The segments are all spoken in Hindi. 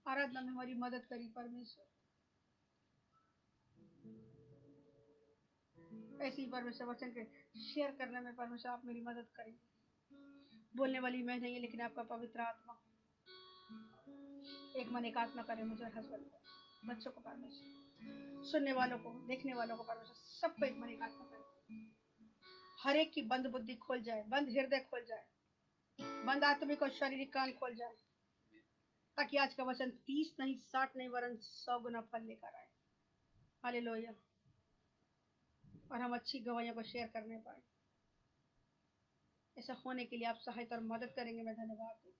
आराधना में हमारी मदद करी परमेश्वर। ऐसे ही परमेश्वर वचन के शेयर करने में परमेश्वर आप मेरी मदद करेंगे। बोलने वाली मैं नहीं, लेकिन आपका पवित्र आत्मा एक मन एक आत्मा करे मुझे, हस्बैंड को, बच्चों को परमेश्वर, सुनने वालों को, देखने वालों को परमेश्वर, सबको एक मन एक आत्मा करे। हर एक की बंद बुद्धि खोल जाए, बंद हृदय खोल जाए, बंद आत्मिक और शारीरिक कान खोल जाए, ताकि आज का वचन 30 नहीं 60 नहीं वरन 100 गुना फल लेकर आए। हालेलुया। और हम अच्छी गवाहियों को शेयर करने पाए। ऐसा होने के लिए आप सहायता और मदद करेंगे, मैं धन्यवाद देती हूँ।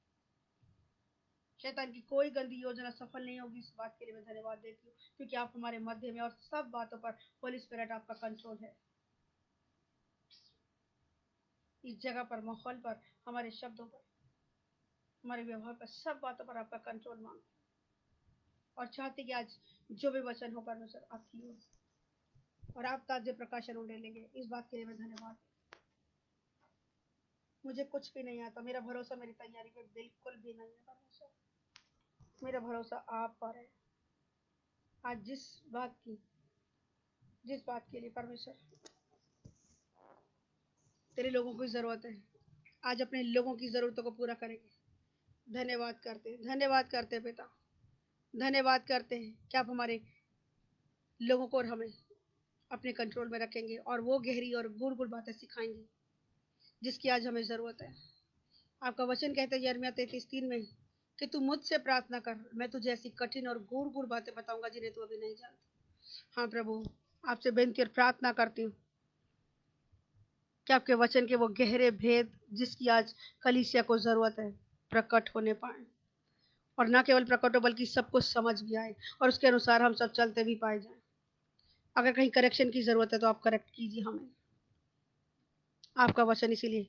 शैतान की कोई गंदी योजना सफल नहीं होगी, इस बात के लिए मैं धन्यवाद देती हूँ, क्योंकि आप हमारे मध्य में और सब बातों पर होली स्पिरिट आपका कंट्रोल है। इस जगह पर, माहौल पर, हमारे शब्दों पर, हमारे व्यवहार पर, सब बातों पर आपका कंट्रोल मांगते और चाहते कि आज जो भी वचन हो परमेश्वर आपकी हो और आप ताजे प्रकाशन उड़े लेंगे। इस बात के लिए मैं धन्यवाद। मुझे कुछ भी नहीं आता, मेरा भरोसा मेरी तैयारी पे बिल्कुल भी नहीं है परमेश्वर, मेरा भरोसा आप पर है। आज जिस बात के लिए परमेश्वर तेरे लोगों की जरूरत है, आज अपने लोगों की जरूरतों को पूरा करेंगे। धन्यवाद करते पिता, धन्यवाद करते हैं कि आप हमारे लोगों को और हमें अपने कंट्रोल में रखेंगे और वो गहरी और गुड़ गुड़ बातें सिखाएंगे जिसकी आज हमें जरूरत है। आपका वचन कहते हैं यिर्मयाह 33:3 में कि तू मुझसे प्रार्थना कर, मैं तुझे ऐसी कठिन और गुड़ गुड़ बातें बताऊंगा जिन्हें तू अभी नहीं जानता। हाँ प्रभु, आपसे बेनती और प्रार्थना करती हूँ कि आपके वचन के वो गहरे भेद जिसकी आज कलीसिया को जरूरत है प्रकट होने पाए, और ना केवल प्रकट हो बल्कि सब कुछ समझ भी आए और उसके अनुसार हम सब चलते भी पाए जाए। अगर कहीं करेक्शन की जरूरत है तो आप करेक्ट कीजिए हमें। आपका वचन इसीलिए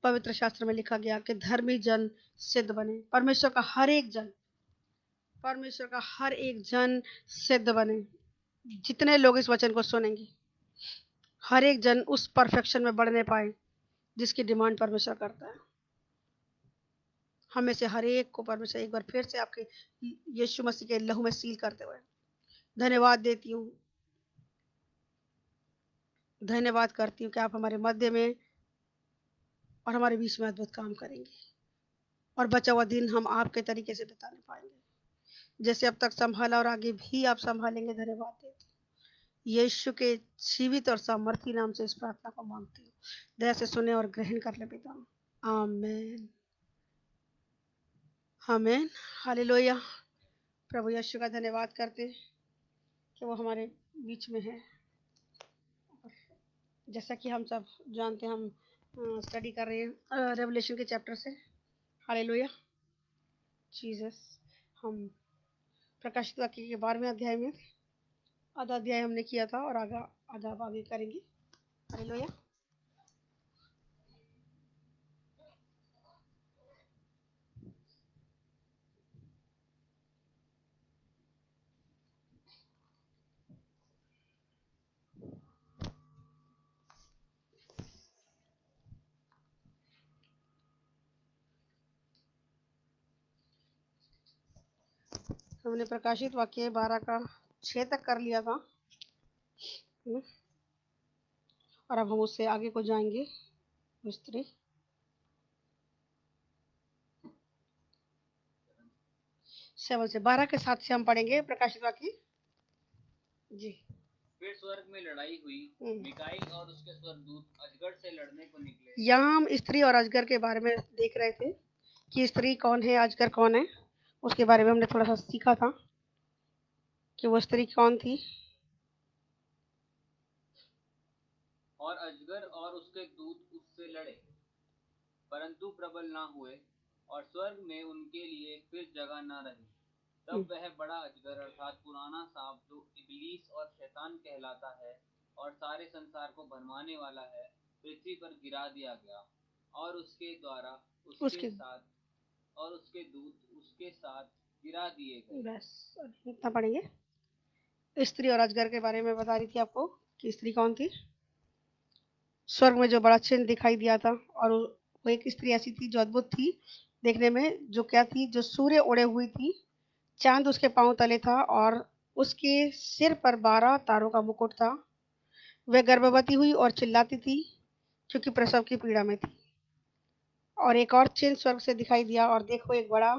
पवित्र शास्त्र में लिखा गया कि धर्मी जन सिद्ध बने। परमेश्वर का हर एक जन सिद्ध बने। जितने लोग इस वचन को सुनेंगे, हर एक जन उस परफेक्शन में बढ़ने पाए जिसकी डिमांड परमेश्वर करता है। हमें से हर एक को परमेश्वर एक बार फिर से आपके यीशु मसीह के लहू में सील करते हुए धन्यवाद देती हूँ, धन्यवाद करती हूँ कि आप हमारे मध्य में और हमारे बीच में अद्भुत काम करेंगे और बचा हुआ दिन हम आपके तरीके से बिताने पाएंगे जैसे अब तक संभाला, और आगे भी आप संभालेंगे। धन्यवाद देती हूँ यीशु के जीवित और सामर्थी नाम से इस प्रार्थना को मांगती हूँ। दया से सुने और ग्रहण कर ले पिता। आमीन, आमीन, हालेलुया। प्रभु यीशु का धन्यवाद करते कि वो हमारे बीच में है। जैसा कि हम सब जानते हैं, हम स्टडी कर रहे हैं रेवलेशन के चैप्टर से। Hallelujah Jesus. हम प्रकाशित वाक्य के 12वें अध्याय में आधा अध्याय हमने किया था और आधा आगे करेंगे। हालेलुया। हमने प्रकाशित वाक्य 12 का 6 तक कर लिया था और अब हम उससे आगे को जाएंगे। स्त्री 7 से 12 के साथ से हम पढ़ेंगे प्रकाशित वाक्य जी। फिर स्वर्ग में लड़ाई हुई, मिकाईल और उसके स्वर्गदूत अजगर से लड़ने को निकले। यहाँ हम स्त्री और अजगर के बारे में देख रहे थे कि स्त्री कौन है, अजगर कौन है। उसके बारे में हमने थोड़ा सा सीखा था कि वो स्त्री कौन थी। और अजगर और उसके दूत उससे लड़े, परंतु प्रबल ना हुए, और स्वर्ग में उनके लिए फिर जगह न रही। तब वह बड़ा अजगर अर्थात पुराना सांप, जो इबलीस और शैतान कहलाता है और सारे संसार को भरमाने वाला है, पृथ्वी पर गिरा दिया गया, और उसके द्वारा उसके साथ और उसके दूत उसके साथ गिरा दिए गए। बस इतना पढ़ेंगे। स्त्री और अजगर के बारे में बता रही थी आपको कि स्त्री कौन थी। स्वर्ग में जो बड़ा चिन्ह दिखाई दिया था, और वो एक स्त्री ऐसी थी जो अद्भुत थी देखने में, जो क्या थी, जो सूर्य ओढ़े हुई थी, चांद उसके पांव तले था और उसके सिर पर 12 तारों का मुकुट था। वह गर्भवती हुई और चिल्लाती थी क्योंकि प्रसव की पीड़ा में थी। और एक और चिन्ह स्वर्ग से दिखाई दिया और देखो एक बड़ा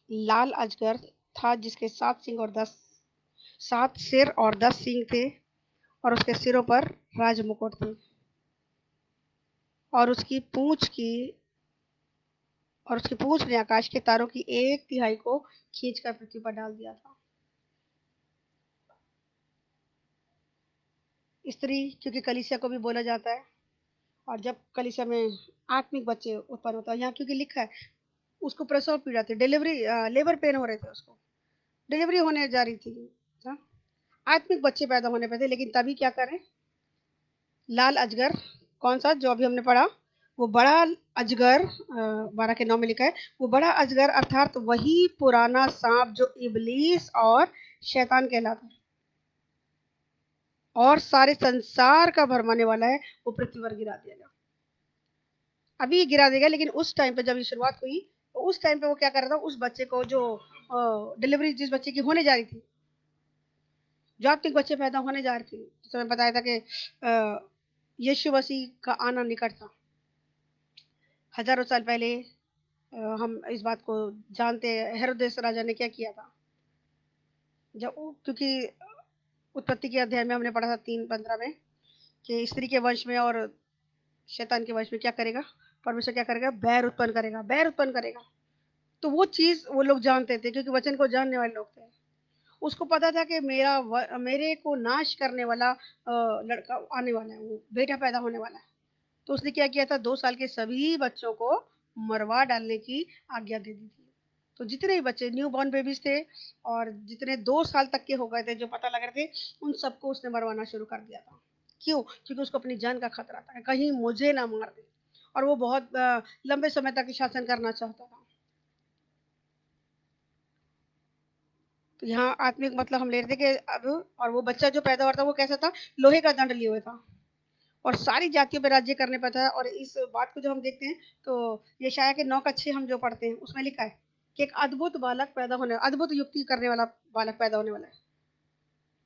लाल अजगर था जिसके 7 सिर और 10 सींग थे और उसके सिरों पर राज मुकुट थे और उसकी पूंछ ने आकाश के तारों की 1/3 को खींचकर पृथ्वी पर डाल दिया था। स्त्री क्योंकि कलीसिया को भी बोला जाता है, और जब कलीसिया में आत्मिक बच्चे उत्पन्न होता है, यहाँ क्योंकि लिखा है उसको प्रसव पीड़ा थी, लेबर पेन हो रहे थे, उसको डिलीवरी होने जा रही थी। हाँ? आत्मिक बच्चे पैदा होने पे थे, लेकिन तभी क्या करें, लाल अजगर, कौन सा जो अभी हमने पढ़ा, वो बड़ा अजगर, 12 के 9 में लिखा है, वो बड़ा अजगर अर्थात वही पुराना सांप जो इबलीस और शैतान कहलाता है और सारे संसार का भरमाने वाला है, वो पृथ्वी पर गिरा दिया गया। अभी गिरा देगा, लेकिन उस टाइम पे जब ये शुरुआत हुई, तो उस टाइम पे वो क्या कर रहा था, उस बच्चे को जो डिलीवरी जिस बच्चे की होने जा रही थी, जो आत्मिक बच्चे पैदा होने जा रहे थे, जैसे मैं बताया था कि यीशु मसीह का आना निकट था। हजारों साल पहले हम इस बात को जानते हैं, हेरोदेस राजा ने क्या किया था, क्योंकि उत्पत्ति के अध्याय में हमने पढ़ा था 3:15 में कि स्त्री के वंश में और शैतान के वंश में क्या करेगा, परमेश्वर क्या करेगा, बैर उत्पन्न करेगा, बैर उत्पन्न करेगा। तो वो चीज वो लोग जानते थे, क्योंकि वचन को जानने वाले लोग थे। उसको पता था कि मेरे को नाश करने वाला लड़का आने वाला है, वो बेटा पैदा होने वाला है। तो उसने क्या किया था, 2 साल के सभी बच्चों को मरवा डालने की आज्ञा दे दी थी। तो जितने भी बच्चे न्यू बॉर्न बेबीज थे और जितने 2 साल तक के हो गए थे, जो पता लग रहे थे, उन सबको उसने मरवाना शुरू कर दिया था। क्यों? क्योंकि उसको अपनी जान का खतरा था, कहीं मुझे ना मार दे। और वो बहुत लंबे समय तक शासन करना चाहता था। तो यहाँ आत्मिक मतलब हम ले रहे थे कि अब, और वो बच्चा जो पैदा हुआ था वो कैसा था, लोहे का दंड लिए हुए था और सारी जातियों पर राज्य करने पर था। और इस बात को जब हम देखते हैं, तो यशाया के 9:6 हम जो पढ़ते हैं, उसमें लिखा है कि एक अद्भुत बालक पैदा होने, अद्भुत युक्ति करने वाला बालक पैदा होने वाला है,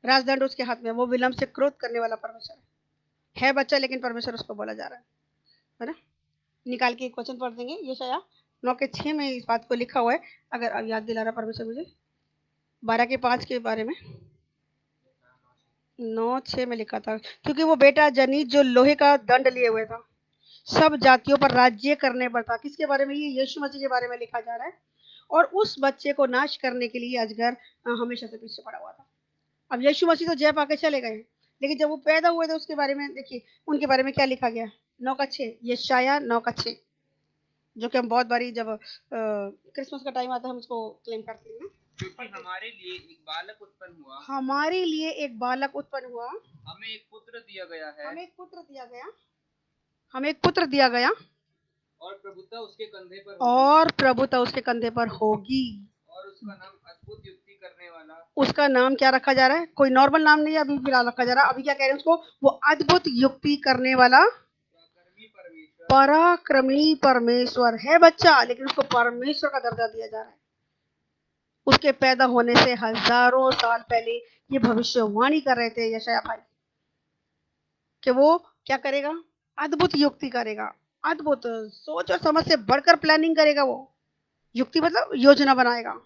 राजदंड उसके हाथ में, वो विलंब से क्रोध करने वाला परमेश्वर है बच्चा, लेकिन परमेश्वर उसको बोला जा रहा है ना। निकाल के एक क्वेश्चन पढ़ देंगे, यशाया 9:6 में इस बात को लिखा हुआ है, अगर अब याद दिला रहा परमेश्वर मुझे, 12:5 के बारे में, 9:6 में लिखा था, क्योंकि वो बेटा जनी जो लोहे का दंड लिए हुए था, सब जातियों पर राज्य करने पर था। किसके बारे में? ये यीशु मसीह के बारे में लिखा जा रहा है। और उस बच्चे को नाश करने के लिए अजगर हमेशा से पीछे पड़ा हुआ था। अब यीशु मसीह तो जय पाके चले गए, लेकिन जब वो पैदा हुए थे उसके बारे में देखिए, उनके बारे में क्या लिखा गया, 9:6, यशाया 9:6, जो कि हम बहुत बारी जब क्रिसमस का टाइम आता है हम उसको क्लेम करते हैं। क्योंकि हमारे लिए एक बालक उत्पन्न हुआ, हमारे लिए एक बालक उत्पन्न हुआ, हमें एक पुत्र दिया गया है, हमें एक पुत्र दिया गया, हमें एक पुत्र दिया गया, और प्रभुता उसके कंधे पर होगी, और प्रभुता उसके कंधे पर होगी, और उसका नाम अद्भुत युक्ति करने वाला। उसका नाम क्या रखा जा रहा है? कोई नॉर्मल नाम नहीं है अभी फिलहाल रखा जा रहा है। अभी क्या कह रहे हैं उसको? वो अद्भुत युक्ति करने वाला पराक्रमी परमेश्वर है बच्चा, लेकिन उसको परमेश्वर का दर्जा दिया जा रहा है। उसके पैदा होने से हजारों साल पहले ये भविष्यवाणी कर रहे थे यशायाह भाई कि वो क्या करेगा? अद्भुत युक्ति करेगा, अद्भुत सोच और समझ से बढ़कर प्लानिंग करेगा। वो युक्ति मतलब योजना बनाएगा,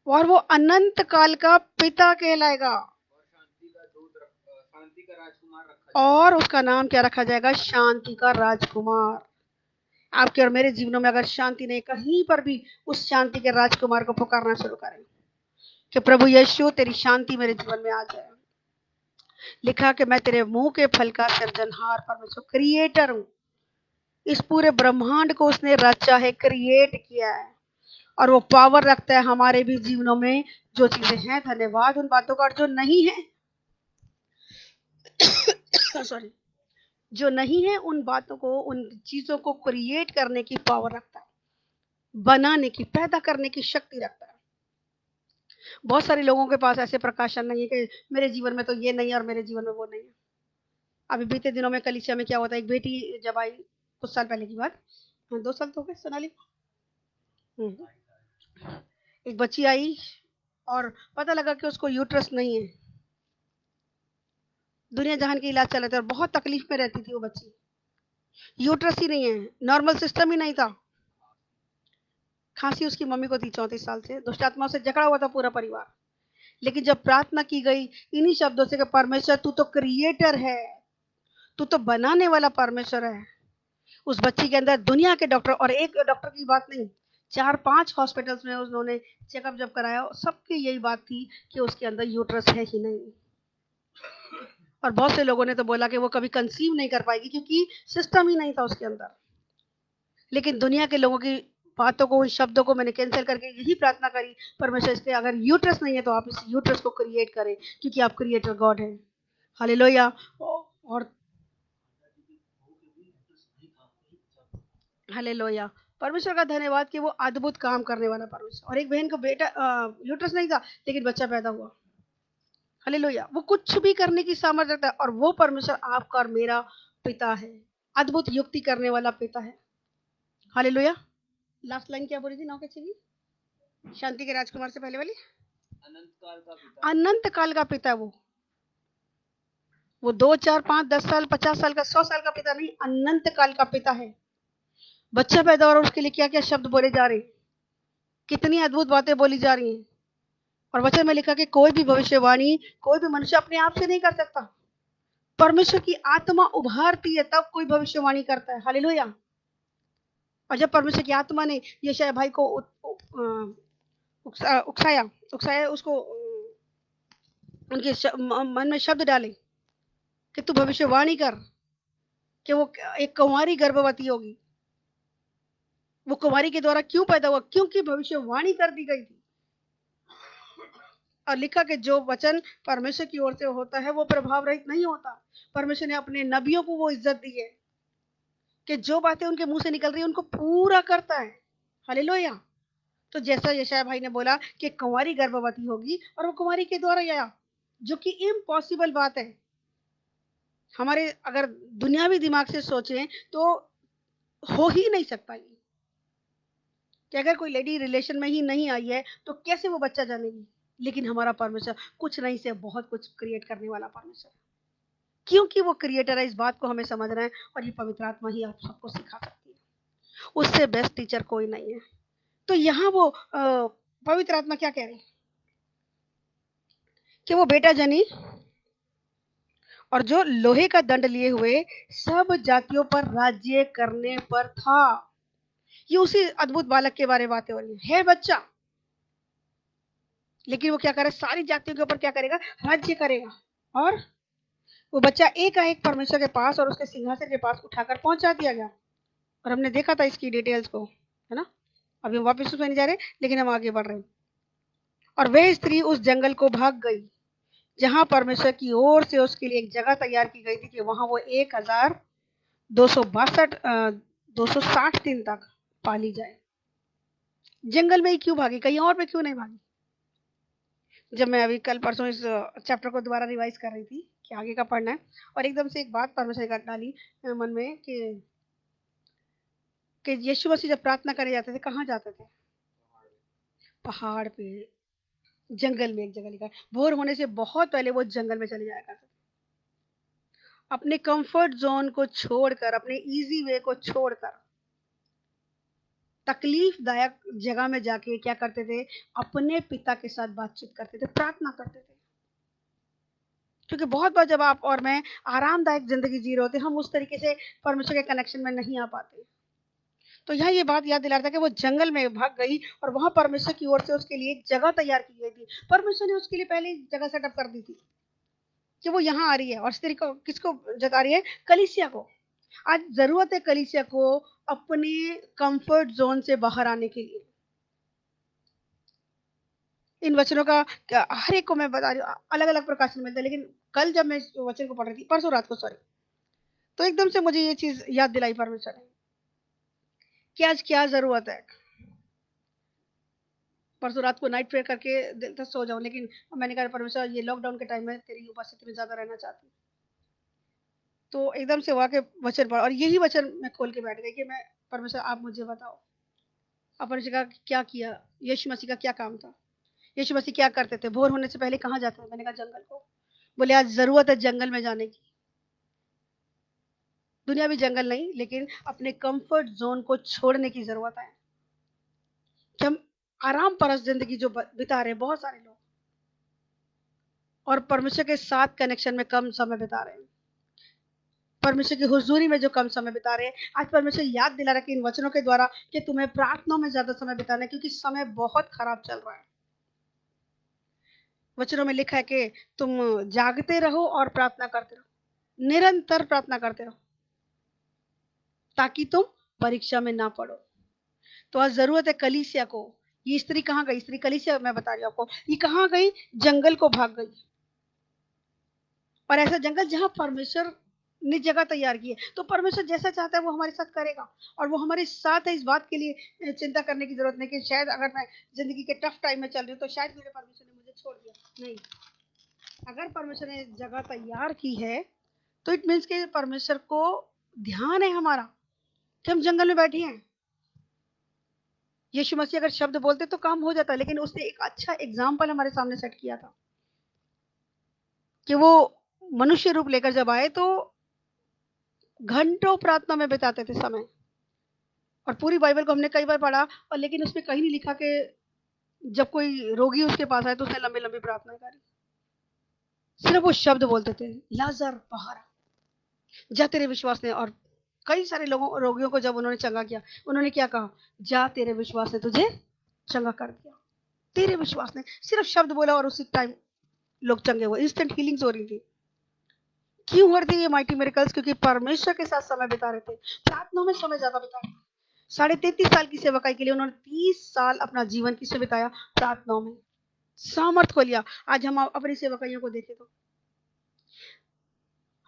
और वो अनंत काल का पिता कहलाएगा, शांति का राजकुमार रखा, और उसका नाम क्या रखा जाएगा? शांति का राजकुमार। आपके और मेरे जीवनों में अगर शांति नहीं, कहीं पर भी उस शांति के राजकुमार को पुकारना शुरू करें कि प्रभु यीशु तेरी शांति मेरे जीवन में आ जाए। लिखा कि मैं तेरे मुंह के फल का सृजनहार परमेश्वर, क्रिएटर हूं। इस पूरे ब्रह्मांड को उसने रचा है, क्रिएट किया है, और वो पावर रखता है हमारे भी जीवनों में। जो चीजें हैं, धन्यवाद उन बातों का, और जो नहीं है सॉरी, जो नहीं है उन बातों को, उन चीजों को क्रिएट करने की पावर रखता है, बनाने की, पैदा करने की शक्ति रखता है। बहुत सारे लोगों के पास ऐसे प्रकाशन नहीं है कि मेरे जीवन में तो ये नहीं है और मेरे जीवन में वो नहीं है। अभी बीते दिनों में कलीसिया में क्या होता है, एक बेटी जब आई, कुछ साल पहले की बात, 2 साल तो हो गए सोनाली, हम्म। एक बच्ची आई और पता लगा कि उसको यूट्रस नहीं है। दुनिया जहान के इलाज चल रहे थे और बहुत तकलीफ में रहती थी वो बच्ची। यूट्रस ही नहीं है, नॉर्मल सिस्टम ही नहीं था। खांसी उसकी मम्मी को थी 34 साल से। दुष्ट आत्माओं से जकड़ा हुआ था पूरा परिवार। लेकिन जब प्रार्थना की गई इन्हीं शब्दों से कि परमेश्वर तू तो क्रिएटर है, तू तो बनाने वाला परमेश्वर है। उस बच्ची के अंदर दुनिया के डॉक्टर, और एक डॉक्टर की बात नहीं, 4-5 हॉस्पिटल्स में उन्होंने चेकअप जब कराया, सबकी यही बात थी कि उसके अंदर यूट्रस है ही नहीं। और बहुत से लोगों ने तो बोला कि वो कभी कंसीव नहीं कर पाएगी क्योंकि सिस्टम ही नहीं था उसके अंदर। लेकिन दुनिया के लोगों की बातों को, शब्दों को मैंने कैंसिल करके यही प्रार्थना करी, परमेश्वर इसके अगर यूट्रस नहीं है तो आप इस यूट्रस को क्रिएट करें, क्योंकि आप क्रिएटर गॉड हैं। हालेलुया। और हालेलुया, परमेश्वर का धन्यवाद कि वो अद्भुत काम करने वाला परमेश्वर। और एक बहन को बेटा यूट्रस नहीं था लेकिन बच्चा पैदा हुआ। हालेलुया, वो कुछ भी करने की सामर्थ्य रखता है, और वो परमेश्वर आपका और मेरा पिता है, अद्भुत युक्ति करने वाला पिता है। हालेलुया। लास्ट लाइन क्या बोली थी 9 के 6 की? शांति के राजकुमार से पहले वाली, अनंत काल का पिता। अनंत काल का पिता। वो 2, 4, 5, 10 साल, 50 साल का, 100 साल का पिता नहीं, अनंत काल का पिता है। बच्चा पैदा हो रहा है, उसके लिए क्या क्या शब्द बोले जा रहे हैं, कितनी अद्भुत बातें बोली जा रही हैं। और वचन में लिखा कि कोई भी भविष्यवाणी कोई भी मनुष्य अपने आप से नहीं कर सकता, परमेश्वर की आत्मा उभारती है तब कोई भविष्यवाणी करता है। हालेलुया। और जब परमेश्वर की आत्मा ने यशायाह भाई को उकसाया उकसाया उसको, उनके मन में शब्द डाले कि तू भविष्यवाणी कर कि वो एक कुंवारी गर्भवती होगी। वो कुंवारी के द्वारा क्यों पैदा हुआ? क्योंकि भविष्यवाणी कर दी गई थी। और लिखा कि जो वचन परमेश्वर की ओर से होता है वो प्रभाव रहित नहीं होता। परमेश्वर ने अपने नबियों को वो इज्जत दी है कि जो बातें उनके मुंह से निकल रही है उनको पूरा करता है। हालेलुया। तो जैसा यशायाह भाई ने बोला कि कुंवारी गर्भवती होगी, और वो कुंवारी के द्वारा आया, जो कि इम्पॉसिबल बात है। हमारे अगर दुनियावी दिमाग से सोचें तो हो ही नहीं सकता ये, कि अगर कोई लेडी रिलेशन में ही नहीं आई है तो कैसे वो बच्चा जानेगी। लेकिन हमारा परमेश्वर कुछ नहीं से बहुत कुछ क्रिएट करने वाला परमेश्वर, क्योंकि वो क्रिएटर है। इस बात को हमें समझना है, और ये पवित्र आत्मा ही आप सबको सिखा सकती है। उससे बेस्ट टीचर कोई नहीं है। तो यहाँ वो पवित्र आत्मा क्या कह रही है कि वो बेटा जनी, और जो लोहे का दंड लिए हुए सब जातियों पर राज्य करने पर था। ये उसी अद्भुत बालक के बारे में बातें हो रही है बच्चा, लेकिन वो क्या करे, सारी जातियों के ऊपर क्या करेगा, राज्य करेगा। और वो बच्चा एकाएक परमेश्वर के पास और उसके सिंहासन के पास उठाकर पहुंचा दिया गया। और हमने देखा था इसकी डिटेल्स को, है ना। अभी हम वापस उसमें नहीं जा रहे, लेकिन हम आगे बढ़ रहे हैं। और वह स्त्री उस जंगल को भाग गई जहां परमेश्वर की ओर से उसके लिए एक जगह तैयार की गई थी कि वहां वो 1262 260 दिन तक पाली जाए। जंगल में ही क्यों भागी, कहीं और पे क्यों नहीं भागी? जब मैं अभी कल परसों इस चैप्टर को दोबारा रिवाइज कर रही थी कि आगे का पढ़ना है, और एकदम से एक बात परमेश्वर ने डाली मन में कि यीशु मसीह जब प्रार्थना करे जाते थे कहाँ जाते थे? पहाड़ पे, जंगल में। एक जगह लिखा है भोर होने से बहुत पहले वो जंगल में चले जाया करते थे, अपने कंफर्ट जोन को छोड़कर, अपने इजी वे को छोड़कर तकलीफदायक जगह में जाके क्या करते थे, अपने पिता के साथ बातचीत करते थे, प्रार्थना करते थे। क्योंकि बहुत बार जब आप और मैं आरामदायक जिंदगी जी रहे होते, हम उस तरीके से परमेश्वर के कनेक्शन में नहीं आ पाते। तो यहाँ ये बात याद दिला रहा था कि वो जंगल में भाग गई और वहां परमेश्वर की ओर से उसके लिए एक जगह तैयार की गई थी। परमेश्वर ने उसके लिए पहले जगह सेटअप कर दी थी कि वो यहाँ आ रही है। और स्त्री को किसको जता रही है? कलीसिया को। आज जरूरत है कलीसिया को अपने कंफर्ट जोन से बाहर आने के लिए। इन वचनों का हर एक को मैं बता रही हूँ, अलग अलग प्रकाशन मिलता है। लेकिन कल जब मैं वचन को पढ़ रही थी, परसों रात को सॉरी, तो एकदम से मुझे ये चीज याद दिलाई परमेश्वर ने कि आज क्या जरूरत है। परसों रात को नाइट प्रेयर करके दिल तक सो जाऊं, लेकिन मैंने कहा परमेश्वर ये लॉकडाउन के टाइम में तेरी उपस्थिति में ज्यादा रहना चाहती हूँ। तो एकदम से वहां के वचन पढ़, और यही वचन मैं खोल के बैठ गई कि मैं, परमेश्वर आप मुझे बताओ अब परमेश्वर का क्या किया, यीशु मसीह का क्या काम था, यीशु मसीह क्या करते थे, भोर होने से पहले कहाँ जाते थे? मैंने कहा जंगल को। बोले आज जरूरत है जंगल में जाने की। दुनिया भी जंगल नहीं, लेकिन अपने कंफर्ट जोन को छोड़ने की जरूरत है कि हम आराम परस्त जिंदगी जो बिता रहे हैं बहुत सारे लोग, और परमेश्वर के साथ कनेक्शन में कम समय बिता रहे हैं, परमेश्वर की हुजूरी में जो कम समय बिता रहे हैं। आज परमेश्वर याद दिला रहा है कि इन वचनों के द्वारा कि तुम्हें प्रार्थना में ज्यादा समय बिताना है, क्योंकि समय बहुत खराब चल रहा है। वचनों में लिखा है कि तुम जागते रहो और प्रार्थना करते रहो, निरंतर प्रार्थना करते रहो, ताकि तुम परीक्षा में ना पड़ो। तो आज जरूरत है कलीसिया को। ये स्त्री कहाँ गई? स्त्री कलीसिया, मैं बता रही हूँ आपको, ये कहाँ गई? जंगल को भाग गई। और ऐसा जंगल जहां परमेश्वर ने जगह तैयार की है, तो परमेश्वर जैसा चाहता है वो हमारे साथ करेगा, और वो हमारे साथ है। इस बात के लिए चिंता करने की जरूरत नहीं कि शायद अगर मैं जिंदगी के टफ टाइम में चल रही हूँ तो शायद मेरे परमेश्वर ने मुझे छोड़ दिया। नहीं, अगर परमेश्वर ने जगह तैयार की है तो इट मीन्स कि परमेश्वर को ध्यान है हमारा कि हम जंगल में बैठे हैं। यीशु मसीह अगर शब्द बोलते तो काम हो जाता, लेकिन उसने एक अच्छा एग्जाम्पल हमारे सामने सेट किया था कि वो मनुष्य रूप लेकर जब आए तो घंटों प्रार्थना में बिताते थे समय। और पूरी बाइबल को हमने कई बार पढ़ा, और लेकिन उसमें कहीं नहीं लिखा कि जब कोई रोगी उसके पास आए तो उसने लंबी लंबी प्रार्थना करी। सिर्फ वो शब्द बोलते थे, लाजर बाहर आ, जा तेरे विश्वास ने। और कई सारे लोगों रोगियों को जब उन्होंने चंगा किया, उन्होंने क्या कहा? जा तेरे विश्वास ने तुझे चंगा कर दिया। तेरे विश्वास ने, सिर्फ शब्द बोला और उसी टाइम लोग चंगे हुए, इंस्टेंट हीलिंग्स हो रही थी। क्यों हो रही थी ये माइटी मिरेकल्स? क्योंकि परमेश्वर के साथ समय बिता रहे थे, प्रार्थना में समय ज्यादा बिता रहे थे। 33.5 साल की सेवकाई के लिए उन्होंने 30 साल अपना जीवन किससे बिताया? प्रार्थनाओं में। सामर्थ को लिया। आज हम अपनी सेवकाइयों को देखें तो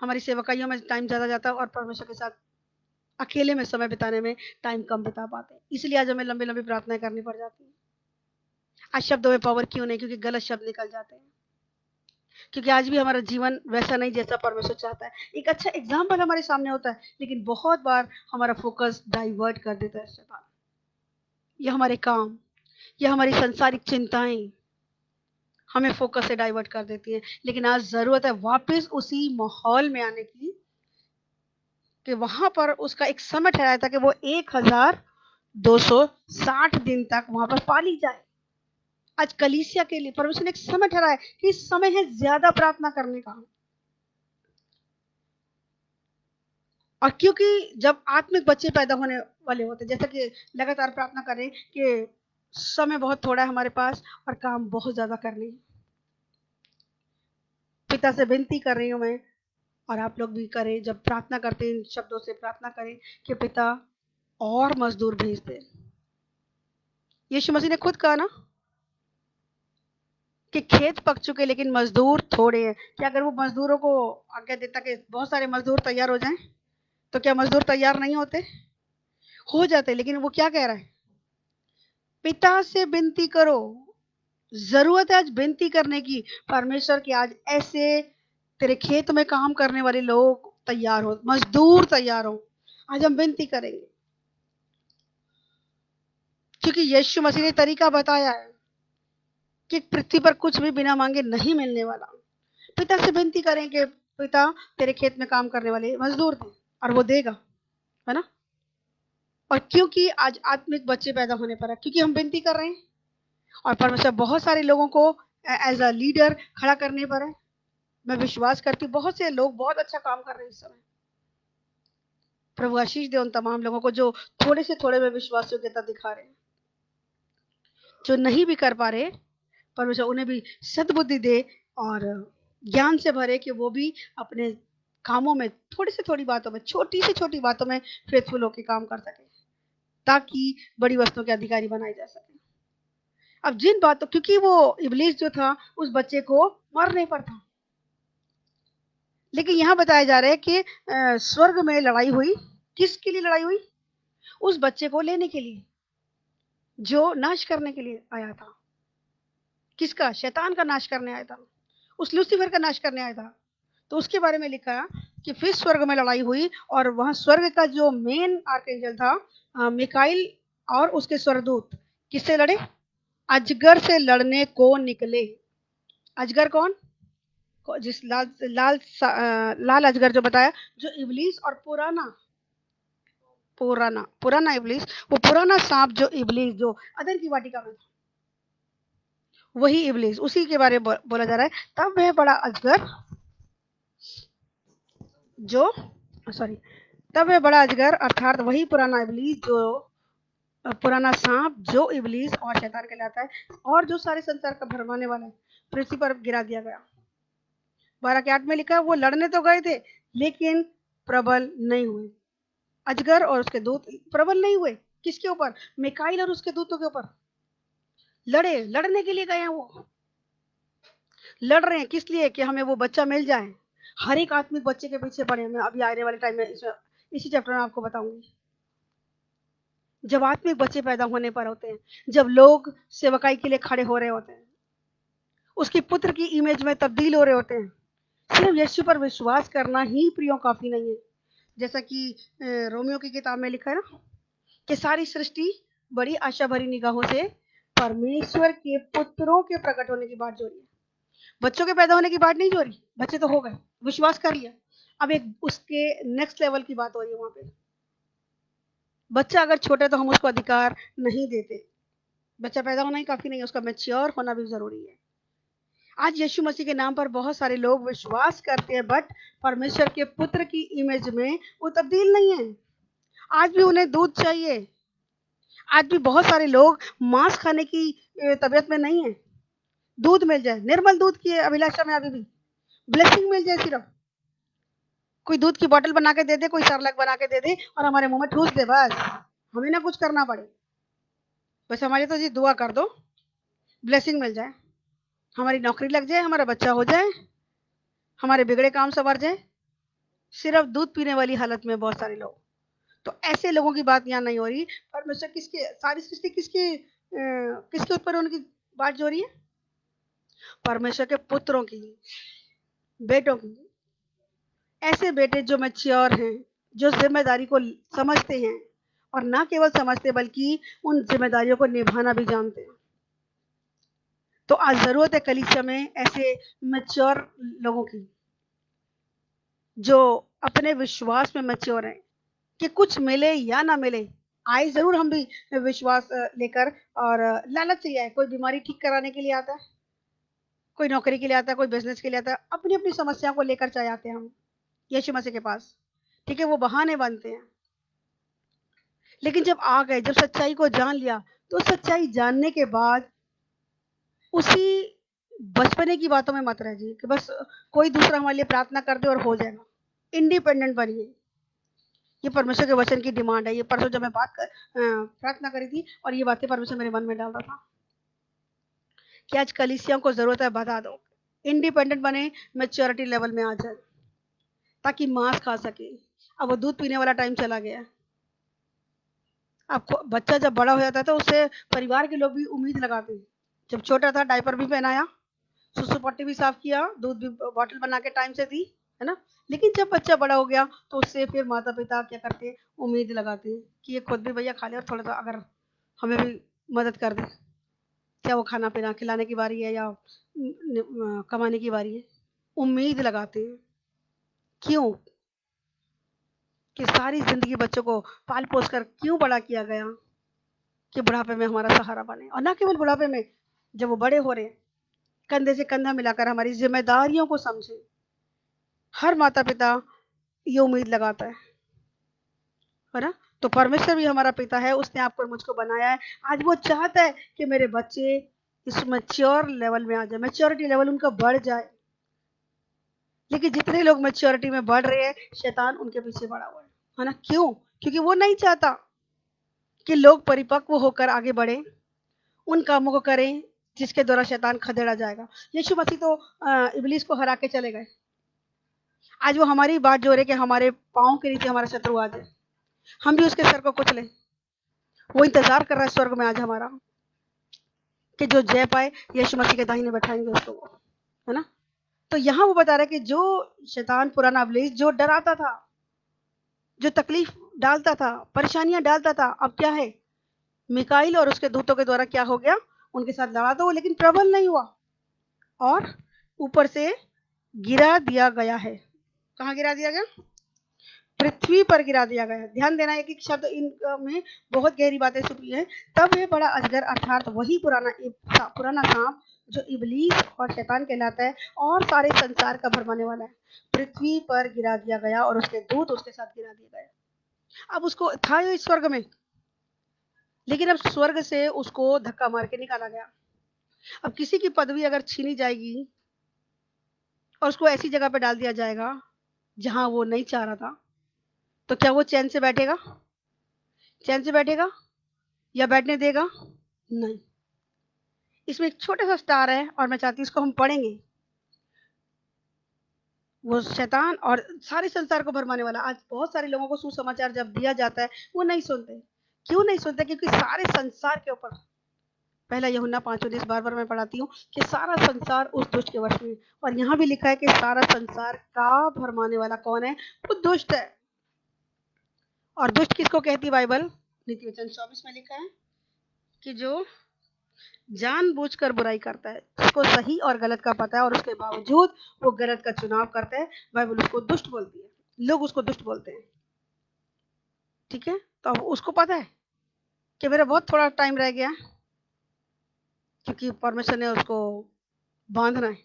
हमारी सेवकाइयों में टाइम ज्यादा जाता है और परमेश्वर के साथ अकेले में समय बिताने में टाइम कम बिता पाते हैं। इसलिए आज हमें लंबी लंबी प्रार्थनाएं करनी पड़ जाती है। आज शब्दों में पावर क्यों नहीं? क्योंकि गलत शब्द निकल जाते हैं, क्योंकि आज भी हमारा जीवन वैसा नहीं जैसा परमेश्वर चाहता है। एक अच्छा एग्जाम्पल हमारे सामने होता है, लेकिन बहुत बार हमारा फोकस डाइवर्ट कर देता है शैतान। यह हमारे काम, यह हमारी संसारिक चिंताएं हमें फोकस से डाइवर्ट कर देती है। लेकिन आज जरूरत है वापस उसी माहौल में आने की कि वहां पर उसका एक समय ठहराया था कि वो 1260 दिन तक वहां पर पाली जाए। आज कलीसिया के लिए परमेश्वर ने एक समय ठहराया कि इस समय है ज्यादा प्रार्थना करने का। और क्योंकि जब आत्मिक बच्चे पैदा होने वाले होते, जैसा कि लगातार प्रार्थना करें कि समय बहुत थोड़ा है हमारे पास और काम बहुत ज्यादा करने, पिता से विनती कर रही हूं मैं, और आप लोग भी करें, जब प्रार्थना करते हैं इन शब्दों से प्रार्थना करें कि पिता और मजदूर भेज दे। यीशु मसीह ने खुद कहा ना कि खेत पक चुके लेकिन मजदूर थोड़े हैं। क्या अगर वो मजदूरों को आज्ञा देता कि बहुत सारे मजदूर तैयार हो जाएं, तो क्या मजदूर तैयार नहीं होते? हो जाते। लेकिन वो क्या कह रहा है? पिता से विनती करो। जरूरत है आज विनती करने की, परमेश्वर की आज ऐसे तेरे खेत में काम करने वाले लोग तैयार हो, मजदूर तैयार हो। आज हम विनती करेंगे क्योंकि यीशु मसीह ने तरीका बताया है कि पृथ्वी पर कुछ भी बिना मांगे नहीं मिलने वाला। पिता से विनती करें कि पिता तेरे खेत में काम करने वाले मजदूर दे, और वो देगा, है ना। और क्योंकि आज आत्मिक बच्चे पैदा होने पर है, क्योंकि हम विनती कर रहे हैं, और परमेश्वर बहुत सारे लोगों को एज अ लीडर खड़ा करने पर है। मैं विश्वास करती हूँ बहुत से लोग बहुत अच्छा काम कर रहे हैं इस समय। प्रभु आशीष दे उन तमाम लोगों को जो थोड़े से थोड़े में विश्वास योग्यता दिखा रहे हैं। जो नहीं भी कर पा रहे, परमेश्वर उन्हें भी सद्बुद्धि दे और ज्ञान से भरे कि वो भी अपने कामों में थोड़ी से थोड़ी बातों में, छोटी से छोटी बातों में फेथफुल होकर काम कर सके, ताकि बड़ी वस्तुओं के अधिकारी बनाए जा सके। अब जिन बातों, क्योंकि वो इब्लीस जो था उस बच्चे को मारने पर था, लेकिन यहाँ बताया जा रहा है कि स्वर्ग में लड़ाई हुई। किसके लिए लड़ाई हुई? उस बच्चे को लेने के लिए, जो नाश करने के लिए आया था। किसका? शैतान का नाश करने आया था, उस लूसीफर का नाश करने आया था। तो उसके बारे में लिखा कि फिर स्वर्ग में लड़ाई हुई, और वहां स्वर्ग का जो मेन आर्कएंजल था मिकाइल और उसके स्वर्गदूत किससे लड़े? अजगर से लड़ने को निकले। अजगर कौन? जिस लाल अजगर जो बताया, जो इबलीस और पुराना इबलीस, वो पुराना सांप जो इबलीस जो अदन की वाटिका में था, वही इबलीस, उसी के बारे में बोला जा रहा है। तब वह बड़ा अजगर जो सॉरी तब वह बड़ा अजगर अर्थात वही पुराना इबलीस, जो पुराना सांप जो इबलीस और शैतान कहलाता है और जो सारे संसार का भरमाने वाला है, पृथ्वी पर गिरा दिया गया। 12 के 8 में लिखा है, वो लड़ने तो गए थे लेकिन प्रबल नहीं हुए। अजगर और उसके दूत प्रबल नहीं हुए। किसके ऊपर? मिकाइल और उसके दूतों के ऊपर लड़ने के लिए गए हैं। वो लड़ रहे हैं किस लिए? कि हमें वो बच्चा मिल जाए। हर एक आत्मिक बच्चे के पीछे पड़े हैं। मैं अभी आने वाले टाइम में इसी चैप्टर में आपको बताऊंगी। जब आत्मिक बच्चे पैदा होने पर होते हैं, जब लोग सेवकाई के लिए खड़े हो रहे होते हैं, उसकी पुत्र की इमेज में तब्दील हो रहे होते हैं, सिर्फ यीशु पर विश्वास करना ही प्रियो काफी नहीं है। जैसा कि रोमियो की किताब में लिखा है ना, कि सारी सृष्टि बड़ी आशा भरी निगाहों से परमेश्वर के पुत्रों के प्रकट होने की बात जो रही है। बच्चों के पैदा होने की बात नहीं जो रही, बच्चे तो हो गए, विश्वास कर लिया, अब एक उसके नेक्स्ट लेवल की बात हो रही है। वहां पे बच्चा अगर छोटा है तो हम उसको अधिकार नहीं देते। बच्चा पैदा होना ही काफी नहीं है, उसका मैच्योर होना भी जरूरी है। आज यीशु मसीह के नाम पर बहुत सारे लोग विश्वास करते हैं, बट परमेश्वर के पुत्र की इमेज में वो तब्दील नहीं है। आज भी उन्हें दूध चाहिए। आज भी बहुत सारे लोग मांस खाने की तबीयत में नहीं है। दूध मिल जाए, निर्मल दूध की अभिलाषा में, अभी भी ब्लेसिंग मिल जाए। सिर्फ कोई दूध की बोतल बना के दे दे, कोई सरलक बना के दे दे और हमारे मुंह में ठूस दे, बस हमें ना कुछ करना पड़े। बस हमारी तो जी दुआ कर दो, ब्लेसिंग मिल जाए, हमारी नौकरी लग जाए, हमारा बच्चा हो जाए, हमारे बिगड़े काम संवर जाए। सिर्फ दूध पीने वाली हालत में बहुत सारे लोग। तो ऐसे लोगों की बात यहाँ नहीं हो रही। परमेश्वर किसके, सारी सृष्टि किसके ऊपर उनकी बात जो हो रही है? परमेश्वर के पुत्रों की, बेटों की। ऐसे बेटे जो मैच्योर हैं, जो जिम्मेदारी को समझते हैं, और ना केवल समझते बल्कि उन जिम्मेदारियों को निभाना भी जानते हैं। तो आज जरूरत है कलीसिया में ऐसे मैच्योर लोगों की, जो अपने विश्वास में मैच्योर हैं, कि कुछ मिले या ना मिले, आए जरूर हम भी विश्वास लेकर, और लालच से आए। कोई बीमारी ठीक कराने के लिए आता है, कोई नौकरी के लिए आता है, कोई बिजनेस के लिए आता है, अपनी अपनी समस्या को लेकर चाहे आते हैं हम यीशु मसीह के पास। ठीक है, वो बहाने बनते हैं। लेकिन जब आ गए, जब सच्चाई को जान लिया, तो सच्चाई जानने के बाद उसी बचपने की बातों में मत रहिए कि बस कोई दूसरा हमारे लिए प्रार्थना कर दे और हो जाएगा। इंडिपेंडेंट बनिए। ये परमेश्वर के वचन की डिमांड है। ये परसों जब मैं प्रार्थना करी थी और ये बातें परमेश्वर मेरे मन में डाल रहा था कि आज कलीसियाओं को जरूरत है, बता दो, इंडिपेंडेंट बने, मैच्योरिटी लेवल में आ जाए, ताकि मांस खा सके। अब वो दूध पीने वाला टाइम चला गया। आपको बच्चा जब बड़ा हो जाता है तो उससे परिवार के लोग भी उम्मीद लगाते हैं। जब छोटा था डायपर भी पहनाया, सुसु पट्टी भी साफ किया, दूध भी बॉटल बना के टाइम से दी, है ना। लेकिन जब बच्चा बड़ा हो गया तो उससे फिर माता पिता क्या करते हैं? उम्मीद लगाते हैं कि ये खुद भी भैया खा ले और थोड़ा सा अगर हमें भी मदद कर दे। क्या वो खाना पीना खिलाने की बारी है या कमाने की बारी है? उम्मीद लगाते हैं। क्यों? कि सारी जिंदगी बच्चों को पाल पोस कर क्यों बड़ा किया गया कि बुढ़ापे में हमारा सहारा बने। और ना केवल बुढ़ापे में, जब वो बड़े हो रहे हैं, कंधे से कंधा मिलाकर हमारी जिम्मेदारियों को समझे। हर माता पिता ये उम्मीद लगाता है ना। तो परमेश्वर भी हमारा पिता है, उसने आपको मुझको बनाया है। आज वो चाहता है कि मेरे बच्चे इस मैच्योर लेवल में आ जाए, मैच्योरिटी लेवल उनका बढ़ जाए। लेकिन जितने लोग मैच्योरिटी में बढ़ रहे हैं, शैतान उनके पीछे बढ़ा हुआ है ना। क्यों? क्योंकि वो नहीं चाहता कि लोग परिपक्व होकर आगे बढ़े, उन कामों को करें जिसके द्वारा शैतान खदेड़ा जाएगा। यीशु मसीह तो इबलीस को हरा के चले गए। आज वो हमारी बात जो रहे कि हमारे पाँव के नीचे हमारा शत्रु आ जाए, हम भी उसके सर को कुचले। वो इंतजार कर रहा है स्वर्ग में आज हमारा, कि जो जय पाए यीशु मसीह के दाहिने बैठाएंगे उसको, है ना। तो यहाँ वो बता रहा है कि जो शैतान पुराना इबलीस जो डराता था, जो तकलीफ डालता था, परेशानियां डालता था, अब क्या है? मिकाइल और उसके दूतों के द्वारा क्या हो गया, उनके साथ लड़ा तो, लेकिन प्रबल नहीं हुआ और ऊपर से गिरा दिया गया है। कहाँ गिरा दिया गया? पृथ्वी पर गिरा दिया गया। ध्यान देना, एक एक शब्द इन में बहुत गहरी बातें छुपी है। तब ये बड़ा अजगर अर्थात वही पुराना सांप जो इबलीस और शैतान कहलाता है और सारे संसार का भरमाने वाला है, पृथ्वी पर गिरा दिया गया और उसके दूत उसके साथ गिरा दिए गए। अब उसको था ये स्वर्ग में, लेकिन अब स्वर्ग से उसको धक्का मार के निकाला गया। अब किसी की पदवी अगर छीनी जाएगी और उसको ऐसी जगह पे डाल दिया जाएगा जहां वो नहीं चाह रहा था, तो क्या वो चैन से बैठेगा? चैन से बैठेगा या बैठने देगा? नहीं। इसमें एक छोटा सा स्टार है और मैं चाहती हूँ इसको हम पढ़ेंगे। वो शैतान और सारे संसार को भरमाने वाला। आज बहुत सारे लोगों को सुसमाचार जब दिया जाता है वो नहीं सुनते। क्यों नहीं सुनते? क्योंकि सारे संसार के ऊपर, पहला यूहन्ना 5:19 बार-बार मैं पढ़ाती हूँ कि सारा संसार उस दुष्ट के वश में, और यहाँ भी लिखा है कि सारा संसार का भरमाने वाला कौन है? वो दुष्ट है। और दुष्ट किसको कहती है बाइबल? नीति वचन 24 में लिखा है कि जो जानबूझकर बुराई करता है, जिसको सही और गलत का पता है और उसके बावजूद वो गलत का चुनाव करता है, बाइबल उसको दुष्ट बोलती है। लोग उसको दुष्ट बोलते हैं। ठीक है, तो अब उसको पता है कि मेरा बहुत थोड़ा टाइम रह गया, क्योंकि परमेश्वर ने उसको बांधना है,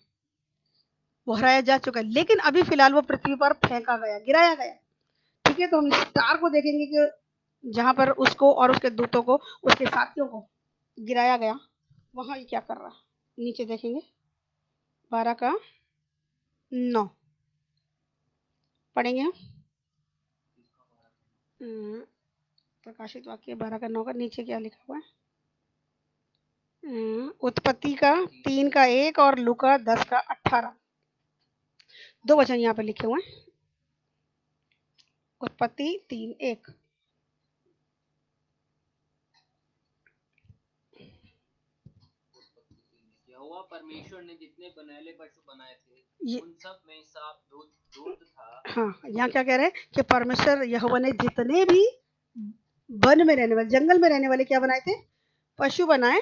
वो हराया जा चुका है, लेकिन अभी फिलहाल वो पृथ्वी पर फेंका गया, गिराया गया। ठीक है, तो हम स्टार को देखेंगे कि जहां पर उसको और उसके दूतों को, उसके साथियों को गिराया गया, वहां ये क्या कर रहा है। नीचे देखेंगे 12:9 पढ़ेंगे हम। प्रकाशित वाक्य 12:9 का नीचे क्या लिखा हुआ है? उत्पत्ति का 3:1 और लूका 10:18, दो वचन यहाँ पे लिखे हुए हैं। उत्पत्ति 3:1। यहोवा परमेश्वर ने जितने बनैले पशु बनाए थे ये उन सब में सांप दूत था। हाँ, यहाँ क्या कह रहे हैं कि परमेश्वर यहोवा ने जितने भी वन में रहने वाले, जंगल में रहने वाले क्या बनाए थे? पशु बनाए।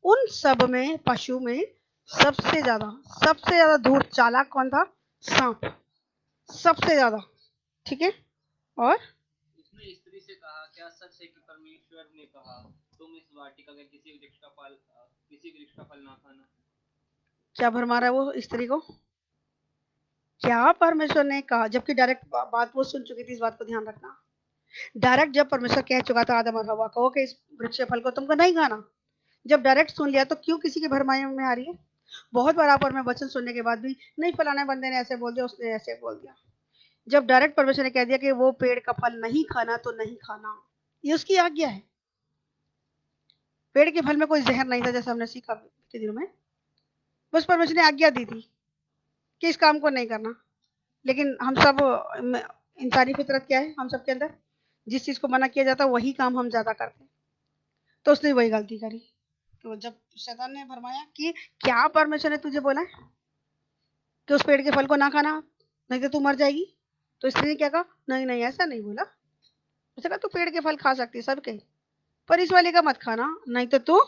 उन सब में, पशु में सबसे ज्यादा धूर्त चालाक कौन था? सांप, सबसे ज्यादा। ठीक है, और उसने स्त्री से कहा, क्या सच है कि परमेश्वर ने कहा तुम इस वाटिका के किसी वृक्ष का फल ना खाना? क्या भरमा रहा है वो स्त्री को? क्या परमेश्वर ने कहा? जबकि डायरेक्ट बात वो सुन चुकी थी, इस बात को ध्यान रखना। डायरेक्ट जब परमेश्वर कह चुका था आदम और हवा को कि इस वृक्ष के फल को तुमको नहीं खाना, जब डायरेक्ट सुन लिया तो क्यों किसी के भरमाए में आ रही है? बहुत बार आप और मैं वचन सुनने के बाद भी नहीं, फलाने बंदे ने ऐसे बोल दिया, उसने ऐसे बोल दिया। जब डायरेक्ट परमेश्वर ने कह दिया कि वो पेड़ का फल नहीं खाना, तो नहीं खाना, ये उसकी आज्ञा है। पेड़ के फल में कोई जहर नहीं था, जैसे हमने सीखा पिछले दिनों में। बस परमेश्वर ने आज्ञा दी थी कि इस काम को नहीं करना। लेकिन हम सब, इंसानी फितरत क्या है हम सब के अंदर? जिस चीज को मना किया जाता है वही काम हम ज्यादा करते हैं, तो उसने वही गलती करी। तो जब शैतान ने भरमाया कि क्या परमेश्वर ने तुझे बोला है कि उस पेड़ के फल को ना खाना, नहीं तो तू मर जाएगी, तो स्त्री ने क्या कहा? नहीं नहीं, ऐसा नहीं बोला। उसने कहा तू पेड़ के फल खा सकती है सबके, पर इस वाले का मत खाना, नहीं तो तू,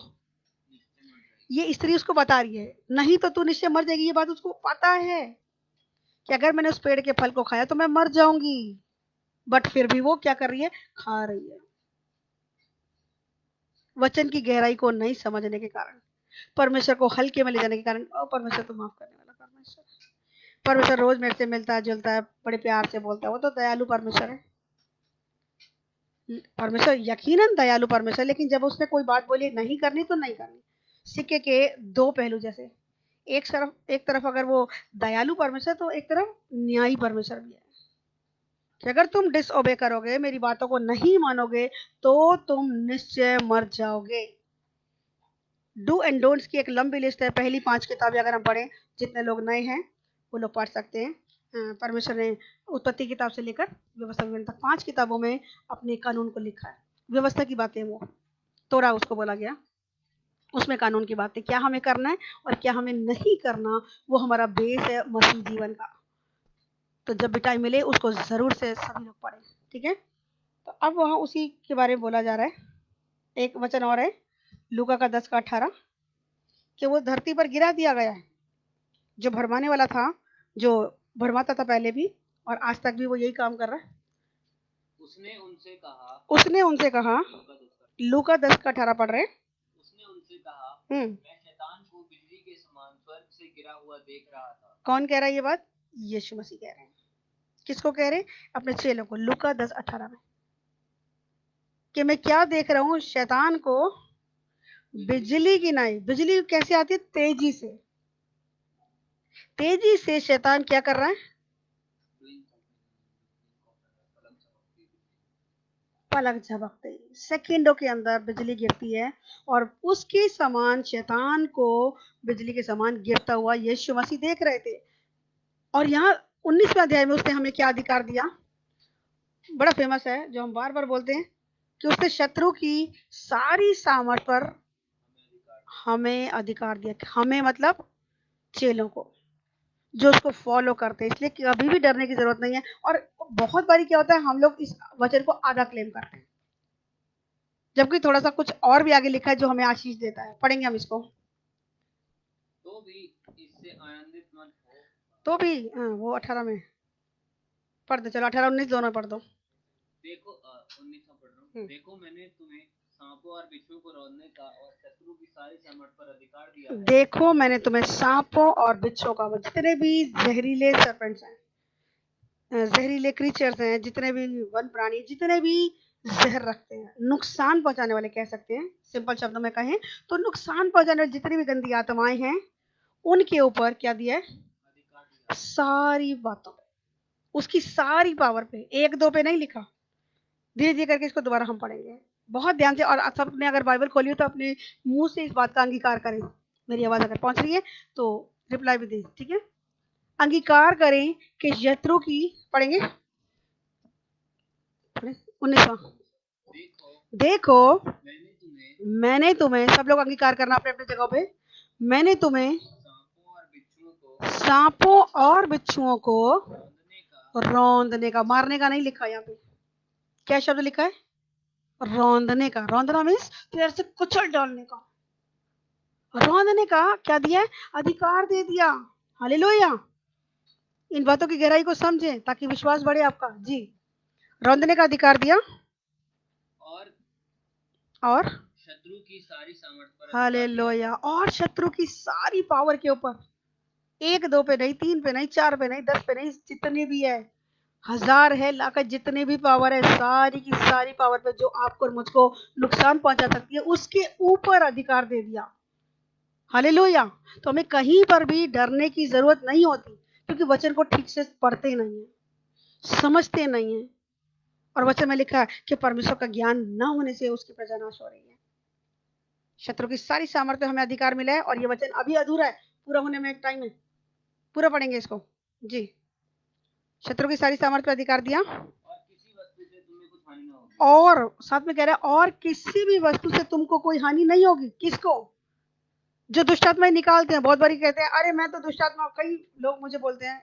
ये स्त्री उसको बता रही है, नहीं तो तू निश्चय मर जाएगी। ये बात उसको पता है कि अगर मैंने उस पेड़ के फल को खाया तो मैं मर जाऊंगी, बट फिर भी वो क्या कर रही है? खा रही है। वचन की गहराई को नहीं समझने के कारण, परमेश्वर को हल्के में ले जाने के कारण, परमेश्वर तो माफ करने वाला परमेश्वर। परमेश्वर रोज मेरे से मिलता जुलता है, बड़े प्यार से बोलता है, वो तो दयालु परमेश्वर है। परमेश्वर यकीनन दयालु परमेश्वर, लेकिन जब उसने कोई बात बोली नहीं करनी तो नहीं करनी। सिक्के के दो पहलू जैसे, एक तरफ अगर वो दयालु परमेश्वर, तो एक तरफ न्यायी परमेश्वर भी है कि अगर तुम डिसओबे करोगे, मेरी बातों को नहीं मानोगे, तो तुम निश्चय मर जाओगे। डू एंड डोंट्स की एक लंबी लिस्ट है। पहली 5 किताबें अगर हम पढ़ें, जितने लोग नए हैं वो लोग पढ़ सकते हैं। परमेश्वर ने उत्पत्ति किताब से लेकर व्यवस्था विवरण तक 5 किताबों में अपने कानून को लिखा है। व्यवस्था की बातें, वो तोरा उसको बोला गया, उसमें कानून की बातें, क्या हमें करना है और क्या हमें नहीं करना, वो हमारा बेस है मसीह जीवन का। तो जब भी टाइम मिले उसको जरूर से सभी लोग पढ़ें। ठीक है, तो अब वहाँ उसी के बारे में बोला जा रहा है। एक वचन और है लूका का 10 का 18 कि वो धरती पर गिरा दिया गया है। जो भरमाने वाला था, जो भरमाता था पहले भी और आज तक भी वो यही काम कर रहा है। उसने उनसे कहा, लूका 10 का 18 पढ़ रहे। उसने उनसे कहा, हम्म, मैं शैतान को बिजली के समान स्वर्ग से गिरा हुआ देख रहा था। कौन कह रहा है ये बात? यीशु मसीह कह रहे हैं। किसको कह रहे? अपने चेलों को। लूका 10:18 में कि मैं क्या देख रहा हूँ? शैतान को बिजली की नाई। बिजली कैसे आती है? तेजी से। तेजी से शैतान क्या कर रहा है? पलक झपकते ही सेकंडों के अंदर बिजली गिरती है और उसके समान शैतान को बिजली के समान गिरता हुआ यीशु मसीह देख रहे थे। और यहाँ 19वें अध्याय में उसने हमें क्या अधिकार दिया? बड़ा फेमस है, जो हम बार बार बोलते हैं कि उसने शत्रु की सारी सामर्थ पर हमें अधिकार दिया। हमें मतलब चेलों को, जो उसको फॉलो करते हैं। इसलिए कभी भी डरने की जरूरत नहीं है। और बहुत बारी क्या होता है, हम लोग इस वचन को आधा क्लेम करते हैं, जबकि थोड़ा सा कुछ और भी आगे लिखा है जो हमें आशीष देता है। पढ़ेंगे हम इसको। तो भी इससे आनंदित मत हो। तो भी वो 18 में पढ़ दो। चलो 18-19 दोनों पढ़ दो। देखो 19 में पढ़ रहा हूँ। देखो मैंने तुम्हें सांपों और बिच्छुओं को रौंदने का और शत्रु की सारी सामर्थ पर अधिकार दिया है। देखो मैंने तुम्हें सांपों और बिच्छुओं का, जितने भी जहरीले सर्पेंट्स हैं, जहरीले क्रीचर्स हैं, जितने भी वन प्राणी, जितने भी जहर रखते हैं, नुकसान पहुंचाने वाले कह सकते हैं, सिंपल शब्दों में कहें तो नुकसान पहुंचाने वाली जितनी भी गंदी आत्माएं हैं, उनके ऊपर क्या दिया है? अधिकार दिया। सारी बातों पे, उसकी सारी पावर पे, एक दो पे नहीं लिखा। धीरे धीरे करके इसको दोबारा हम पढ़ेंगे बहुत ध्यान से। और सबने अगर बाइबल खोली हो तो अपने मुंह से इस बात का अंगीकार करें। मेरी आवाज अगर पहुंच रही है तो रिप्लाई भी दें, ठीक है? अंगीकार करें कि शत्रु की, पढ़ेंगे 19वां। देखो मैंने तुम्हें, सब लोग अंगीकार करना अपने अपने जगह पे, मैंने तुम्हें सांपों और बिच्छुओं को रौंदने का, मारने का नहीं लिखा यहाँ पे। क्या शब्द लिखा है? रौंदने का। रौंदना मीन्स पैर से कुचल डालने का। रौंदने का क्या दिया है? अधिकार दे दिया। हालेलुया। इन बातों की गहराई को समझें ताकि विश्वास बढ़े आपका। जी, रौंदने का अधिकार दिया और शत्रु की सारी सामर्थ पर, हालेलुया, और शत्रु की सारी पावर के ऊपर, एक दो पे नहीं, तीन पे नहीं, चार पे नहीं, 10 पे नहीं, जितने भी है, हजार है, लाख, जितने भी पावर है, सारी की सारी पावर पे जो आपको और मुझको नुकसान पहुंचा सकती है, उसके ऊपर अधिकार दे दिया। हालेलुया। तो हमें कहीं पर भी डरने की जरूरत नहीं होती, क्योंकि वचन को ठीक से पढ़ते नहीं है, समझते नहीं है। और वचन में लिखा है कि परमेश्वर का ज्ञान न होने से उसकी प्रजा नाश हो रही है। शत्रु की सारी सामर्थ्य हमें अधिकार मिला है और ये वचन अभी अधूरा है, पूरा होने में एक टाइम है। पूरा पढ़ेंगे इसको। जी, शत्रु की सारी सामर्थ्य पर अधिकार दिया और साथ में कह रहा है और किसी भी वस्तु से तुमको कोई हानि नहीं होगी। किसको? जो दुष्ट आत्माएं निकालते हैं। बहुत बारी कहते हैं अरे मैं तो दुष्ट आत्मा, कई लोग मुझे बोलते हैं,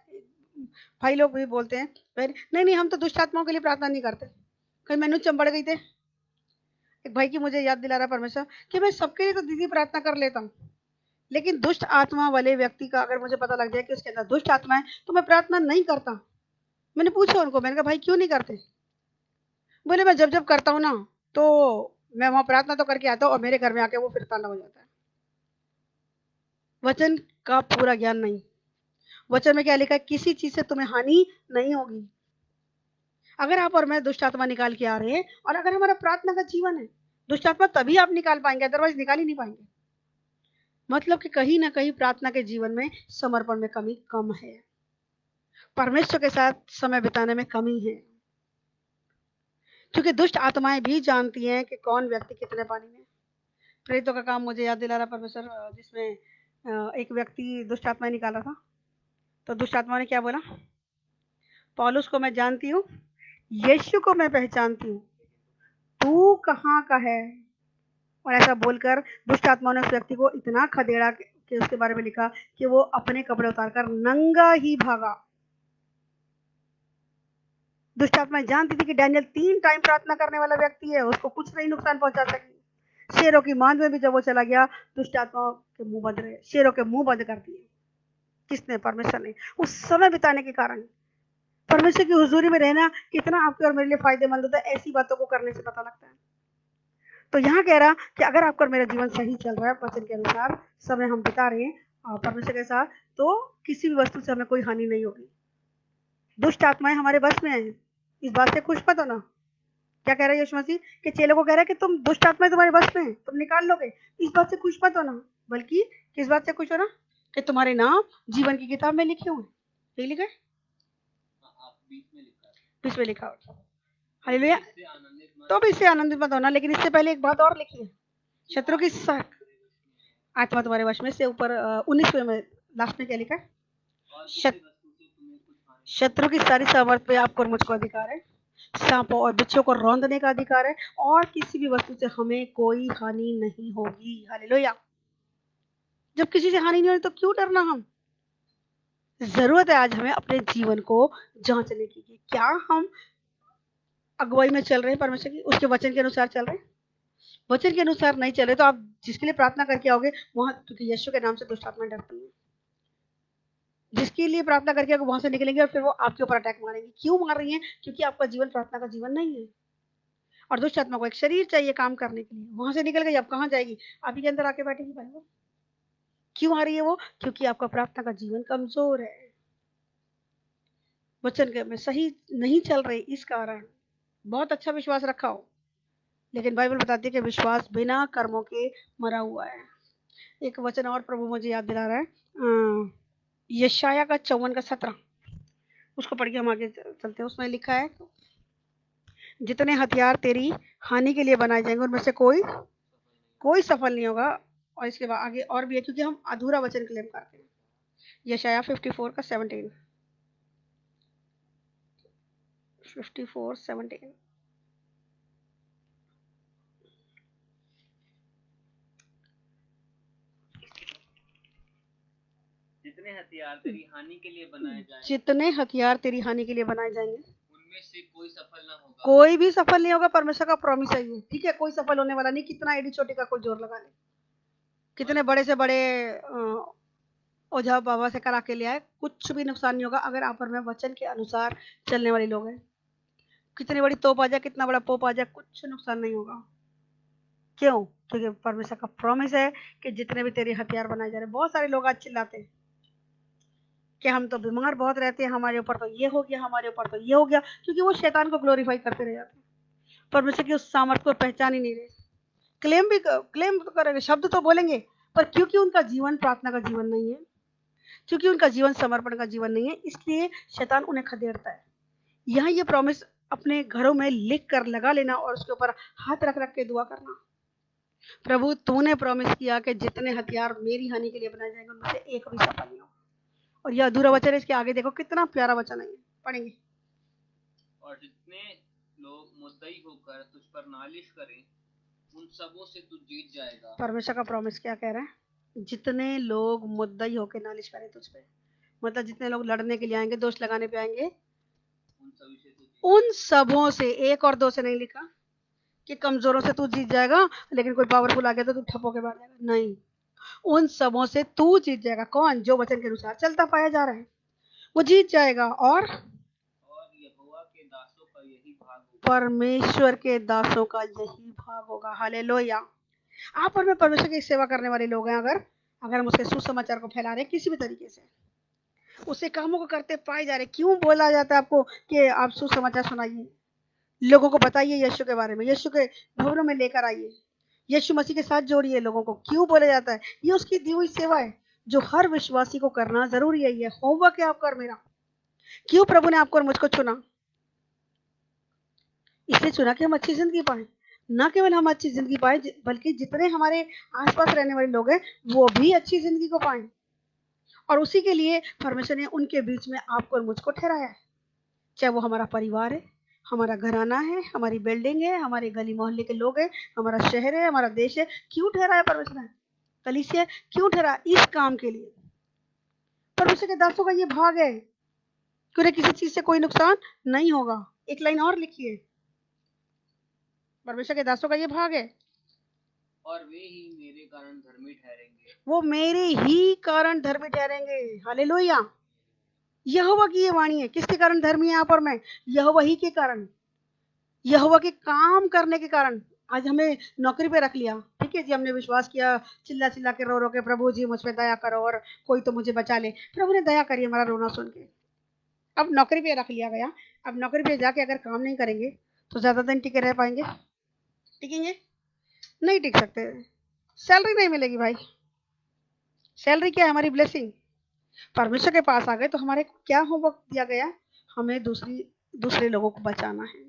भाई लोग भी बोलते हैं, नहीं नहीं हम तो दुष्ट आत्माओं के लिए प्रार्थना नहीं करते। कहीं मैनू चंबड़ गई थे। एक भाई की मुझे याद दिला रहा परमेश्वर कि मैं सबके लिए तो दीदी प्रार्थना कर लेता हूँ, लेकिन दुष्ट आत्मा वाले व्यक्ति का अगर मुझे पता लग जाए कि उसके अंदर दुष्ट आत्मा है तो मैं प्रार्थना नहीं करता। मैंने पूछा उनको, मैंने कहा भाई क्यों नहीं करते? बोले मैं जब जब करता हूँ ना तो मैं वहां प्रार्थना तो करके आता हूँ और मेरे घर में आके वो फिर तांडव हो जाता है। वचन का पूरा ज्ञान नहीं। वचन में क्या लिखा है? किसी चीज से तुम्हें हानि नहीं होगी। अगर आप और मैं दुष्ट आत्मा निकाल के आ रहे हैं और अगर हमारा प्रार्थना का जीवन है, दुष्ट आत्मा तभी आप निकाल पाएंगे, अदरवाइज निकाल ही नहीं पाएंगे। मतलब कि कहीं ना कहीं प्रार्थना के जीवन में समर्पण में कमी कम है, परमेश्वर के साथ समय बिताने में कमी है, क्योंकि दुष्ट आत्माएं भी जानती हैं कि कौन व्यक्ति कितने पानी में। प्रेरितों का काम मुझे याद दिला रहा परमेश्वर, जिसमें एक व्यक्ति दुष्ट आत्माएं निकाला था। तो दुष्ट आत्मा ने क्या बोला? पौलुस को मैं जानती हूँ, यीशु को मैं पहचानती हूँ, तू कहाँ का है? और ऐसा बोलकर दुष्ट आत्मा ने उस व्यक्ति को इतना खदेड़ा कि उसके बारे में लिखा कि वो अपने कपड़े उतारकर नंगा ही भागा। दुष्ट आत्मा जानती थी कि डैनियल 3 टाइम प्रार्थना करने वाला व्यक्ति है, उसको कुछ नहीं नुकसान पहुंचा सकेगी, शेरों की मांद में भी जब वो चला गया, दुष्ट आत्माओं के मुंह बंद रहे, शेरों के मुंह बंद कर दिए। किसने? परमेश्वर ने। उस समय बिताने के कारण परमेश्वर की हुजूरी में रहना कितना आपके और मेरे लिए फायदेमंद होता है, ऐसी बातों को करने से पता लगता है। तो यहाँ कह रहा कि अगर आपका और मेरा जीवन सही चल रहा है, वचन के अनुसार समय हम बिता रहे हैं परमेश्वर के साथ, तो किसी भी वस्तु से हमें कोई हानि नहीं होगी। दुष्ट आत्माएं हमारे बस में हैं, इस बात से खुश मत होना। क्या कह रहा है यीशु मसीह के चेलों को? कह रहा है कि तुम दुष्ट आत्माएं तुम्हारे बस में हैं, तुम निकाल लोगे। इस बात से खुश मत होना, बल्कि किस बात से खुश होना? कि तुम्हारे नाम जीवन की किताब में लिखे हुए। यही लिखा है, आप 20 में लिखा है। 20 में लिखा हुआ। हालेलुया। इससे आनंदित मत तो भी इससे आनंदित मत होना, लेकिन इससे पहले एक बात और लिखी है, शत्रु की आत्मा तुम्हारे वश में। से ऊपर 19वें में लास्ट में क्या लिखा है? और किसी वस्तु से तुम्हें कुछ हानि शत्रु की सारी सामर्थ पे आपको और मुझको अधिकार है। सांपों और बिच्छों को रौंदने का अधिकार है, और किसी भी वस्तु से हमें कोई हानि नहीं होगी। हालेलुया। जब किसी से हानि नहीं होगी तो क्यों डरना? हम जरूरत है आज हमें अपने जीवन को जांचने की कि क्या हम अगुवाई में चल रहे हैं परमेश्वर की, उसके वचन के अनुसार चल रहे हैं। वचन के अनुसार नहीं चले तो आप जिसके लिए प्रार्थना करके आओगे वहां, क्योंकि यीशु के नाम से दुष्ट आत्मा डरती है, जिसके लिए प्रार्थना करके वहां से निकलेंगे और फिर वो आपके ऊपर अटैक मारेंगे। क्यों मार रही है? क्योंकि आपका जीवन प्रार्थना का जीवन नहीं है, और दुष्ट आत्मा को एक शरीर चाहिए काम करने के लिए। वहां से निकल गई, अब कहाँ जाएगी? आप ही के अंदर आके बैठेगी भाई। वो क्यों आ रही है? वो क्योंकि आपका प्रार्थना का जीवन कमजोर है, वचन के में सही नहीं चल रही, इस कारण। बहुत अच्छा विश्वास रखा हो, लेकिन बाइबल बताती है कि विश्वास बिना कर्मों के मरा हुआ है। एक वचन और प्रभु मुझे याद दिला रहा है, यशाया का 54 का 17, उसको पढ़ के हम आगे चलते हैं। उसमें लिखा है, जितने हथियार तेरी हानि के लिए बनाए जाएंगे उनमें से कोई सफल नहीं होगा। और इसके बाद आगे और भी है, क्योंकि हम अधूरा वचन क्लेम करते हैं। यशाया 54 का 17, 54:17। जितने हथियार तेरी हानि के लिए बनाए जाएंगे, जितने हथियार तेरी हानि के लिए बनाए जाएंगे उनमें से कोई सफल ना होगा। कोई भी सफल नहीं होगा। परमेश्वर का प्रॉमिस है ये, ठीक है? कोई सफल होने वाला नहीं। कितना एडी चोटी का कोई जोर लगा ले, कितने बड़े से बड़े ओझा बाबा से करा के ले आए, कुछ भी नुकसान नहीं होगा अगर आप और मैं वचन के अनुसार चलने वाले लोग हैं। कितनी बड़ी तोप आ जाए, कितना बड़ा पोप आ जाए, कुछ नुकसान नहीं होगा। क्यों? क्योंकि परमेश्वर का प्रॉमिस है कि जितने भी तेरे हथियार बनाए जा रहे हैं। बहुत सारे लोग आज चिल्लाते हैं कि हम तो बीमार बहुत रहते हैं, हमारे ऊपर तो ये हो गया, हमारे ऊपर तो ये हो गया, क्योंकि वो शैतान को ग्लोरीफाई करते रह जाते हैं। परमेश्वर की उस सामर्थ को पहचान ही नहीं रहे। क्लेम तो करेंगे, शब्द तो बोलेंगे, पर क्योंकि उनका जीवन प्रार्थना का जीवन नहीं है, क्योंकि उनका जीवन समर्पण का जीवन नहीं है, इसलिए शैतान उन्हें खदेड़ता है। यहाँ ये प्रॉमिस अपने घरों में लिख कर लगा लेना और उसके ऊपर हाथ रख रख के दुआ करना, प्रभु तूने प्रॉमिस किया कि जितने हथियार मेरी हानि के लिए बनाए जाएंगे उनमें से एक भी सफल नहीं होगा। और यह अधूरा वचन है, इसके आगे देखो कितना प्यारा वचन है, पढ़ेंगे। और जितने लोग मुद्दई होकर तुझ पर नालिश करें, उन सबों से तू जीत जाएगा। परमेश्वर का प्रॉमिस क्या कह रहा है? जितने लोग मुद्दई होकर नालिश करें तुझ पे, मतलब जितने लोग लड़ने के लिए आएंगे, दोष लगाने पे आएंगे, उन सबों से, एक और दो से नहीं लिखा कि कमजोरों से तू जीत जाएगा, लेकिन कोई पावरफुल आ गया तो तू ठप्पो के बैठ जाएगा। नहीं, उन सबों से तू जीत जाएगा। कौन? जो वचन के अनुसार चलता पाया जा रहा है, वो जीत जाएगा। और यहोवा के दासों का यही भाग होगा, परमेश्वर के दासों का यही भाग होगा। हालेलुया। आप और मैं परमेश्वर की सेवा करने वाले लोग हैं। अगर हम उसके सुसमाचार को फैला रहे किसी भी तरीके से, उससे कामों को करते पाए जा रहे, क्यों बोला जाता है आपको कि आप सुसमाचार सुनाइए, लोगों को बताइए यीशु के बारे में, यीशु के भवनों में लेकर आइए, यीशु मसीह के साथ जोड़िए लोगों को। क्यों बोला जाता है? ये उसकी दी हुई सेवा है जो हर विश्वासी को करना जरूरी है। ये होमवर्क है आपका और मेरा। क्यों प्रभु ने आपको और मुझको चुना? इसलिए चुना कि हम अच्छी जिंदगी पाए। न केवल हम अच्छी जिंदगी पाए, बल्कि जितने हमारे आसपास रहने वाले लोग हैं वो भी अच्छी जिंदगी को पाए। और उसी के लिए परमेश्वर ने उनके बीच में आपको और मुझको ठहराया है। चाहे वो हमारा परिवार है, हमारा घराना है, हमारी बिल्डिंग है, हमारे गली मोहल्ले के लोग हैं, हमारा शहर है, हमारा देश है। क्यों ठहराया परमेश्वर ने? कलीसिया क्यों ठहरा? इस काम के लिए। परमेश्वर के दासों का ये भाग है कि उन्हें किसी चीज से कोई नुकसान नहीं होगा। एक लाइन और लिखिए, परमेश्वर के दासों का ये भाग है और वे ही मेरे कारण धर्मी ठहरेंगे। वो मेरे ही कारण धर्मी ठहरेंगे। हालेलुया। यहोवा की ये वाणी है। किसके कारण धर्मी है यहाँ पर मैं? यहोवा ही के कारण, यहोवा के काम करने के कारण। आज हमें नौकरी पे रख लिया, ठीक है जी, हमने विश्वास किया, चिल्ला चिल्ला के रो रो के, प्रभु जी मुझ पे दया करो और कोई तो मुझे बचा ले। प्रभु ने दया करी हमारा रोना सुन के। अब नौकरी पे रख लिया गया। अब नौकरी पे जाके अगर काम नहीं करेंगे तो ज्यादा दिन टिके रह पाएंगे? टिकेंगे? नहीं टिक सकते। सैलरी नहीं मिलेगी भाई। सैलरी क्या है? हमारी ब्लेसिंग। परमेश्वर के पास आ गए तो हमारे को क्या होमवर्क दिया गया? हमें दूसरे लोगों को बचाना है,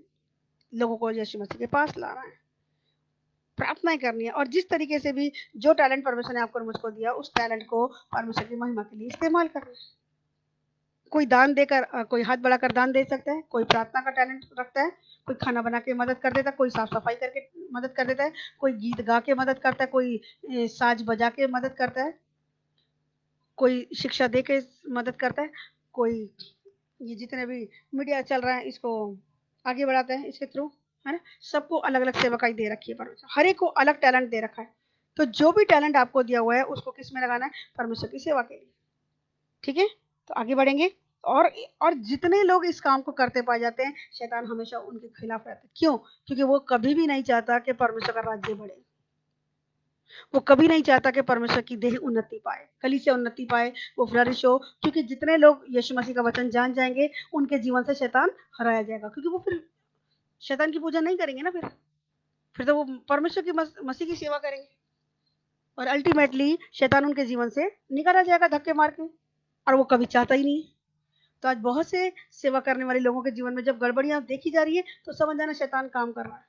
लोगों को यीशु मसीह के पास लाना है, प्रार्थनाएं करनी है, और जिस तरीके से भी जो टैलेंट परमेश्वर ने आपको और मुझको दिया, उस टैलेंट को परमेश्वर की महिमा के लिए इस्तेमाल करना है। कोई दान देकर, कोई हाथ बढ़ाकर दान दे सकता है, कोई प्रार्थना का टैलेंट रखता है, कोई खाना बना के मदद कर देता है, कोई साफ सफाई करके मदद कर देता है, कोई गीत गा के मदद करता है, कोई साज बजा के मदद करता है, कोई शिक्षा दे के मदद करता है, कोई ये जितने भी मीडिया चल रहा है इसको आगे बढ़ाता है इसके थ्रू, है ना। सबको अलग अलग सेवकाई दे रखी है परमेश्वर, हर एक को अलग टैलेंट दे रखा है। तो जो भी टैलेंट आपको दिया हुआ है उसको किस में लगाना है? परमेश्वर की सेवा के लिए। ठीक है, तो आगे बढ़ेंगे। और और जितने लोग इस काम को करते पाए जाते हैं, शैतान हमेशा उनके खिलाफ रहता है। क्यों? क्योंकि वो कभी भी नहीं चाहता कि परमेश्वर का राज्य बढ़े। वो कभी नहीं चाहता कि परमेश्वर की देह उन्नति पाए, कलीसिया उन्नति पाए, वो फ्लरिश हो। क्योंकि जितने लोग यीशु मसीह का वचन जान जाएंगे, उनके जीवन से शैतान हराया जाएगा। क्योंकि वो फिर शैतान की पूजा नहीं करेंगे ना, फिर तो वो परमेश्वर की मसीह की सेवा करेंगे, और अल्टीमेटली शैतान उनके जीवन से निकाला जाएगा धक्के मार के, और वो कभी चाहता ही नहीं है। तो आज बहुत से सेवा करने वाले लोगों के जीवन में जब गड़बड़ियां देखी जा रही है, तो समझ जाना शैतान काम कर रहा है।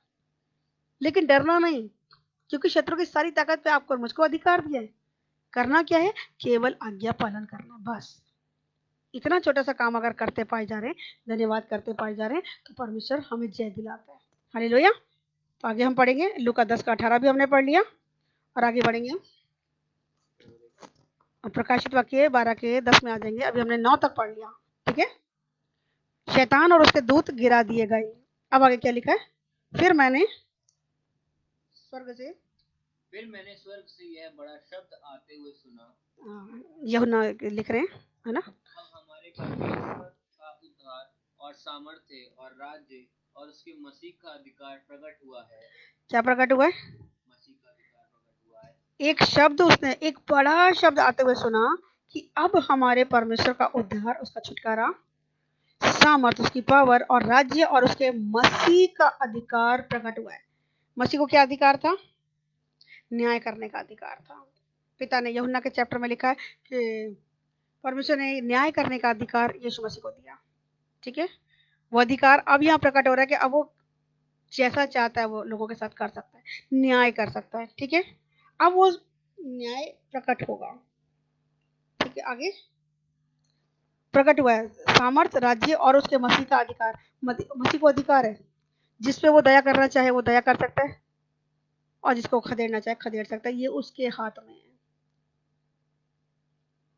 लेकिन डरना नहीं, क्योंकि शत्रु की सारी ताकत पे आपको और मुझको अधिकार दिया है। करना क्या है? केवल आज्ञा पालन करना, बस। इतना छोटा सा काम अगर करते पाए जा रहे हैं, धन्यवाद करते पाए जा रहे हैं, तो परमेश्वर हमें जय दिलाता है। हालेलुया। तो आगे हम पढ़ेंगे, लूका 10 का 18 भी हमने पढ़ लिया, और आगे बढ़ेंगे हम प्रकाशित वाक्य 12 के 10 में आ जाएंगे। अभी हमने 9 तक पढ़ लिया, ठीक है। शैतान और उसके दूत गिरा दिए गए। अब आगे क्या लिखा है? फिर मैंने स्वर्ग से यह बड़ा शब्द आते हुए सुना। यूहन्ना लिख रहे हैं, है ना। अब हमारे परमेश्वर का उद्धार और सामर्थ्य और राज्य और उसके मसीह का अधिकार प्रकट हुआ है। क्या प्रकट हुआ है? मसीह का अधिकार प्रकट हुआ है। एक शब्द, उसने एक बड़ा शब्द आते हुए सुना कि अब हमारे परमेश्वर का उद्धार, उसका छुटकारा, सामर्थ, उसकी पावर और राज्य और उसके मसीह का अधिकार प्रकट हुआ है। मसीह को क्या अधिकार था? न्याय करने का अधिकार था। पिता ने यूहन्ना के चैप्टर में लिखा है कि परमेश्वर ने न्याय करने का अधिकार यीशु मसीह को दिया, ठीक है। वो अधिकार अब यहाँ प्रकट हो रहा है कि अब वो जैसा चाहता है वो लोगों के साथ कर सकता है, न्याय कर सकता है, ठीक है। अब वो न्याय प्रकट होगा, ठीक है। आगे प्रकट हुआ है सामर्थ, राज्य और उसके मसीह का अधिकार। मसीह को अधिकार है, जिसपे वो दया करना चाहे वो दया कर सकता है, और जिसको खदेड़ना चाहे खदेड़ सकता है। ये उसके हाथ में है।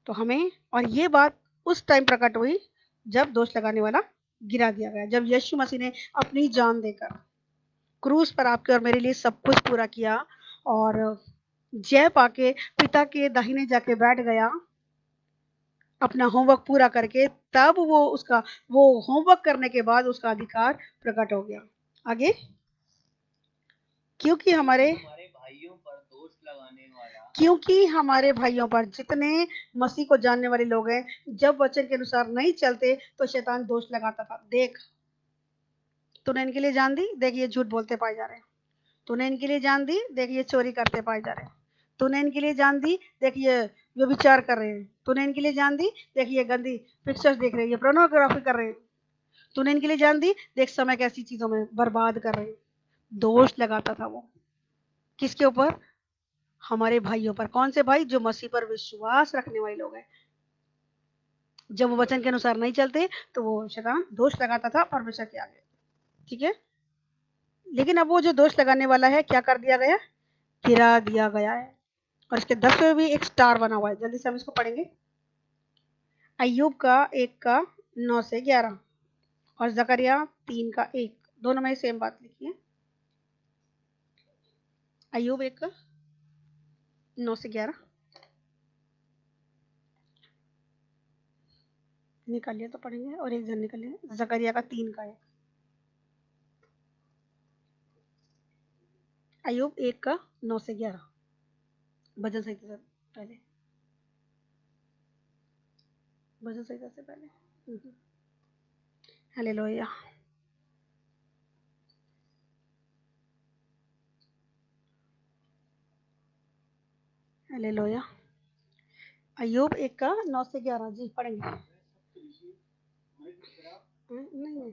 तो हमें, और ये बात उस टाइम प्रकट हुई जब दोष लगाने वाला गिरा दिया गया, जब यीशु मसीह ने अपनी जान देकर क्रूस पर आपके और मेरे लिए सब कुछ पूरा किया, और जय पाके पिता के दाहिने जाके बैठ गया अपना होमवर्क पूरा करके। तब वो होमवर्क करने के बाद उसका अधिकार प्रकट हो गया। आगे, क्योंकि हमारे भाइयों पर दोष लगाने वाला, क्योंकि हमारे भाइयों पर, जितने मसीह को जानने वाले लोग हैं, जब वचन के अनुसार नहीं चलते तो शैतान दोष लगाता था। देख, तूने इनके लिए जान दी, देख ये झूठ बोलते पाए जा रहे हैं। तूने इनके लिए जान दी, देख ये चोरी करते पाए जा रहे हैं। तूने इनके लिए जान दी, देख ये व्यभिचार कर रहे हैं। तूने इनके लिए जान दी, देख ये गंदी पिक्चर्स देख रहे हैं, ये पोर्नोग्राफी कर रहे हैं। तूने इनके लिए जान दी, देख समय कैसी चीजों में बर्बाद कर रहे हैं। दोष लगाता था वो, किसके ऊपर? हमारे भाइयों पर। कौन से भाई? जो मसीह पर विश्वास रखने वाले लोग हैं। जब वो वचन के अनुसार नहीं चलते तो वो शैतान दोष लगाता था परमेश्वर के आगे, ठीक है। लेकिन अब वो जो दोष लगाने वाला है, क्या कर दिया गया? गिरा दिया गया है। और इसके 10 में भी एक स्टार बना हुआ है। जल्दी से हम इसको पढ़ेंगे। अय्यूब का 1 का 9 से 11 और जकरिया 3 का 1, दोनों में सेम बात लिखी है। अय्यूब 1 का 9 से 11 निकालिए तो पढ़ेंगे, और एक जन निकालिए। जकरिया का 3 का है, अय्यूब 1 का 9 से 11। भजन संहिता से पहले, भजन संहिता से पहले। हालेलुया। हालेलुया। अय्यूब 1 का 9 से 11 जी पढ़ेंगे। नहीं,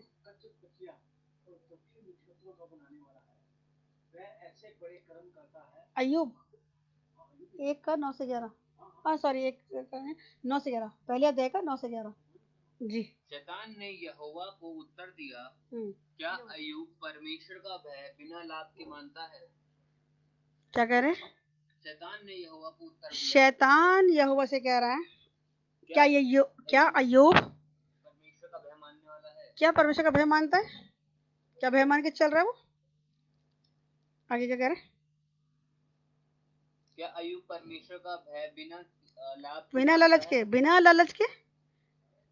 अय्यूब 1 का 9 से 11, हाँ सॉरी 1 का है 9 से 11, पहले अध्याय का 9 से 11 जी। शैतान ने यहोवा को उत्तर दिया, हम्म, क्या अय्यूब परमेश्वर का भय बिना लाभ के मानता है? क्या कह रहे हैं? शैतान ने यहोवा को उत्तर दिया, शैतान यहोवा से कह रहा है, क्या अय्यूब परमेश्वर का भय मानने वाला है? क्या परमेश्वर का भय मानता है? क्या भय मान के चल रहा है वो? आगे क्या कह रहे हैं? क्या अय्यूब परमेश्वर का भय बिना लाभ बिना लालच के, बिना लालच के,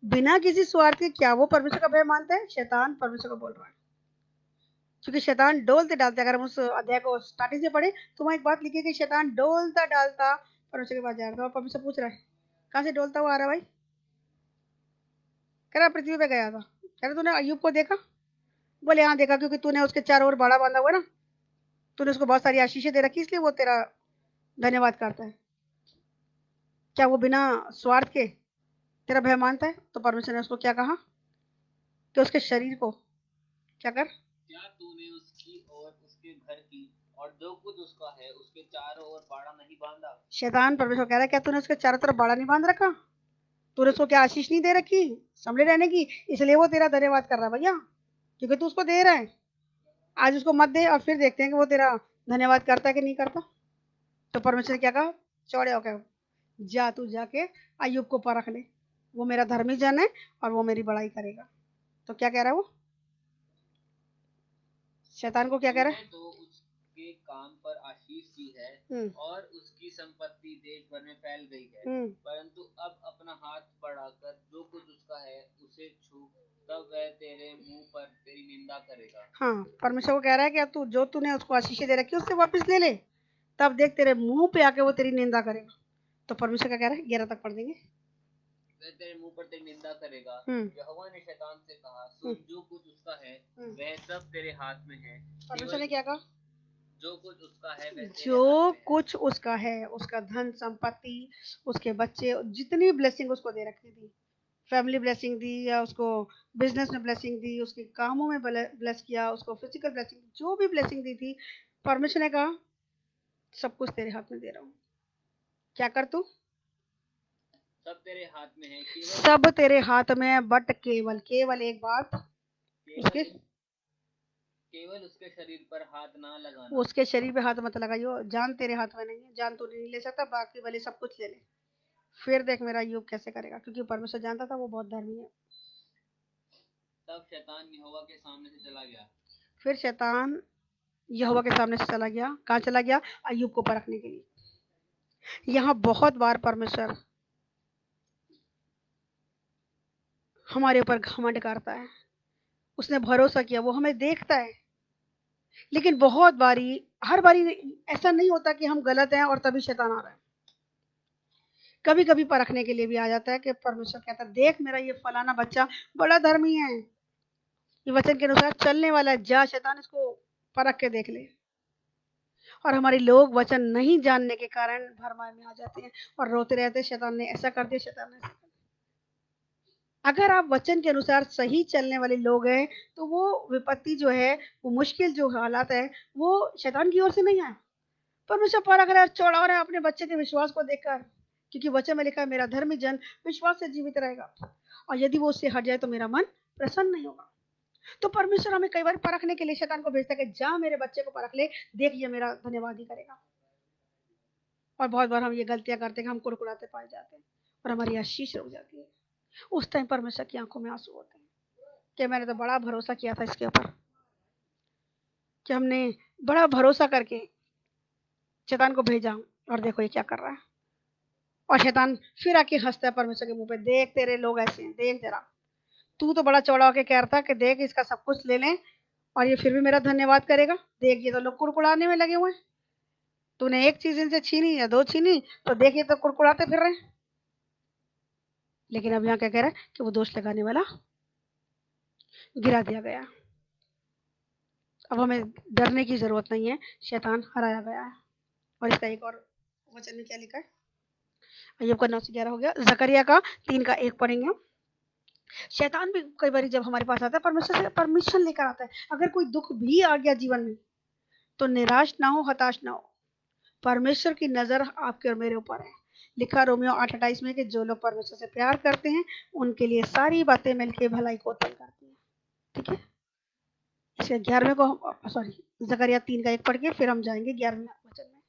बिना किसी स्वार्थ के, क्या वो परमेश्वर का भय मानता है? शैतान परमेश्वर को बोल रहा है, क्योंकि शैतान डोलते डालते, अगर हम उस अध्याय को स्टार्टिंग से पढ़े तो वहां एक बात लिखी है कि शैतान डोलता डालता परमेश्वर के पास जा रहा था, और परमेश्वर पूछ रहा है कहाँ से डोलता हुआ आ रहा है भाई? कह रहा पृथ्वी पे गया था। कह रहा तूने अय्यूब को देखा? बोले हाँ देखा, क्योंकि तूने उसके चारों ओर बाड़ा बांधा हुआ ना, तूने उसको बहुत सारी आशीषें दे रखी, इसलिए वो तेरा धन्यवाद करता है। क्या वो बिना स्वार्थ के तेरा भय मानता है? तो परमेश्वर ने उसको क्या कहा कि उसके शरीर को क्या कर, क्या तूने उसकी और उसके घर की और जो कुछ उसका है उसके चारों ओर बाड़ा नहीं बांधा? शैतान परमेश्वर कह रहा है क्या तूने उसके चारों तरफ बाड़ा नहीं बांध रखा? तूने उसको क्या आशीष नहीं दे रखी संभले रहने की? इसलिए वो तेरा धन्यवाद कर रहा है भैया, क्योंकि तू उसको दे रहा है। आज उसको मत दे और फिर देखते हैं कि वो तेरा धन्यवाद करता है कि नहीं करता। तो परमेश्वर ने क्या कहा, चौड़े होकर जा, तू जाके अय्यूब को परख ले, वो मेरा धर्मी जन है और वो मेरी बड़ाई करेगा। तो क्या कह रहा है वो? शैतान को क्या कह रहा है? तो उसके काम पर आशीष दी है और उसकी संपत्ति देश भर में फैल गई है, परंतु अब अपना हाथ बढ़ाकर जो कुछ उसका है उसे छू, तब वह तेरे मुंह पर तेरी निंदा करेगा। हाँ, परमेश्वर को कह रहा है कि अब तू जो तूने उसको आशीषें दे रखी उससे वापस ले ले, तब देख तेरे मुंह पे आके वो तेरी निंदा करेगा। तो परमेश्वर क्या कह रहा है? 11 तक पढ़ देंगे। वह तेरे मुंह पर तेरी निंदा करेगा। यहोवा ने शैतान से कहा, सुन, जो कुछ उसका है वह सब तेरे हाथ में है। परमेश्वर ने क्या कहा? जो कुछ उसका है वह तेरे जो हाथ में है। कुछ उसका है, उसका धन संपत्ति, उसके बच्चे, जितनी ब्लेसिंग उसको दे रखी थी, फैमिली ब्लेसिंग दी या उसको बिजनेस में ब्लेसिंग दी, उसके कामों में ब्लेस किया, उसको फिजिकल ब्लेसिंग, जो भी ब्लेसिंग दी थी, परमेश्वर ने कहा सब कुछ तेरे हाथ में दे रहा हूँ, क्या कर तू? सब तेरे हाथ में है, सब तेरे हाथ में है, बट केवल केवल एक बात, उसके केवल उसके शरीर पर हाथ ना लगाना। उसके शरीर पे हाथ मत लगाइयो, जान तेरे हाथ में नहीं है, जान तू नहीं ले सकता, बाकी भले सब कुछ ले ले, फिर देख मेरा अय्यूब कैसे करेगा, क्योंकि परमेश्वर जानता था वो बहुत धर्मी है। तब शैतान यहोवा के सामने से चला गया। फिर शैतान यहोवा के सामने से चला गया। कहाँ चला गया? अय्यूब को परखने के लिए। यहाँ बहुत बार परमेश्वर हमारे ऊपर घमंड करता है, उसने भरोसा किया, वो हमें देखता है, लेकिन बहुत बारी, हर बारी ऐसा नहीं होता कि हम गलत हैं और तभी शैतान आ रहा है। कभी कभी परखने के लिए भी आ जाता है कि परमेश्वर कहता है देख मेरा ये फलाना बच्चा बड़ा धर्मी है, ये वचन के अनुसार चलने वाला है, जा शैतान इसको परख के देख ले। और हमारे लोग वचन नहीं जानने के कारण भरमाए में आ जाते हैं और रोते रहते हैं, शैतान ने ऐसा कर दिया, शैतान ने ऐसा कर दिया। अगर आप वचन के अनुसार सही चलने वाले लोग हैं तो वो विपत्ति जो है, वो मुश्किल जो हालात है, वो शैतान की ओर से नहीं है। परमेश्वर परख रहा है, चौड़ा रहा है अपने बच्चे के विश्वास को देखकर, क्योंकि वचन में लिखा है मेरा धर्मी जन विश्वास से जीवित रहेगा, और यदि वो उससे हट जाए तो मेरा मन प्रसन्न नहीं होगा। तो परमेश्वर हमें कई बार परखने के लिए शैतान को भेजता है कि जा मेरे बच्चे को परख ले, देख ये मेरा धन्यवाद ही करेगा। और बहुत बार हम ये गलतियां करते हैं कि हम कुड़कुड़ाते पाए जाते हैं और हमारी आशीष रुक जाती है। उस टाइम परमेश्वर की आंखों में आंसू होते हैं कि मैंने तो बड़ा भरोसा किया था इसके ऊपर, कि हमने बड़ा भरोसा करके शैतान को भेजा, और देखो ये क्या कर रहा है। और शैतान फिर आके हंसता है परमेश्वर के मुंह पे, देख तेरे लोग ऐसे हैं, देख जरा, तू तो बड़ा चौड़ा होके कह रहा था कि देख इसका सब कुछ ले लें और ये फिर भी मेरा धन्यवाद करेगा, देख ये तो लोग कुड़कुड़ाने में लगे हुए हैं, तूने एक चीज इनसे छीनी या दो छीनी तो देख ये तो कुड़कुड़ाते फिर रहे हैं। लेकिन अब यहाँ क्या कह रहा है कि वो दोष लगाने वाला गिरा दिया गया। अब हमें डरने की जरूरत नहीं है, शैतान हराया गया है। और इसका एक और वचन में क्या लिखा है, अय्यूब का 9 से 11 हो गया, जकरिया का 3 का 1 पढ़ेंगे। शैतान भी कई बार जब हमारे पास आता है परमेश्वर से परमिशन लेकर आता है, अगर कोई दुख भी आ गया जीवन में तो निराश ना हो, हताश ना हो, परमेश्वर की नजर आपके और मेरे ऊपर है। लिखा रोमियो 8:28 में कि जो लोग परमेश्वर से प्यार करते हैं उनके लिए सारी बातें मिलकर भलाई को उत्पन्न करती हैं। ठीक है, इसके 11वें को सॉरी जकरिया 3 का 1 पढ़ के फिर हम जाएंगे 11वें वचन में।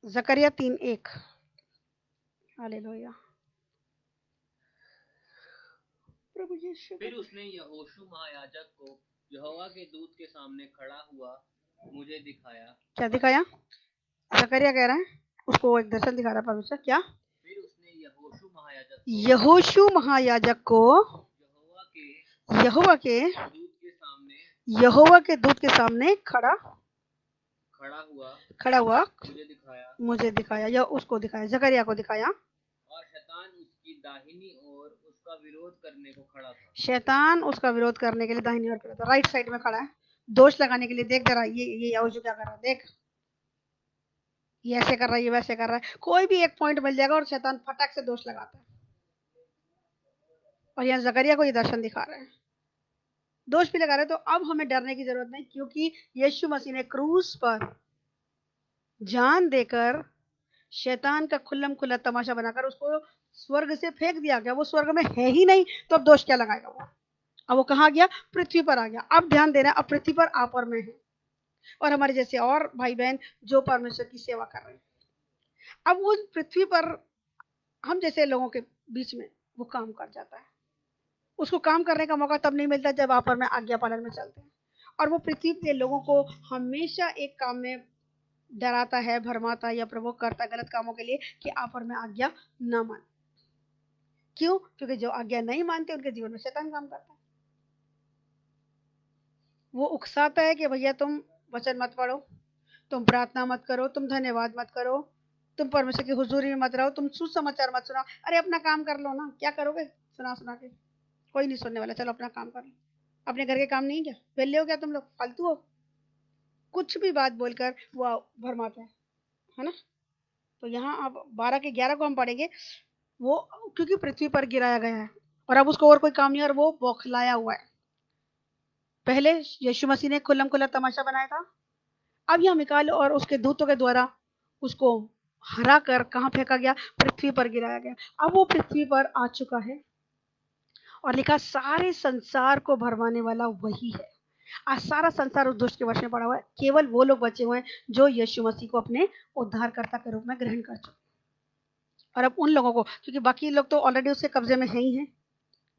जकरिया 3:1। हालेलुया प्रभु यीशु। फिर उसने यहोशू महायाजक को यहोवा के दूत के सामने खड़ा हुआ मुझे दिखाया। क्या दिखाया? जकरिया कह रहा है उसको एक दर्शन दिखा रहा है परमेश्वर। क्या? फिर उसने यहोशू महायाजक को यहोवा के दूत के सामने खड़ा हुआ मुझे दिखाया या उसको दिखाया, जकरिया को दिखाया। और शैतान उसकी दाहिनी ओर उसका विरोध करने को खड़ा था। शैतान उसका विरोध करने के लिए दाहिनी ओर खड़ा था, राइट साइड में खड़ा है, दोष लगाने के लिए। देख जरा ये यहोशू क्या कर रहा है, देख ये ऐसे कर रहा है, ये वैसे कर रहा है, कोई भी एक पॉइंट मिल जाएगा और शैतान फटाक से दोष लगाता है। और यहाँ जकरिया को ये दर्शन दिखा रहे हैं, दोष भी लगा रहे हैं। तो अब हमें डरने की जरूरत नहीं, क्योंकि यीशु मसीह ने क्रूस पर जान देकर शैतान का खुल्लम खुल्ला तमाशा बनाकर उसको स्वर्ग से फेंक दिया गया। वो स्वर्ग में है ही नहीं तो अब दोष क्या लगाएगा वो? अब वो कहाँ गया? पृथ्वी पर आ गया। अब ध्यान देना, अब पृथ्वी पर आप और मैं है और हमारे जैसे और भाई बहन जो परमेश्वर की सेवा कर रहे हैं। अब उस पृथ्वी पर हम जैसे लोगों के बीच में वो काम कर जाता है। उसको काम करने का मौका तब नहीं मिलता जब आप और मैं आज्ञा पालन में चलते हैं। और वो पृथ्वी के लोगों को हमेशा एक काम में डराता है, भरमाता है या प्रवोक करता है गलत कामों के लिए कि आप और मैं आज्ञा ना मान। क्यों? क्योंकि जो आज्ञा नहीं मानते उनके जीवन में शैतान काम करता है। वो उकसाता है कि भैया तुम वचन मत पढ़ो, तुम प्रार्थना मत करो, तुम धन्यवाद मत करो, तुम परमेश्वर की हुजूरी में मत रहो, तुम सुसमाचार मत सुनाओ। अरे अपना काम कर लो ना, क्या करोगे सुना सुना के? कोई नहीं सुनने वाला, चलो अपना काम कर लो। अपने घर के काम नहीं क्या? वेले हो क्या तुम लोग? फालतू हो? कुछ भी बात बोलकर वो भरमाता है ना। तो यहाँ अब 12 के 11 को हम पढ़ेंगे। वो क्योंकि पृथ्वी पर गिराया गया है और अब उसको और कोई काम नहीं और वो बौखलाया हुआ है। पहले यीशु मसीह ने खुल्लम खुल्ला तमाशा बनाया था, अब यह मिकाल और उसके दूतों के द्वारा उसको हरा कर कहाँ फेंका गया? पृथ्वी पर गिराया गया। अब वो पृथ्वी पर आ चुका है और लिखा सारे संसार को भरमाने वाला वही है। आज सारा संसार उस दुष्ट के वश में पड़ा हुआ है, केवल वो लोग बचे हुए हैं जो यीशु मसीह को अपने उद्धारकर्ता के रूप में ग्रहण कर चुके। और अब उन लोगों को, क्योंकि बाकी लोग तो ऑलरेडी उसके कब्जे में है ही हैं,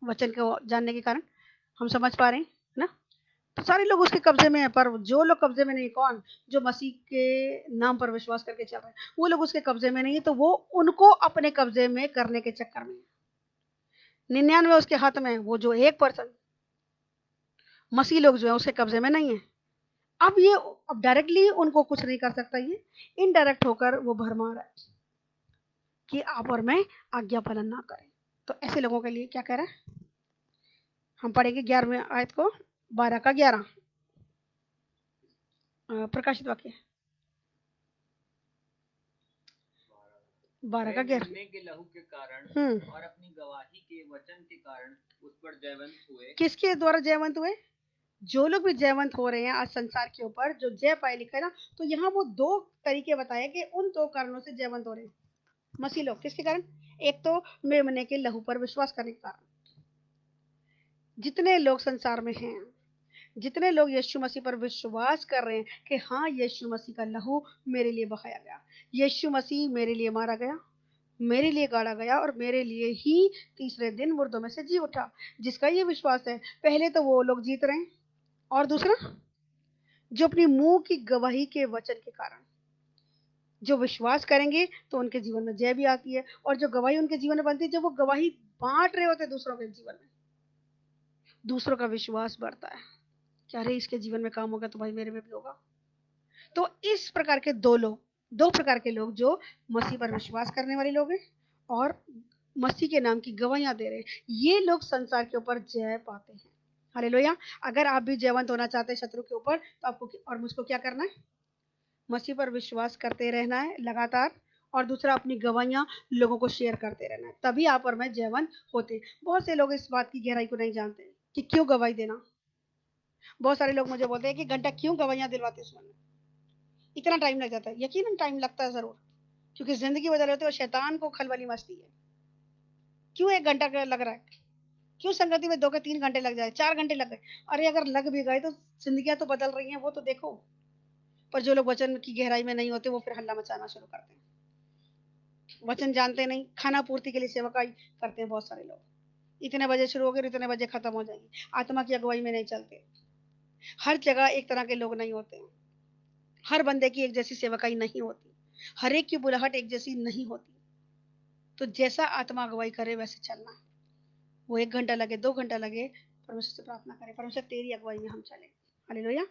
वचन को जानने के कारण हम समझ पा रहे हैं ना। तो सारे लोग उसके कब्जे में है, पर जो लोग कब्जे में नहीं, कौन? जो मसीह के नाम पर विश्वास करके चल रहे हैं, वो लोग उसके कब्जे में नहीं है। तो वो उनको अपने कब्जे में करने के चक्कर में 99 उसके हाथ में है, वो जो 1% मसीह लोग जो है उसके कब्जे में नहीं है। अब ये अब डायरेक्टली उनको कुछ नहीं कर सकता, ये इनडायरेक्ट होकर वो भरमा रहा है कि आप और मैं आज्ञा पालन ना करें। तो ऐसे लोगों के लिए क्या कह रहा है? हम पढ़ेंगे 11वें आयत को, 12 का 11 प्रकाशित वाक्य 12 का 11 के लहू के कारण और अपनी गवाही के वचन के कारण उस पर जयवंत हुए। किसके द्वारा जयवंत हुए? जो लोग भी जयवंत हो रहे हैं आज संसार के ऊपर, जो जय पाए लिखा है ना, तो यहाँ वो 2 तरीके बताए कि उन 2 कारणों से जयवंत हो रहे हैं मसीह लोग। किसके कारण? एक तो मेमने के लहू पर विश्वास करने के कारण। जितने लोग संसार में हैं, जितने लोग यीशु मसीह पर विश्वास कर रहे हैं कि हाँ यीशु मसीह का लहू मेरे लिए बहाया गया, यीशु मसीह मेरे लिए मारा गया, मेरे लिए गाड़ा गया और मेरे लिए ही तीसरे दिन मुर्दों में से जी उठा, जिसका ये विश्वास है, पहले तो वो लोग जीत रहे हैं। और दूसरा, जो अपनी मुंह की गवाही के वचन के कारण, जो विश्वास करेंगे तो उनके जीवन में जय भी आती है, और जो गवाही उनके जीवन में बनती है, जब वो गवाही बांट रहे होते हैं दूसरों के जीवन में, दूसरों का विश्वास बढ़ता है कि अरे इसके जीवन में काम होगा तो भाई मेरे में भी होगा। तो इस प्रकार के दो प्रकार के लोग, जो मसीह पर विश्वास करने वाले लोग हैं और मसीह के नाम की गवाहियां दे रहे हैं, ये लोग संसार के ऊपर जय पाते हैं। हालेलुया। अगर आप भी जयवंत होना चाहते हैं शत्रु के ऊपर, तो आपको और मुझको क्या करना है? मसीह पर विश्वास करते रहना है लगातार, और दूसरा अपनी गवाहियां लोगों को शेयर करते रहना है, तभी आप और मैं जयवंत होते। बहुत से लोग इस बात की गहराई को नहीं जानते कि क्यों गवाही देना। बहुत सारे लोग मुझे बोलते हैं कि घंटा क्यों गवाहियां दिलवाते हैं, उसमें इतना टाइम लग जाता है। यकीनन टाइम लगता है जरूर, क्योंकि जिंदगी बदल होती है और शैतान को खलबली मचती है। क्यों 1 घंटा लग रहा है? क्यों संगति में 2 के 3 घंटे लग जाए, 4 घंटे लग गए? अरे अगर लग भी गए तो जिंदगियां तो बदल रही हैं, वो तो देखो। पर जो लोग वचन की गहराई में नहीं होते, वो फिर हल्ला मचाना शुरू करते हैं। वचन जानते नहीं, खाना पूर्ति के लिए सेवकाई करते हैं बहुत सारे लोग। इतने बजे शुरू होगी, इतने बजे खत्म हो जाएगी। आत्मा की अगुवाई में नहीं चलते। हर जगह एक तरह के लोग नहीं होते। हर बंदे की एक जैसी सेवकाई नहीं होती। हर एक की बुलाहट एक जैसी नहीं होती। तो जैसा आत्मा अगुवाई करे वैसे चलना। वो 1 घंटा लगे, 2 घंटा लगे, परमेश्वर से प्रार्थना करें, परमेश्वर तेरी अगुवाई में हम चले। हालेलुया।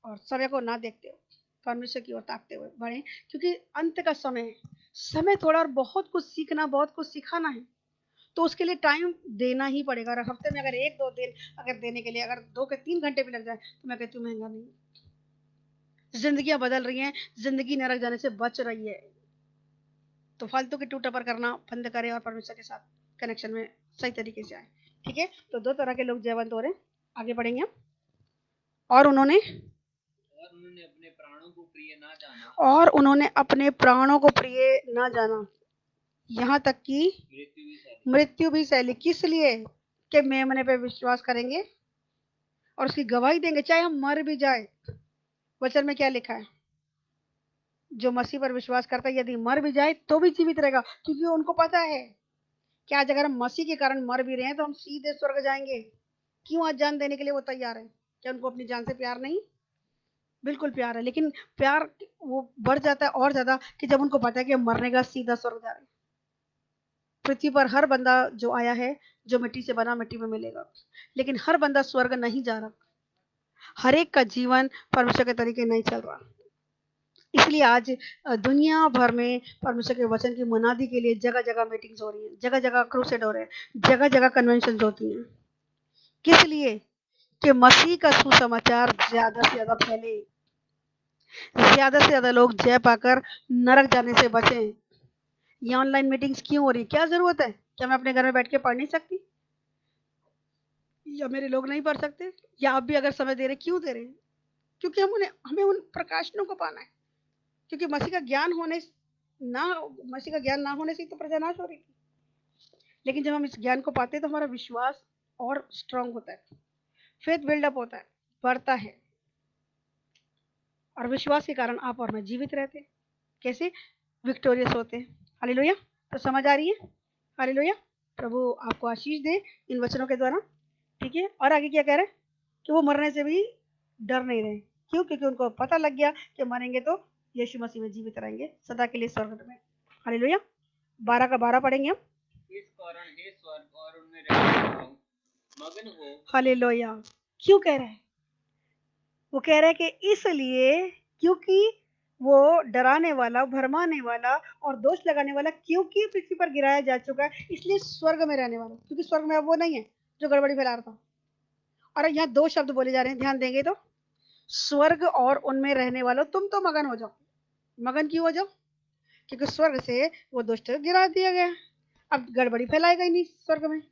और समय को ना देखते हो, परमेश्वर की ओर ताकते हुए बढ़े, क्योंकि अंत का समय है। समय थोड़ा, और बहुत कुछ सीखना, बहुत कुछ सिखाना है, तो उसके लिए टाइम देना ही पड़ेगा। और हफ्ते में अगर 1-2 दिन अगर देने के लिए अगर 2 के 3 घंटे भी लग जाए, तो मैं कहती हूँ महंगा नहीं। जिंदगियां बदल रही हैं, जिंदगी नरक जाने से बच रही है। तो फालतू की टूटा पर करना बंद करें और परमेश्वर के साथ कनेक्शन में सही तरीके से आए। ठीक है, तो 2 तरह के लोग जयवंत हो रहे हैं। आगे बढ़ेंगे हम। और उन्होंने अपने प्राणों को प्रिय ना जाना, और उन्होंने अपने प्राणों को प्रिय ना जाना, यहाँ तक कि मृत्यु भी सह ली। किस लिए? कि मेमने पे विश्वास करेंगे और उसकी गवाही देंगे, चाहे हम मर भी जाए। वचन में क्या लिखा है? जो मसीह पर विश्वास करता है, यदि मर भी जाए तो भी जीवित रहेगा, क्योंकि उनको पता है कि आज अगर हम मसीह के कारण मर भी रहे हैं तो हम सीधे स्वर्ग जाएंगे। क्यों? आज जान देने के लिए वो तैयार है। क्या उनको अपनी जान से प्यार नहीं? बिल्कुल प्यार है, लेकिन प्यार वो बढ़ जाता है और ज्यादा कि जब उनको पता है कि हम मरने का सीधा स्वर्ग जा रहे हैं। पृथ्वी पर हर बंदा जो आया है, जो मिट्टी से बना मिट्टी में मिलेगा, लेकिन हर बंदा स्वर्ग नहीं जा रहा। हर एक का जीवन परमेश्वर के तरीके नहीं चल रहा। इसलिए आज दुनिया भर में परमेश्वर के वचन की मुनादी के लिए जगह जगह मीटिंग्स हो रही हैं, जगह जगह क्रूसेड हो रहे हैं, जगह जगह कन्वेंशन होती हैं। किस लिए? कि मसीह का सुसमाचार ज्यादा से ज्यादा फैले, ज्यादा से ज्यादा लोग जय पाकर नरक जाने से बचें। ये ऑनलाइन मीटिंग्स क्यों हो रही? क्या जरूरत है? क्या मैं अपने घर में बैठ के पढ़ नहीं सकती? या मेरे लोग नहीं पढ़ सकते? या आप भी अगर समय दे रहे, क्यों दे रहे हैं? क्योंकि हमें उन प्रकाशनों को पाना है। क्योंकि मसीह का ज्ञान ना होने से तो प्रजा नाश हो रही थी। लेकिन जब हम इस ज्ञान को पाते हैं तो हमारा विश्वास और स्ट्रांग होता है, फेथ बिल्डअप होता है, बढ़ता है, और विश्वास के कारण आप और मैं जीवित रहते हैं। कैसे? विक्टोरियस होते हैं। हालेलुया। तो समझ आ रही है? हालेलुया। प्रभु आपको आशीष दे इन वचनों के द्वारा। ठीक है, और आगे क्या कह रहे हैं? कि वो मरने से भी डर नहीं रहे। क्यों? क्योंकि उनको पता लग गया कि मरेंगे तो यीशु मसीह में जीवित रहेंगे सदा के लिए स्वर्ग में। हालेलुया। 12 का 12 पढ़ेंगे हम। इस कारण हे स्वर्ग और उनमें रहने वालों मगन हो। हालेलुया। क्यों कह रहे हैं? वो कह रहे हैं कि इसलिए, क्योंकि वो डराने वाला, भरमाने वाला और दोष लगाने वाला क्योंकि पृथ्वी पर गिराया जा चुका है, इसलिए स्वर्ग में रहने वाला। क्योंकि स्वर्ग में अब वो नहीं है जो गड़बड़ी फैला रहा था। और यहाँ 2 शब्द बोले जा रहे हैं, ध्यान देंगे तो, स्वर्ग और उनमें रहने वालों, तुम तो मगन हो जाओ। मगन क्यों हो जाओ? क्योंकि स्वर्ग से वो दुष्ट गिरा दिया गया, अब गड़बड़ी फैलाएगा ही नहीं स्वर्ग में।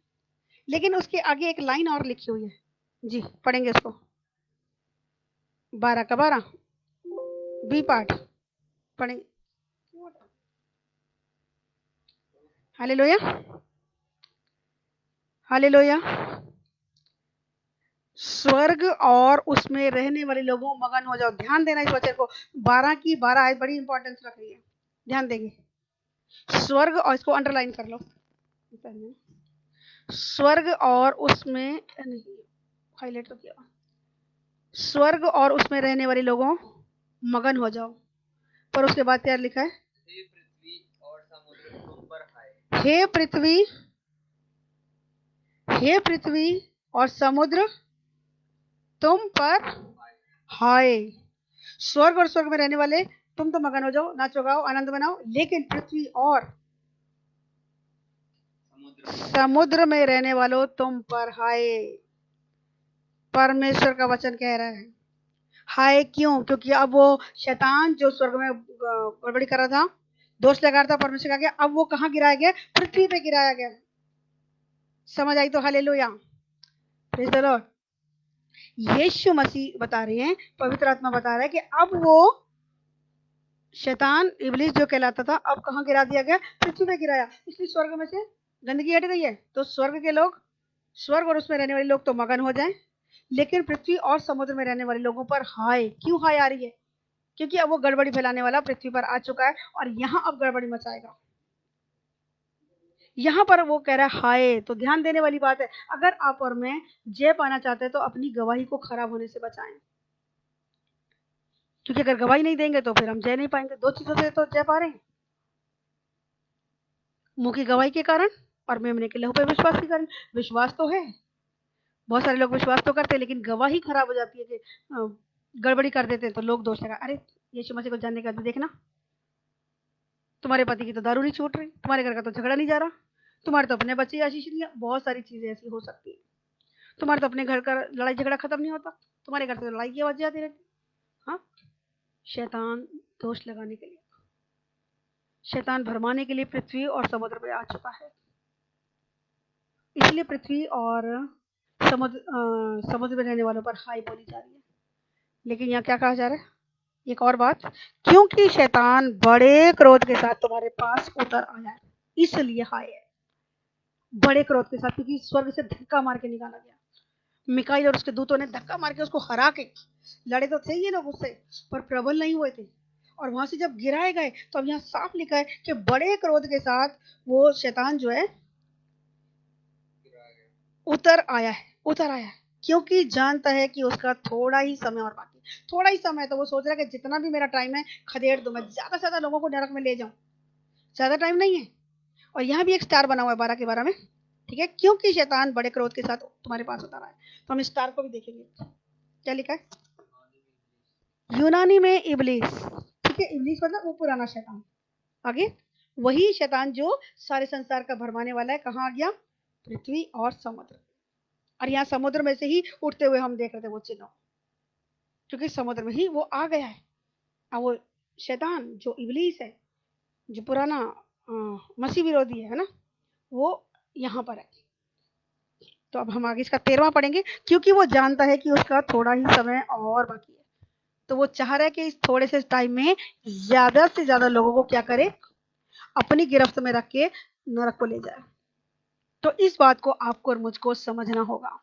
लेकिन उसके आगे एक लाइन और लिखी हुई है, जी पढ़ेंगे इसको। 12 का 12 बी पार्ट पढ़ेंगे। हालेलुया। हालेलुया। स्वर्ग और उसमें रहने वाले लोगों मगन हो जाओ। ध्यान देना इस वचन को, 12 की 12 आयत बड़ी इंपॉर्टेंस रख रही है, ध्यान देंगे। स्वर्ग, और इसको अंडरलाइन कर लो, स्वर्ग और उसमें नहीं, हाईलाइट तो किया। स्वर्ग और उसमें रहने वाले लोगों मगन हो जाओ। पर उसके बाद क्या लिखा है? हे पृथ्वी और समुद्र तुम पर हाय। हे पृथ्वी, हे पृथ्वी और समुद्र तुम पर हाय। स्वर्ग और स्वर्ग में रहने वाले तुम तो मगन हो जाओ, नाचो गाओ, आनंद मनाओ, लेकिन पृथ्वी और समुद्र में रहने वालों तुम पर हाय। परमेश्वर का वचन कह रहा है हाय। क्यों? क्योंकि अब वो शैतान जो स्वर्ग में गड़बड़ी कर रहा था, दोष लगा रहा था परमेश्वर का, गया अब वो कहाँ गिराया गया? पृथ्वी पे गिराया गया। समझ आई तो हालेलुया, प्रेज द लॉर्ड। यीशु मसीह बता रहे हैं, पवित्र आत्मा बता रहा है कि अब वो शैतान इब्लीस जो कहलाता था, अब कहाँ गिरा दिया गया? पृथ्वी पे गिराया। इसलिए स्वर्ग में से गंदगी हट गई है, तो स्वर्ग के लोग, स्वर्ग और उसमें रहने वाले लोग तो मगन हो जाएं, लेकिन पृथ्वी और समुद्र में रहने वाले लोगों पर हाय। क्यों हाय आ रही है? क्योंकि अब वो गड़बड़ी फैलाने वाला पृथ्वी पर आ चुका है और यहाँ अब गड़बड़ी मचाएगा। यहाँ पर वो कह रहा है हाय। तो ध्यान देने वाली बात है, अगर आप और मैं जय पाना चाहते हैं तो अपनी गवाही को खराब होने से बचाएं, क्योंकि अगर गवाही नहीं देंगे तो फिर हम जय नहीं पाएंगे। दो चीजों से तो जय पा रहे हैं, मुंह की गवाही के कारण और मेमने के लहू पे विश्वास के कारण। विश्वास तो है, बहुत सारे लोग विश्वास तो करते हैं, लेकिन गवाही खराब हो जाती है कि गड़बड़ी कर देते हैं तो लोग दोष लगा, अरे यीशु मसीह को जानने के बाद देखना, तुम्हारे पति की तो दारू नहीं छूट रही, तुम्हारे घर का तो झगड़ा नहीं जा रहा, तुम्हारे तो अपने बच्चे आशीष नहीं, बहुत सारी चीजें ऐसी हो सकती है। तुम्हारे तो अपने घर का लड़ाई झगड़ा खत्म नहीं होता, तुम्हारे घर से लड़ाई की आवाज आती रहती। हाँ, शैतान दोष लगाने के लिए, शैतान भरमाने के लिए पृथ्वी और समुद्र पे आ चुका है। इसलिए पृथ्वी और समुद्र में रहने वालों पर हाय बोली जा रही है। लेकिन यहाँ क्या कहा जा रहा है? एक और बात, क्योंकि शैतान बड़े क्रोध के साथ तुम्हारे पास उतर आया है, इसलिए हाय है। बड़े क्रोध के साथ, क्योंकि स्वर्ग से धक्का मार के निकाला गया। मिकाइल और उसके दूतों ने धक्का मार के उसको हरा के, लड़े तो थे ये लोग उससे, पर प्रबल नहीं हुए थे। और वहां से जब गिराए गए तो अब यहाँ साफ लिखा है कि बड़े क्रोध के साथ वो शैतान जो है उतर आया है, उतर आया है, क्योंकि जानता है कि उसका थोड़ा ही समय और बाकी। थोड़ा ही समय, तो वो सोच रहा है कि जितना भी मेरा टाइम है खदेड़ दूं, मैं ज्यादा से ज्यादा लोगों को नरक में ले जाऊं, ज्यादा टाइम नहीं है। और यहाँ भी एक स्टार बना हुआ है 12 के 12 में, ठीक है, क्योंकि शैतान बड़े क्रोध के साथ तुम्हारे पास उतर आया है। तो हम स्टार को भी देखेंगे, क्या लिखा है यूनानी में? इबलीस, ठीक है, इबलीस मतलब वो पुराना शैतान। आगे वही शैतान जो सारे संसार का भरमाने वाला है, कहाँ आ गया? पृथ्वी और समुद्र। और यहाँ समुद्र में से ही उठते हुए हम देख रहे थे वो चिन्ह, क्योंकि समुद्र में ही वो आ गया है। अब वो शैतान जो इबलीस है, जो पुराना मसीह विरोधी है ना, वो यहाँ पर है। तो अब हम आगे इसका 13वां पढ़ेंगे, क्योंकि वो जानता है कि उसका थोड़ा ही समय और बाकी है। तो वो चाह रहा है कि इस थोड़े से टाइम में ज्यादा से ज्यादा लोगों को क्या करे? अपनी गिरफ्त में रख के नरक को ले जाए। तो इस बात को आपको और मुझको समझना होगा।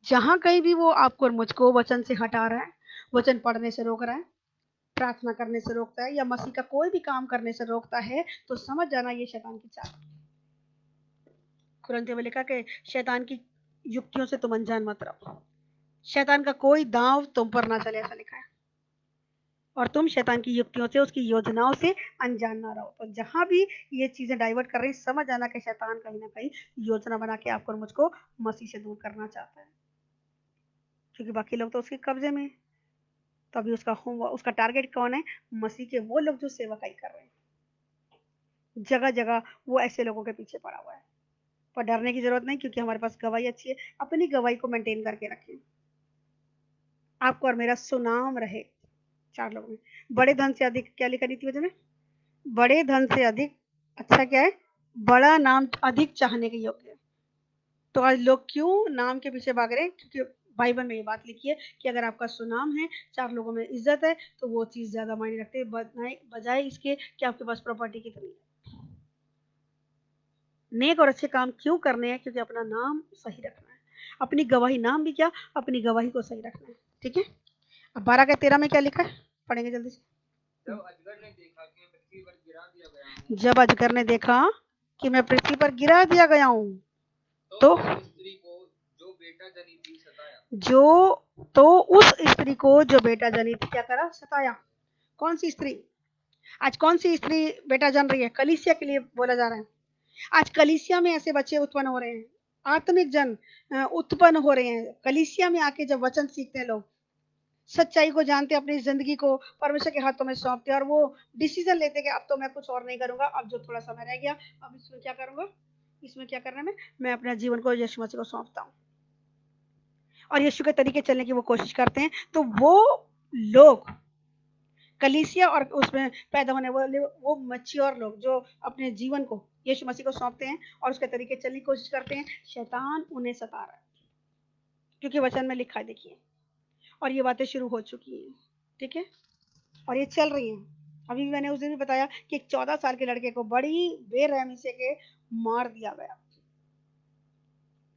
जहां कहीं भी वो आपको और मुझको वचन से हटा रहा है, वचन पढ़ने से रोक रहा है, प्रार्थना करने से रोकता है, या मसीह का कोई भी काम करने से रोकता है, तो समझ जाना ये शैतान की चाल। कुरान में लिखा कि शैतान की युक्तियों से तुम अनजान मत रहो, शैतान का कोई दांव तुम पर ना चले, ऐसा लिखा है। और तुम शैतान की युक्तियों से, उसकी योजनाओं से अनजान ना रहो। तो जहां भी ये चीजें डाइवर्ट कर रही, समझ आना कि शैतान कहीं ना कहीं योजना बना के आपको और मुझको मसीह से दूर करना चाहता है, क्योंकि बाकी लोग तो उसके कब्जे में। तो अभी उसका टारगेट कौन है? मसीह के वो लोग जो सेवकाई कर रहे हैं। जगह जगह वो ऐसे लोगों के पीछे पड़ा हुआ है। पर डरने की जरूरत नहीं, क्योंकि हमारे पास गवाही अच्छी है। अपनी गवाही को मेंटेन करके रखें, आपको और मेरा सुनाम रहे। 4 लोगों में बड़े धन से अधिक, क्या लिखा नीति वचन में? बड़े धन से अधिक अच्छा क्या है? बड़ा नाम अधिक चाहने के योग्य है। तो आज लोग क्यों नाम के पीछे भाग रहे हैं? क्योंकि बाइबल में ये बात लिखी है कि अगर आपका सुनाम है, 4 लोगों में इज्जत है, तो वो चीज ज्यादा मायने रखते हैं बजाय इसके कि आपके पास प्रॉपर्टी कितनी है। नेक और अच्छे काम क्यों करने हैं? क्योंकि अपना नाम सही रखना है, अपनी गवाही, नाम भी क्या, अपनी गवाही को सही रखना है। ठीक है, अब 12 के 13 में क्या लिखा है, पढ़ेंगे जल्दी से। जब अजगर ने देखा कि मैं पृथ्वी पर गिरा दिया गया हूँ, जब अजगर ने देखा कि मैं पृथ्वी पर गिरा दिया गया हूँ, तो उस स्त्री को जो बेटा जनी थी सताया। तो उस स्त्री को जो बेटा जनी थी क्या करा? सताया। कौन सी स्त्री? आज कौन सी स्त्री बेटा जन रही है? कलीसिया के लिए बोला जा रहा है। आज कलीसिया में ऐसे बच्चे उत्पन्न हो रहे हैं, आत्मिक जन उत्पन्न हो रहे हैं। कलीसिया में आके जब वचन सीखते हैं लोग, सच्चाई को जानते, अपनी जिंदगी को परमेश्वर के हाथों में सौंपते और वो डिसीजन लेते कि अब तो मैं कुछ और नहीं करूंगा, अब जो थोड़ा समय रह गया, अब इसमें क्या करूंगा, इसमें क्या करना है, मैं अपने जीवन को यीशु मसीह को सौंपता हूँ और यीशु के तरीके चलने की वो कोशिश करते हैं। तो वो लोग कलीसिया और उसमें पैदा होने वाले वो मैच्योर लोग जो अपने जीवन को यीशु मसीह को सौंपते हैं और उसके तरीके चलने की कोशिश करते हैं, शैतान उन्हें सता रहा है, क्योंकि वचन में लिखा है, देखिए। और ये बातें शुरू हो चुकी हैं, ठीक है, और ये चल रही हैं। अभी मैंने उस दिन भी बताया कि एक 14 साल के लड़के को बड़ी बेरहमी से के मार दिया गया,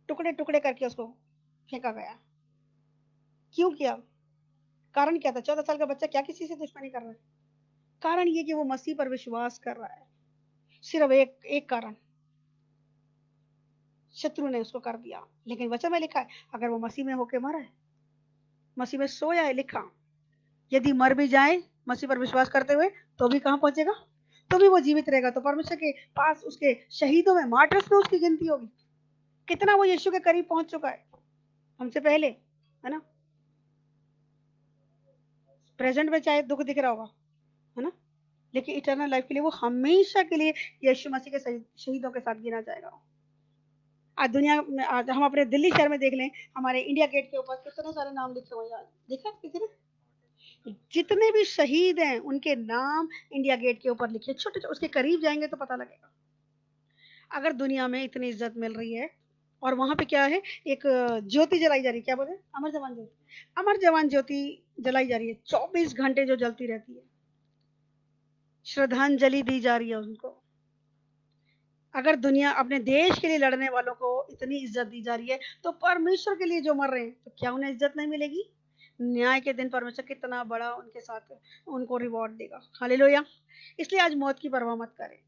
टुकड़े टुकड़े करके उसको फेंका गया। क्यों किया? कारण क्या था? 14 साल का बच्चा क्या किसी से दुश्मनी कर रहा है? कारण ये कि वो मसीह पर विश्वास कर रहा है। सिर्फ एक एक कारण, शत्रु ने उसको कर दिया। लेकिन वचन में लिखा है, अगर वो मसीह में होके मरा है, मसीह में सोया है, लिखा, यदि मर भी जाए मसीह पर विश्वास करते हुए, तो भी कहां पहुंचेगा? तो भी वो जीवित रहेगा। तो परमेश्वर के पास उसके शहीदों में, मार्टर्स में उसकी गिनती होगी। कितना वो यीशु के करीब पहुंच चुका है हमसे पहले, है ना। प्रेजेंट में चाहे दुख दिख रहा होगा, है ना, लेकिन इटर्नल लाइफ के लिए वो हमेशा के लिए यीशु मसीह के शहीदों के साथ गिना जाएगा। आज दुनिया में, आज हम अपने दिल्ली शहर में देख लें, हमारे इंडिया गेट के ऊपर कितने सारे नाम लिखे हुए हैं। देखा कितने? जितने भी शहीद हैं उनके नाम इंडिया गेट के ऊपर लिखे, छोटे छोटे, उसके करीब जाएंगे तो पता लगेगा। अगर दुनिया में इतनी इज्जत मिल रही है और वहां पे क्या है, एक ज्योति जलाई जा रही है, क्या बोले, अमर जवान ज्योति, अमर जवान ज्योति जलाई जा रही है, 24 घंटे जो जलती रहती है, श्रद्धांजलि दी जा रही है उनको। अगर दुनिया अपने देश के लिए लड़ने वालों को इतनी इज्जत दी जा रही है, तो परमेश्वर के लिए जो मर रहे हैं, तो क्या उन्हें इज्जत नहीं मिलेगी? न्याय के दिन परमेश्वर कितना बड़ा उनके साथ उनको रिवॉर्ड देगा। हालेलुया। इसलिए आज मौत की परवाह मत करें।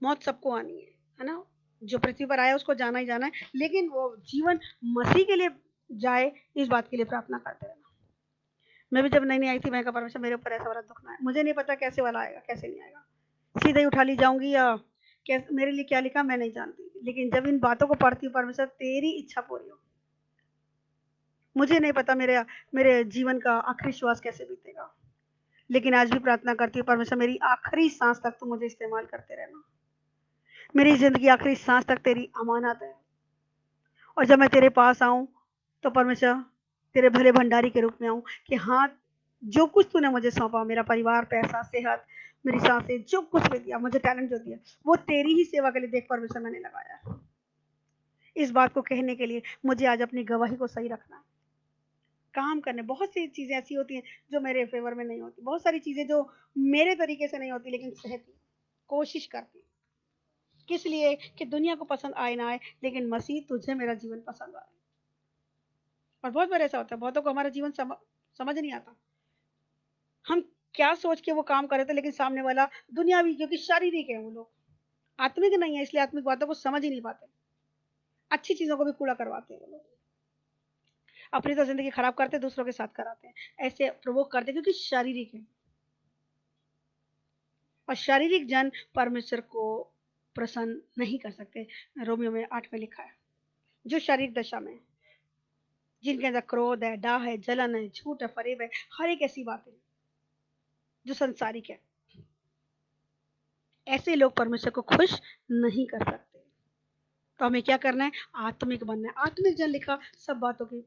मौत सबको आनी है ना। जो पृथ्वी पर आया उसको जाना ही जाना है, लेकिन वो जीवन मसीह के लिए जाए, इस बात के लिए प्रार्थना करते रहना। मैं भी जब नई नई आई थी, मैं कहा परमेश्वर मेरे ऊपर ऐसा वाला दुख ना है। मुझे नहीं पता कैसे वाला आएगा, कैसे नहीं आएगा, सीधे ही उठा ली जाऊंगी या मेरे लिए क्या लिखा मैं नहीं जानती, लेकिन जब इन बातों को पढ़ती हूँ, परमेश्वर तेरी इच्छा पूरी हो। मुझे नहीं पता मेरे मेरे जीवन का आखिरी श्वास कैसे बीतेगा, लेकिन आज भी प्रार्थना करती हूँ, परमेश्वर मेरी आखिरी सांस तक तू मुझे इस्तेमाल करते रहना। मेरी जिंदगी आखिरी सांस तक तेरी अमानत है, और जब मैं तेरे पास आऊं तो परमेश्वर तेरे भले भंडारी के रूप में आऊं कि हाँ, जो कुछ तूने मुझे सौंपा, मेरा परिवार, पैसा, सेहत, मेरी सांसें, जो कुछ भी दिया मुझे, टैलेंट जो दिया, वो तेरी ही सेवा के लिए देख परमेश्वर मैंने लगाया। इस बात को कहने के लिए मुझे आज अपनी गवाही को सही रखना है। काम करने, बहुत सी चीजें ऐसी होती हैं जो मेरे फेवर में नहीं होती, बहुत सारी चीजें जो मेरे तरीके से नहीं होती, लेकिन सहती, कोशिश करती, किस लिए? कि दुनिया को पसंद आए ना आए, लेकिन मसीह तुझे मेरा जीवन पसंद आए। और बहुत बार ऐसा होता है, बहुतों को हमारा जीवन समझ नहीं आता। हम क्या सोच के वो काम कर रहे थे, लेकिन सामने वाला दुनियावी, क्योंकि शारीरिक है वो लोग, आत्मिक नहीं है, इसलिए आत्मिक बातों को समझ ही नहीं पाते। अच्छी चीजों को भी कूड़ा करवाते हैं वो लोग, अपनी तो जिंदगी खराब करते, दूसरों के साथ कराते हैं, ऐसे प्रोवोक करते, क्योंकि शारीरिक है। और शारीरिक जन परमेश्वर को प्रसन्न नहीं कर सकते। रोमियो में 8 में लिखा है, जो शारीरिक दशा में, जिनके अंदर क्रोध है, डाह है, जलन है, झूठ है, फरेब है, हर एक ऐसी बात है जो संसारिक है, ऐसे लोग परमेश्वर को खुश नहीं कर सकते। तो हमें क्या करना है? आत्मिक बनना है। आत्मिक जन लिखा सब बातों की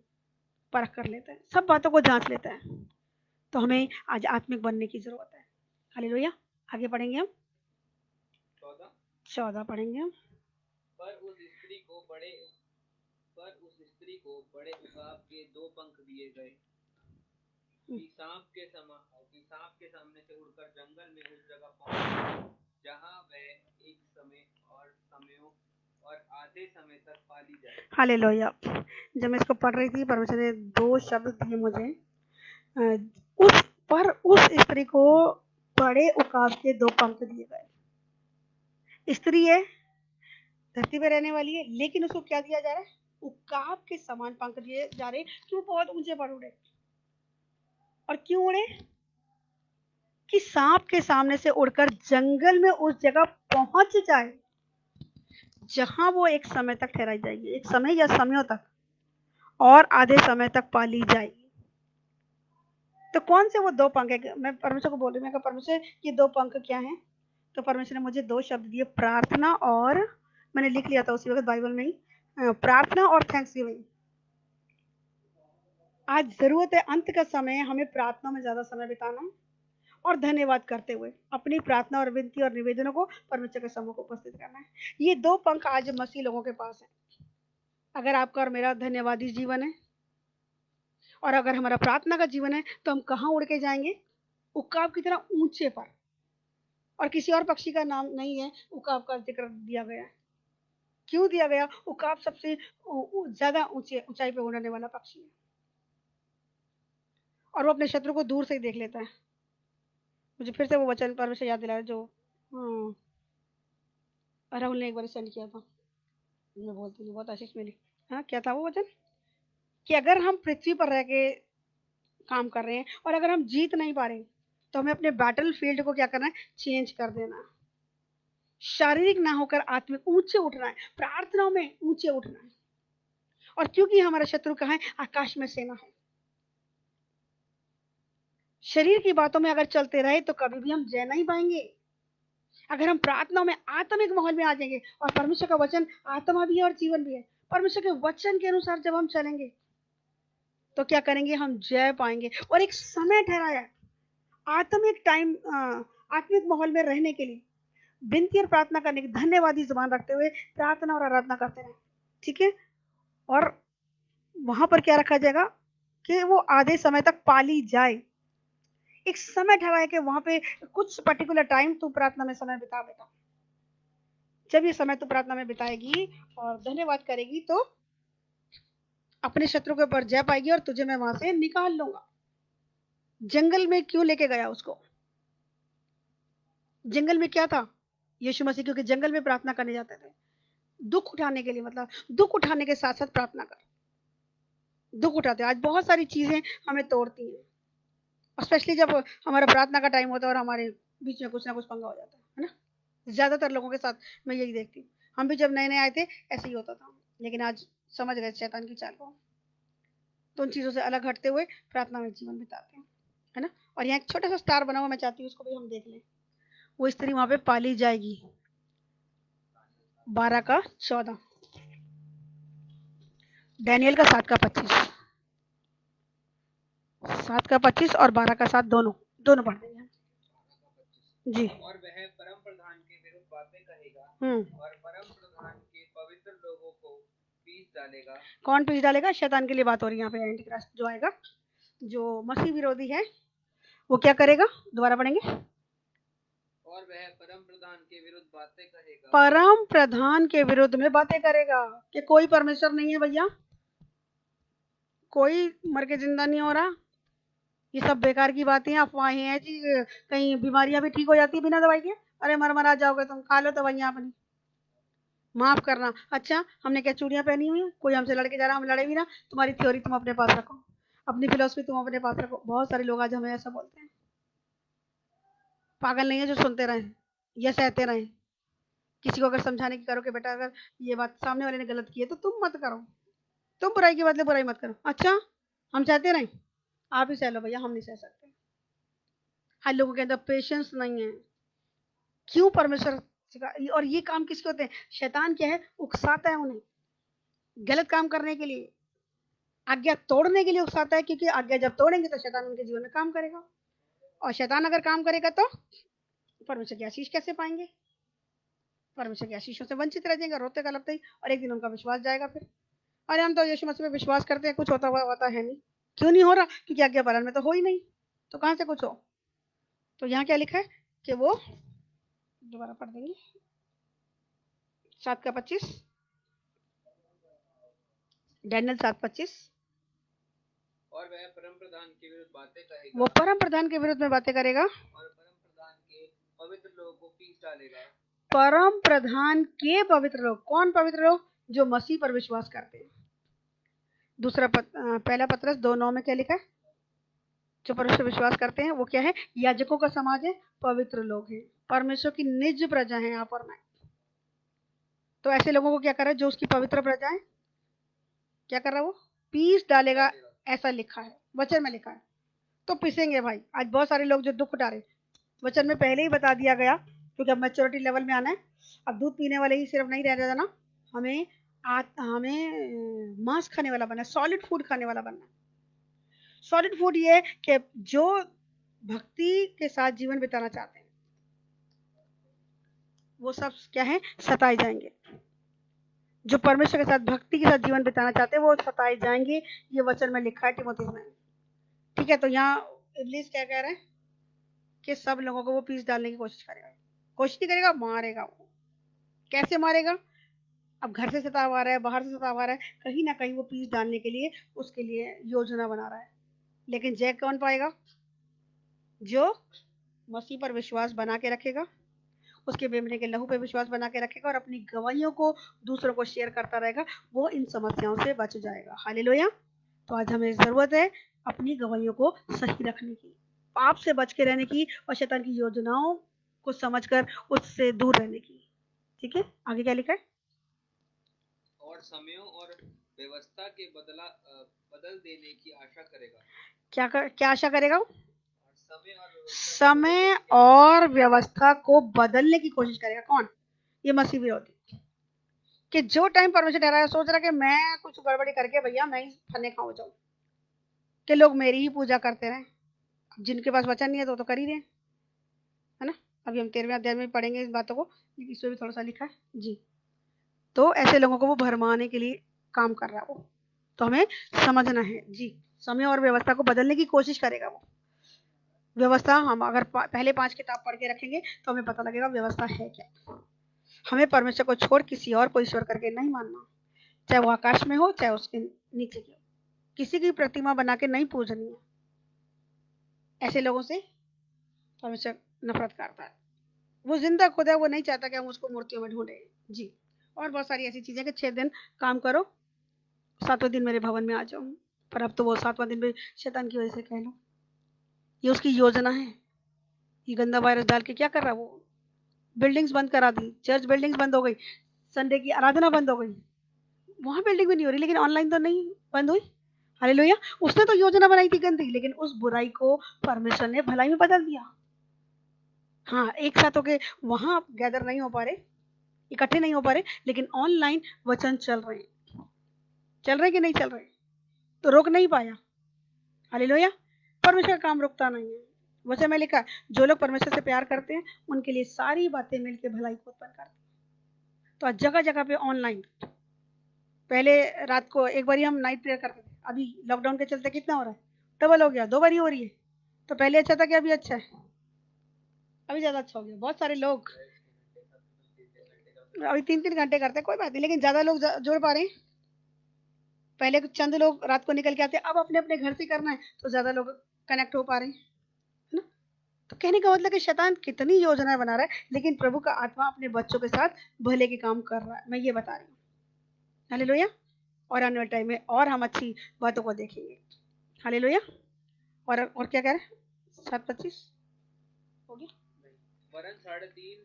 परख कर लेता है, सब बातों को जांच लेता है। तो हमें आज आत्मिक बनने की जरूरत है। हालेलुया। आगे पढ़ेंगे हम 14 पढ़ेंगे हम। पर उस स्त्री को बड़े उकाब के 2 पंख दिए गए, कि सांप के सामने से उड़कर जंगल में उस जगह पहुंचे जहां वह एक समय और समयों और आधे समय तक पाली जाए। हालेलुया। जब मैं इसको पढ़ रही थी, परमेश्वर ने 2 शब्द दिए मुझे। उस स्त्री को बड़े उकाब के 2 पंख दिए गए। स्त्री है, धरती पे रहने वाली है, लेकिन उसको क्या दिया जा रहा है? उकाब के समान पंख दिए जा रहे, कि वो बहुत ऊंचे पर उड़े। और क्यों उड़े? कि सांप के सामने से उड़कर जंगल में उस जगह पहुंच जाए जहां वो एक समय तक ठहराई जाएगी, एक समय या समयों तक, और आधे समय तक पाली जाएगी। तो कौन से वो दो पंख है? मैं परमेश्वर को बोल रही हूँ, मैं कहा परमेश्वर ये दो पंख क्या हैं? तो परमेश्वर ने मुझे दो शब्द दिए, प्रार्थना और, मैंने लिख लिया था उसी वक्त बाइबल में ही, प्रार्थना और थैंक्स गिविंग। आज जरूरत है अंत का समय हमें प्रार्थना में ज्यादा समय बिताना और धन्यवाद करते हुए अपनी प्रार्थना और विनती और निवेदनों को परमेश्वर के सम्मुख उपस्थित करना है। ये दो पंख आज मसीह लोगों के पास है। अगर आपका और मेरा धन्यवादी जीवन है और अगर हमारा प्रार्थना का जीवन है तो हम कहाँ उड़ के जाएंगे? उकाब की तरह ऊंचे पर। और किसी और पक्षी का नाम नहीं है उकाब का जिक्र दिया गया है। क्यों दिया गया? उकाब सबसे ज्यादा ऊंचाई पे उड़ने वाला पक्षी है और वो अपने शत्रु को दूर से ही देख लेता है। मुझे फिर से वो वचन परमेश्वर याद दिलाया जो राहुल ने एक बार सेंड किया था, मैं बोलती हूँ, बहुत आशीष मिली। हाँ, क्या था वो वचन? कि अगर हम पृथ्वी पर रह के काम कर रहे हैं और अगर हम जीत नहीं पा रहे तो हमें अपने बैटल फील्ड को क्या करना है? चेंज कर देना है। शारीरिक ना होकर आत्मिक ऊंचे उठना है, प्रार्थनाओं में ऊंचे उठना है। और क्योंकि हमारा शत्रु कहाँ है? आकाश में सेना है। शरीर की बातों में अगर चलते रहे तो कभी भी हम जय नहीं पाएंगे। अगर हम प्रार्थनाओं में आत्मिक माहौल में आ जाएंगे, और परमेश्वर का वचन आत्मा भी है और जीवन भी है, परमेश्वर के वचन के अनुसार जब हम चलेंगे तो क्या करेंगे? हम जय पाएंगे। और एक समय ठहराया आत्मिक टाइम, आत्मिक माहौल में रहने के लिए विनती और प्रार्थना करने की धन्यवादी जुबान रखते हुए प्रार्थना और आराधना करते रहे। ठीक है? और वहां पर क्या रखा जाएगा? कि वो आधे समय तक पाली जाए। एक समय ठहराया कि वहां पे कुछ पर्टिकुलर टाइम तू प्रार्थना में समय बिता बेटा। जब ये समय तू प्रार्थना में बिताएगी और धन्यवाद करेगी तो अपने शत्रु के ऊपर जय पाएगी और तुझे मैं वहां से निकाल लूंगा। जंगल में क्यों लेके गया उसको? जंगल में क्या था? यीशु मसीह क्योंकि जंगल में प्रार्थना करने जाते थे दुख उठाने के लिए। मतलब दुख उठाने के साथ साथ प्रार्थना कर, दुख उठाते। आज बहुत सारी चीजें हमें तोड़ती हैं, स्पेशली जब हमारा प्रार्थना का टाइम होता है और हमारे बीच में कुछ ना कुछ पंगा हो जाता है ना। ज्यादातर लोगों के साथ मैं यही देखती हूँ। हम भी जब नए नए आए थे ऐसे ही होता था, लेकिन आज समझ गए शैतान की चाल को, तो उन चीजों से अलग हटते हुए प्रार्थना में जीवन बिताते हैं, है ना। और यहाँ एक छोटा सा स्टार बना हुआ, मैं चाहती हूँ उसको भी हम देख लें। वो स्त्री वहां पे पाली जाएगी। 12 का 14, डैनियल का 7 का 25, 7 का 25 और 12 का 7 दोनों दोनों पढ़ देंगे जी। और वह परम प्रधान के विरुद्ध बातें कहेगा और परम प्रधान के पवित्र लोगों को पीस डालेगा। कौन पीस डालेगा? शैतान के लिए बात हो रही है यहाँ पे। एंटीक्राइस्ट जो आएगा, जो मसीह विरोधी है, वो क्या करेगा? दोबारा पढ़ेंगे। और वह परम प्रधान के विरुद्ध बातें कहेगा। परम प्रधान के विरुद्ध में बातें करेगा कि कोई परमेश्वर नहीं है भैया, कोई मर के जिंदा नहीं हो रहा, ये सब बेकार की बातें, अफवाहें हैं जी। कहीं बीमारियां भी ठीक हो जाती है बिना दवाई के। अरे मर जाओगे तुम, खा लो दवाइयां अपनी, माफ करना। अच्छा, हमने क्या चूड़ियां पहनी हुई है? कोई हमसे लड़के जा रहा, हम लड़े भी ना। तुम्हारी थ्योरी तुम अपने पास रखो, अपनी फिलोसफी तुम अपने पास रखो। बहुत सारे लोग आज हमें ऐसा बोलते हैं। पागल नहीं है जो सुनते रहे या सहते रहे। किसी को अगर समझाने की करो कि बेटा अगर ये बात सामने वाले ने गलत की है तो तुम मत करो, तुम बुराई के बदले बुराई मत करो। अच्छा, हम चाहते रहे, आप ही सह लो भैया, हम नहीं सह सकते। हर लोगों के अंदर पेशेंस नहीं है। क्यों? परमेश्वर। और ये काम किसके होते हैं? शैतान क्या है? उकसाता है उन्हें गलत काम करने के लिए, आज्ञा तोड़ने के लिए उकसाता है। क्योंकि आज्ञा जब तोड़ेंगे तो शैतान उनके जीवन में काम करेगा, और शैतान अगर काम करेगा तो परमेश्वर की आशीष कैसे पाएंगे? परमेश्वर की आशीषों से वंचित रह जाएंगे, रोते कलपते ही, और एक दिन उनका विश्वास जाएगा फिर। अरे हम तो यीशु मसीह पे विश्वास करते हैं, कुछ होता है नहीं। क्यों नहीं हो रहा? क्योंकि आज्ञा पालन में तो हो ही नहीं, तो कहां से कुछ हो? तो यहाँ क्या लिखा है कि वो, दोबारा पढ़ देंगे, 7 का 25, डैनियल 7:25। और वह परम प्रधान के विरुद्ध बातें कहेगा। वो परम प्रधान के विरुद्ध में बातें करेगा और परम प्रधान के पवित्र लोगों को पीस डालेगा। परम प्रधान के पवित्र लोग। कौन पवित्र लोग? जो मसीह पर विश्वास करते हैं। दूसरा पहला पत्रस 2:9 में क्या लिखा है? जो परमेश्वर विश्वास करते हैं वो क्या है? याजकों का समाज है, पवित्र लोग हैं, परमेश्वर की निज प्रजा है आप और मैं। तो ऐसे लोगों को क्या कर रहा है? जो उसकी पवित्र प्रजा है, क्या कर रहा है वो? पीस डालेगा, ऐसा लिखा है, वचन में लिखा है। तो पिसेंगे भाई। आज बहुत सारे लोग जो दुख उठा रहे, वचन में पहले ही बता दिया गया, क्योंकि अब मैच्योरिटी लेवल में आना है। अब दूध पीने वाले ही सिर्फ नहीं रह जाना, हमें हमें मांस खाने वाला बनना है, सॉलिड फूड खाने वाला बनना है। सॉलिड फूड ये है कि जो भक्ति के साथ जीवन बिताना चाहते हैं वो सब क्या है? सताए जाएंगे। जो परमेश्वर के साथ भक्ति के साथ जीवन बिताना चाहते हैं वो सताए जाएंगे, ये वचन में लिखा है तिमोथी में। ठीक है, तो यहाँ इब्लीस क्या कह रहा है कि सब लोगों को वो पीस डालने की कोशिश करेगा। कोशिश नहीं करेगा, मारेगा। वो कैसे मारेगा? अब घर से सताव आ रहा है, बाहर से सताव आ रहा है, कहीं ना कहीं वो पीस डालने के लिए उसके लिए योजना बना रहा है। लेकिन जय कौन पाएगा? जो मसीह पर विश्वास बना के रखेगा, उसके मेमने के लहू पे विश्वास बना के रखेगा और अपनी गवाहियों को दूसरों को शेयर करता रहेगा, वो इन समस्याओं से बच जाएगा। हालेलुया। तो आज हमें जरूरत है अपनी गवाहियों को सही रखने की, पाप से बच के रहने की और शैतान की योजनाओं को समझकर उससे दूर रहने की। ठीक है, आगे क्या लिखा है? और समयों और व्यवस्था के बदल देने की आशा करेगा। क्या आशा करेगा? समय और व्यवस्था को बदलने की कोशिश करेगा। कौन? ये मसीह विरोधी, कि जो टाइम परमेश्वर ठहराया सोच रहा कि मैं कुछ गड़बड़ी करके भैया मैं ही फने खा हो जाऊं, कि लोग मेरी ही पूजा करते रहे। जिनके पास वचन नहीं है तो कर ही रहे, है ना। अभी हम 13वें अध्याय में पढ़ेंगे इस बातों को, लेकिन इसमें भी थोड़ा सा लिखा है जी। तो ऐसे लोगों को वो भरमाने के लिए काम कर रहा है वो, तो हमें समझना है जी। समय और व्यवस्था को बदलने की कोशिश करेगा वो। व्यवस्था हम अगर पहले 5 किताब पढ़ के रखेंगे तो हमें पता लगेगा व्यवस्था है क्या। हमें परमेश्वर को छोड़ किसी और को ईश्वर करके नहीं मानना, चाहे वो आकाश में हो चाहे उसके नीचे की हो। किसी की प्रतिमा बना के नहीं पूजनी है। ऐसे लोगों से परमेश्वर नफरत करता है। वो जिंदा खुदा है, वो नहीं चाहता कि हम उसको मूर्तियों में ढूंढे जी। और बहुत सारी ऐसी चीजें कि 6 दिन काम करो, 7वें दिन मेरे भवन में आ जाओ। पर अब तो वो 7वां दिन भी शैतान की वजह से कह लो, ये उसकी योजना है। ये गंदा वायरस डाल के क्या कर रहा है वो? बिल्डिंग्स बंद करा दी, चर्च बिल्डिंग्स बंद हो गई, संडे की आराधना बंद हो गई। वहां बिल्डिंग भी नहीं हो रही, लेकिन ऑनलाइन तो नहीं बंद हुई। हालेलुया। उसने तो योजना बनाई थी गंदी, लेकिन उस बुराई को परमेश्वर ने भलाई में बदल दिया। हाँ, एक साथ होके वहां गैदर नहीं हो पा रहे, इकट्ठे नहीं हो पा रहे, लेकिन ऑनलाइन वचन चल रहे कि नहीं चल रहे? तो रोक नहीं पाया। हालेलुया। परमेश्वर का काम रुकता नहीं है। वचन में लिखा, जो लोग परमेश्वर से प्यार करते हैं उनके लिए सारी बातें मिलकर भलाई को उत्पन्न करती हैं। तो आज जगह जगह पे ऑनलाइन। पहले रात को एक बारी हम नाइट प्रेयर करते थे, अभी लॉकडाउन के चलते कितना हो रहा है? डबल हो गया, 2 बारी हो रही है। तो पहले अच्छा था कि अभी अच्छा है? अभी ज्यादा अच्छा हो गया। बहुत सारे लोग अभी 3-3 घंटे करते हैं, कोई बात नहीं, लेकिन ज्यादा लोग जोड़ पा रहे हैं। पहले कुछ चंद लोग रात को निकल के आते, अब अपने अपने घर से करना है तो ज्यादा लोग कनेक्ट हो पा रहे हैं, है ना। तो कहने का मतलब कि शैतान कितनी योजनाएं बना रहा है, लेकिन प्रभु का आत्मा अपने बच्चों के साथ भले के काम कर रहा है, मैं ये बता रही हूँ। हालेलुया। और आने वाले टाइम में और हम अच्छी बातों को देखेंगे। हालेलुया। और क्या कह रहे हैं? 7:25 हो गया। वरन 3.5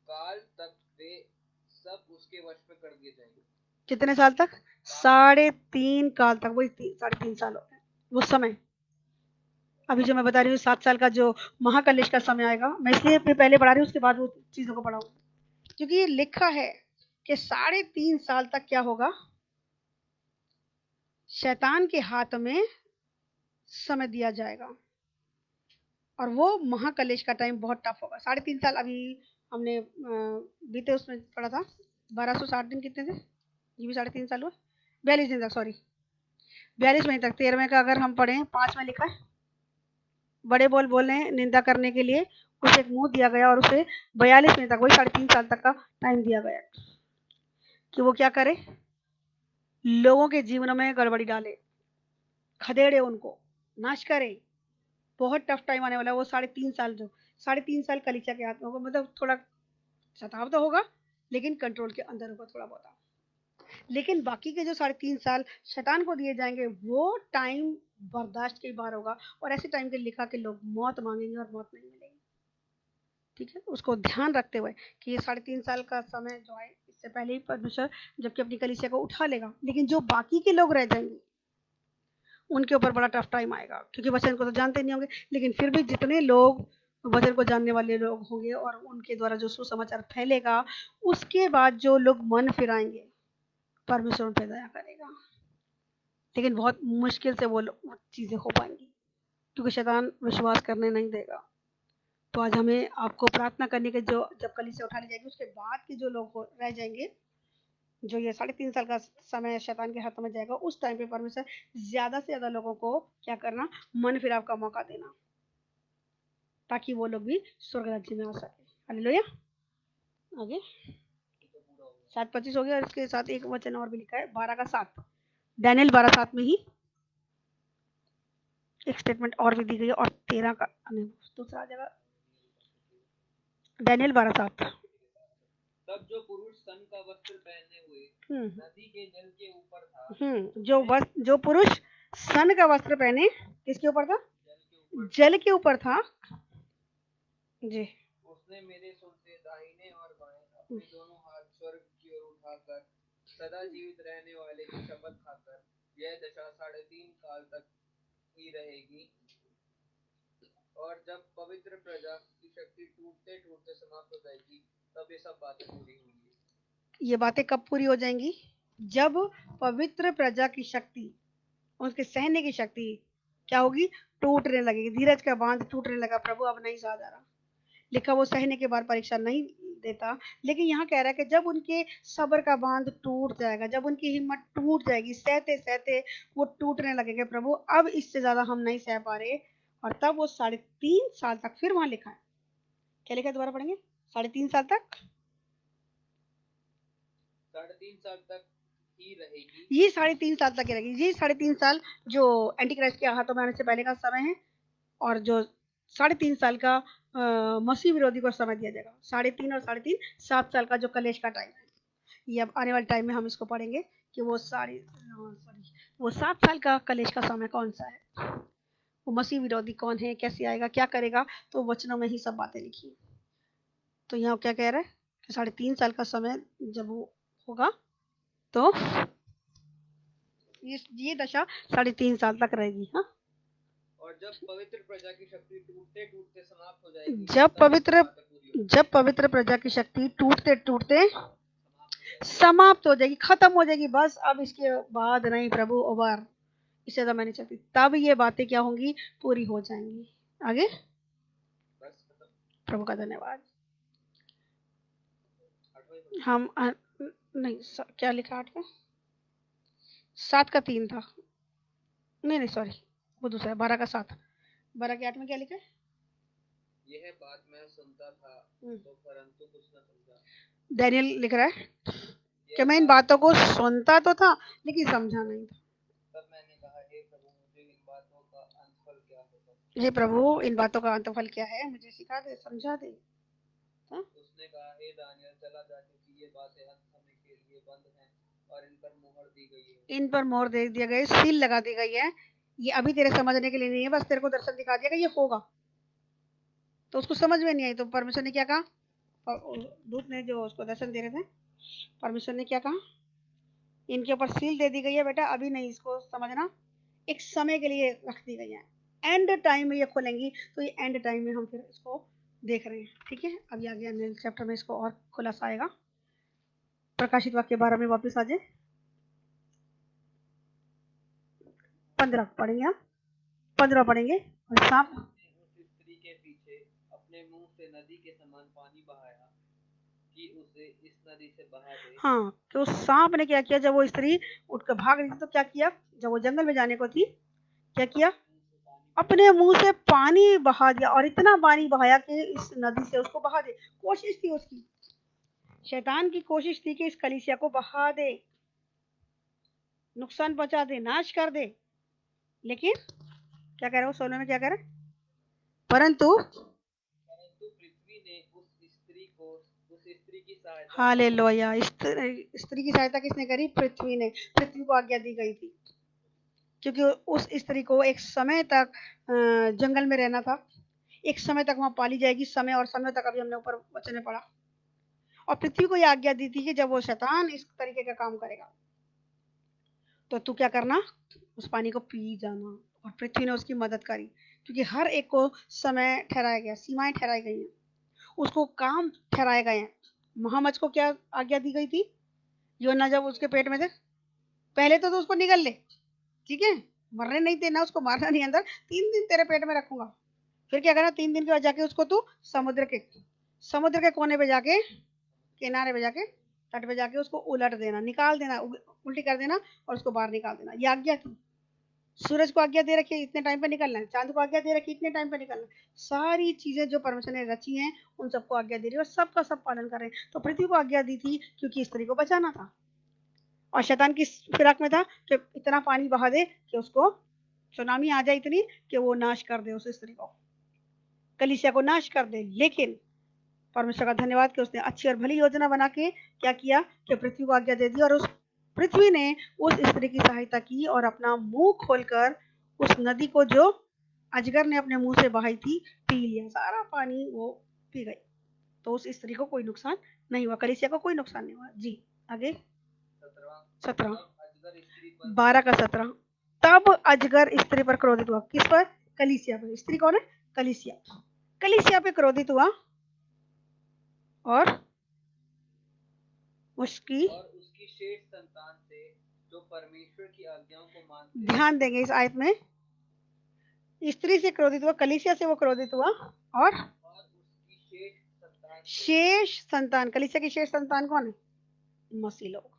काल तक वे सब उसके वश में कर दिए जाएंगे। कितने साल तक? 3.5 काल तक, वही 3.5 साल हो गए वो समय। अभी जो मैं बता रही हूँ 7 साल का जो महाकलेश का समय आएगा, मैं इसलिए पहले पढ़ा रही हूँ, उसके बाद वो चीजों को पढ़ाऊँ, क्योंकि ये लिखा है कि 3.5 साल तक क्या होगा? शैतान के हाथ में समय दिया जाएगा और वो महाकलेश का टाइम बहुत टफ होगा। 3.5 साल अभी हमने बीते उसमें पढ़ा था, 1260 दिन कितने थे? ये भी 3.5 साल हुआ। 42 दिन तक, सॉरी 42 महीने तक। 13वें का अगर हम पढ़ें, 5 में लिखा है, बड़े बोल बोलने निंदा करने के लिए उसे एक मुंह दिया गया और उसे 42 महीने तक, वही 3.5 साल तक का टाइम दिया गया कि वो क्या करे? लोगों के जीवनों में गड़बड़ी डाले, खदेड़े, उनको नाश करे। बहुत टफ टाइम आने वाला है वो 3.5 साल। जो 3.5 साल कलीसिया के हाथ में होगा, मतलब थोड़ा सताव तो होगा लेकिन कंट्रोल के अंदर होगा थोड़ा बहुत। लेकिन बाकी के जो 3.5 साल शैतान को दिए जाएंगे वो टाइम बर्दाश्त के बाहर होगा, और ऐसे टाइम के लिखा के लोग मौत मांगेंगे और मौत नहीं मिलेगी। ठीक है, उसको ध्यान रखते हुए कि ये 3.5 साल का समय जो है, इससे पहले ही परमेश्वर जबकि अपनी कलीसिया को उठा लेगा, लेकिन जो बाकी के लोग रह जाएंगे उनके ऊपर बड़ा टफ टाइम आएगा, क्योंकि वचन को तो जानते नहीं होंगे। लेकिन फिर भी जितने लोग वचन को जानने वाले लोग होंगे और उनके द्वारा जो सुसमाचार फैलेगा, उसके बाद जो लोग मन फिराएंगे परमेश्वर उन पर दया करेगा। लेकिन बहुत मुश्किल से वो चीजें हो पाएंगी, क्योंकि शैतान विश्वास करने नहीं देगा। तो आज हमें आपको प्रार्थना करने के, जो जब कलीसिया उठा ली जाएगी उसके बाद के जो लोग रह जाएंगे, जो ये 3.5 साल का समय शैतान के हाथों में जाएगा, उस टाइम पे परमेश्वर ज्यादा से ज्यादा लोगों को क्या करना, मन फिराव का मौका देना, ताकि वो लोग भी स्वर्ग राज्य में आ सके। हालेलुया। आगे 7:25 हो गया, और इसके साथ एक वचन और भी लिखा है 12:7, डैनियल 12:7 में ही एक स्टेटमेंट और भी दी गई है, और 13 का दूसरा जगह डैनियल 12:7। तब जो पुरुष सन का वस्त्र पहने हुए नदी के जल के ऊपर था, जो पुरुष सन का वस्त्र पहने किसके ऊपर था? जल के ऊपर था जी। उसने मेरे सुन से दाहिने और बाएं अपने दोनों हाथ स्वर्ग की ओर उठाकर सदा जीवित रहने वाले की शपथ खाकर, यह दशा 3.5 काल तक ही रहेगी, और जब पवित्र प्रजा की शक्ति टूटते टूटते समाप्त हो जाएगी, तब ये सब बातें पूरी होंगी। ये बातें कब पूरी हो जाएंगी? जब पवित्र प्रजा की शक्ति, उसके सहने की शक्ति क्या होगी? टूटने लगेगी। धीरज का बांध टूटने लगा, प्रभु अब नहीं सहा जा रहा। लिखा वो सहने के बाद परीक्षा नहीं देता, लेकिन यहाँ कह रहा है कि जब उनके सब्र का बांध टूट जाएगा, जब उनकी हिम्मत टूट जाएगी, सहते सहते वो टूटने लगेंगे, प्रभु अब इससे ज्यादा हम नहीं सह पा रहे, और तब वो 3.5 साल तक, फिर वहां लिखा है, क्या लिखा है दोबारा पढ़ेंगे? 3.5 साल तक, 3.5 साल तक ही रहेगी। ये 3.5 साल तक ही रहेगी। ये 3.5 साल जो एंटी क्राइस्ट के हाथों में आने से पहले का समय है, और जो 3.5 साल का मसीह विरोधी को समय दिया जाएगा। 3.5 और 3.5 7 साल का जो कलेश का टाइम है, ये अब आने वाले टाइम में हम इसको पढ़ेंगे कि वो 7 साल का कलेश का समय कौन सा है, वो मसीह विरोधी कौन है, कैसे आएगा, क्या करेगा, तो वचनों में ही सब बातें लिखी। तो यहाँ क्या कह रहा है कि 3.5 साल का समय जब वो होगा, तो ये दशा 3.5 साल तक रहेगी। हाँ, और जब पवित्र प्रजा की शक्ति टूटते टूटते समाप्त हो जाएगी, जब पवित्र प्रजा की शक्ति टूटते टूटते समाप्त हो जाएगी, खत्म हो जाएगी, बस अब इसके बाद नहीं प्रभु, ओवर, इससे ज्यादा मैं नहीं चाहती, तब ये बातें क्या होंगी? पूरी हो जाएंगी। आगे प्रभु का धन्यवाद। हम नहीं, क्या लिखा 8 का? 7 का 3 था, नहीं सॉरी, वो दूसरा 12 का 7, 12 के 8 में क्या लिखा है? यह बात मैं सुनता था तो परंतु कुछ न समझा। डैनियल लिख रहा है कि मैं इन बातों को सुनता तो था लेकिन समझा नहीं था। तब मैंने कहा, हे प्रभु, मुझे इन बातों का अंतफल क्या होगा? हे प्रभु, इन बातों का अंतफल क्या है, मुझे सिखा दे, समझा दे। उसने कहा, हे दानियल, चला जा, क्योंकि ये बातें अंत समय के लिए बंद हैं और इन पर मोहर दी गई है। इन पर मोहर दे दिया गया, सील लगा दी गई है। ये अभी तेरे समझने के लिए नहीं है, बस तेरे को दर्शन दिखा दिया कि ये होगा। तो उसको समझ में नहीं आई, तो परमेश्वर ने क्या कहा? दूत ने जो उसको दर्शन दे रहे थे, परमेश्वर ने क्या कहा? इनके ऊपर सील दे दी गई है बेटा, अभी नहीं इसको समझना, एक समय के लिए रख दी गई है, एंड टाइम में ये खोलेंगी। तो ये एंड टाइम में हम फिर इसको देख रहे हैं। ठीक है, अभी आगे अन्य चैप्टर में इसको और खुलासा आएगा। प्रकाशित वाक्य 12 में वापस आ जाए, 15 पढ़ेंगे, हम 15 पढ़ेंगे। और सांप उस स्त्री के पीछे अपने मुंह से नदी के समान पानी बहाया कि उसे इस नदी से बहा दे। हाँ, तो सांप ने क्या किया? जब वो स्त्री उठकर भाग रही थी तो क्या किया? जब वो जंगल में जाने को थी, क्या किया? अपने मुंह से पानी बहा दिया, और इतना पानी बहाया कि इस नदी से उसको बहा दे। कोशिश थी उसकी, शैतान की कोशिश थी कि इस कलीसिया को बहा दे, नुकसान पहुंचा दे, नाश कर दे। लेकिन क्या कह रहा है वो सोने में, क्या कह रहा है? परंतु पृथ्वी ने उस स्त्री की सहायता हालेलुया। स्त्री की सहायता किसने करी? पृथ्वी ने। पृथ्वी को आज्ञा दी गई थी, क्योंकि उस स्त्री को एक समय तक जंगल में रहना था, एक समय तक वहां पाली जाएगी, समय और समय तक अभी हमने ऊपर वचन में पढ़ा। और पृथ्वी को यह आज्ञा दी थी कि जब वो शैतान इस तरीके का काम करेगा तो तू क्या करना, उस पानी को पी जाना। और पृथ्वी ने उसकी मदद करी, क्योंकि हर एक को समय ठहराया गया, सीमाएं ठहराई गई हैं, उसको काम ठहराए गए हैं। महामच को क्या आज्ञा दी गई थी? योना जब उसके पेट में थे, पहले तो उसको निगल ले, ठीक है, मरने नहीं देना, उसको मारना नहीं अंदर, 3 दिन तेरे पेट में रखूंगा। फिर क्या करना, 3 दिन के बाद जाके उसको तू समुद्र के कोने पे जाके, किनारे पे जाके, तट पे जाके उसको उलट देना, निकाल देना, उल्टी कर देना और उसको बाहर निकाल देना। ये आज्ञा थी। सूरज को आज्ञा दे रखी है इतने टाइम पे निकलना है, चांद को आज्ञा दे रखी है इतने टाइम पे निकलना है। सारी चीजें जो परमेश्वर ने रची हैं उन सबको आज्ञा दे रही है, और सबका सब पालन कर रहे हैं। तो पृथ्वी को आज्ञा दी थी क्योंकि स्त्री को बचाना था, और शैतान की फिराक में था कि इतना पानी बहा दे कि उसको सुनामी आ जाए इतनी कि वो नाश कर दे, उस स्त्री को, कलीसिया को नाश कर दे। लेकिन परमेश्वर का धन्यवाद कि उसने अच्छी और भली योजना बना के क्या किया कि पृथ्वी को आज्ञा दे दी, और उस पृथ्वी ने उस स्त्री की सहायता की और अपना मुंह खोलकर उस नदी को जो अजगर ने अपने मुंह से बहाई थी पी लिया, सारा पानी वो पी गई। तो उस स्त्री को कोई नुकसान नहीं हुआ, कलीसिया को कोई नुकसान नहीं हुआ। जी आगे 17, 12 का 17। तब अजगर स्त्री पर क्रोधित हुआ। किस पर? कलीसिया पर। स्त्री कौन है? कलीसिया। कलीसिया पे क्रोधित हुआ और उसकी शेष संतान से जो परमेश्वर की आज्ञाओं को मानते। ध्यान देंगे इस आयत में, स्त्री से क्रोधित हुआ, कलीसिया से वो क्रोधित हुआ, और उसकी शेष संतान, कलीसिया की शेष संतान कौन है? मसीह लोग,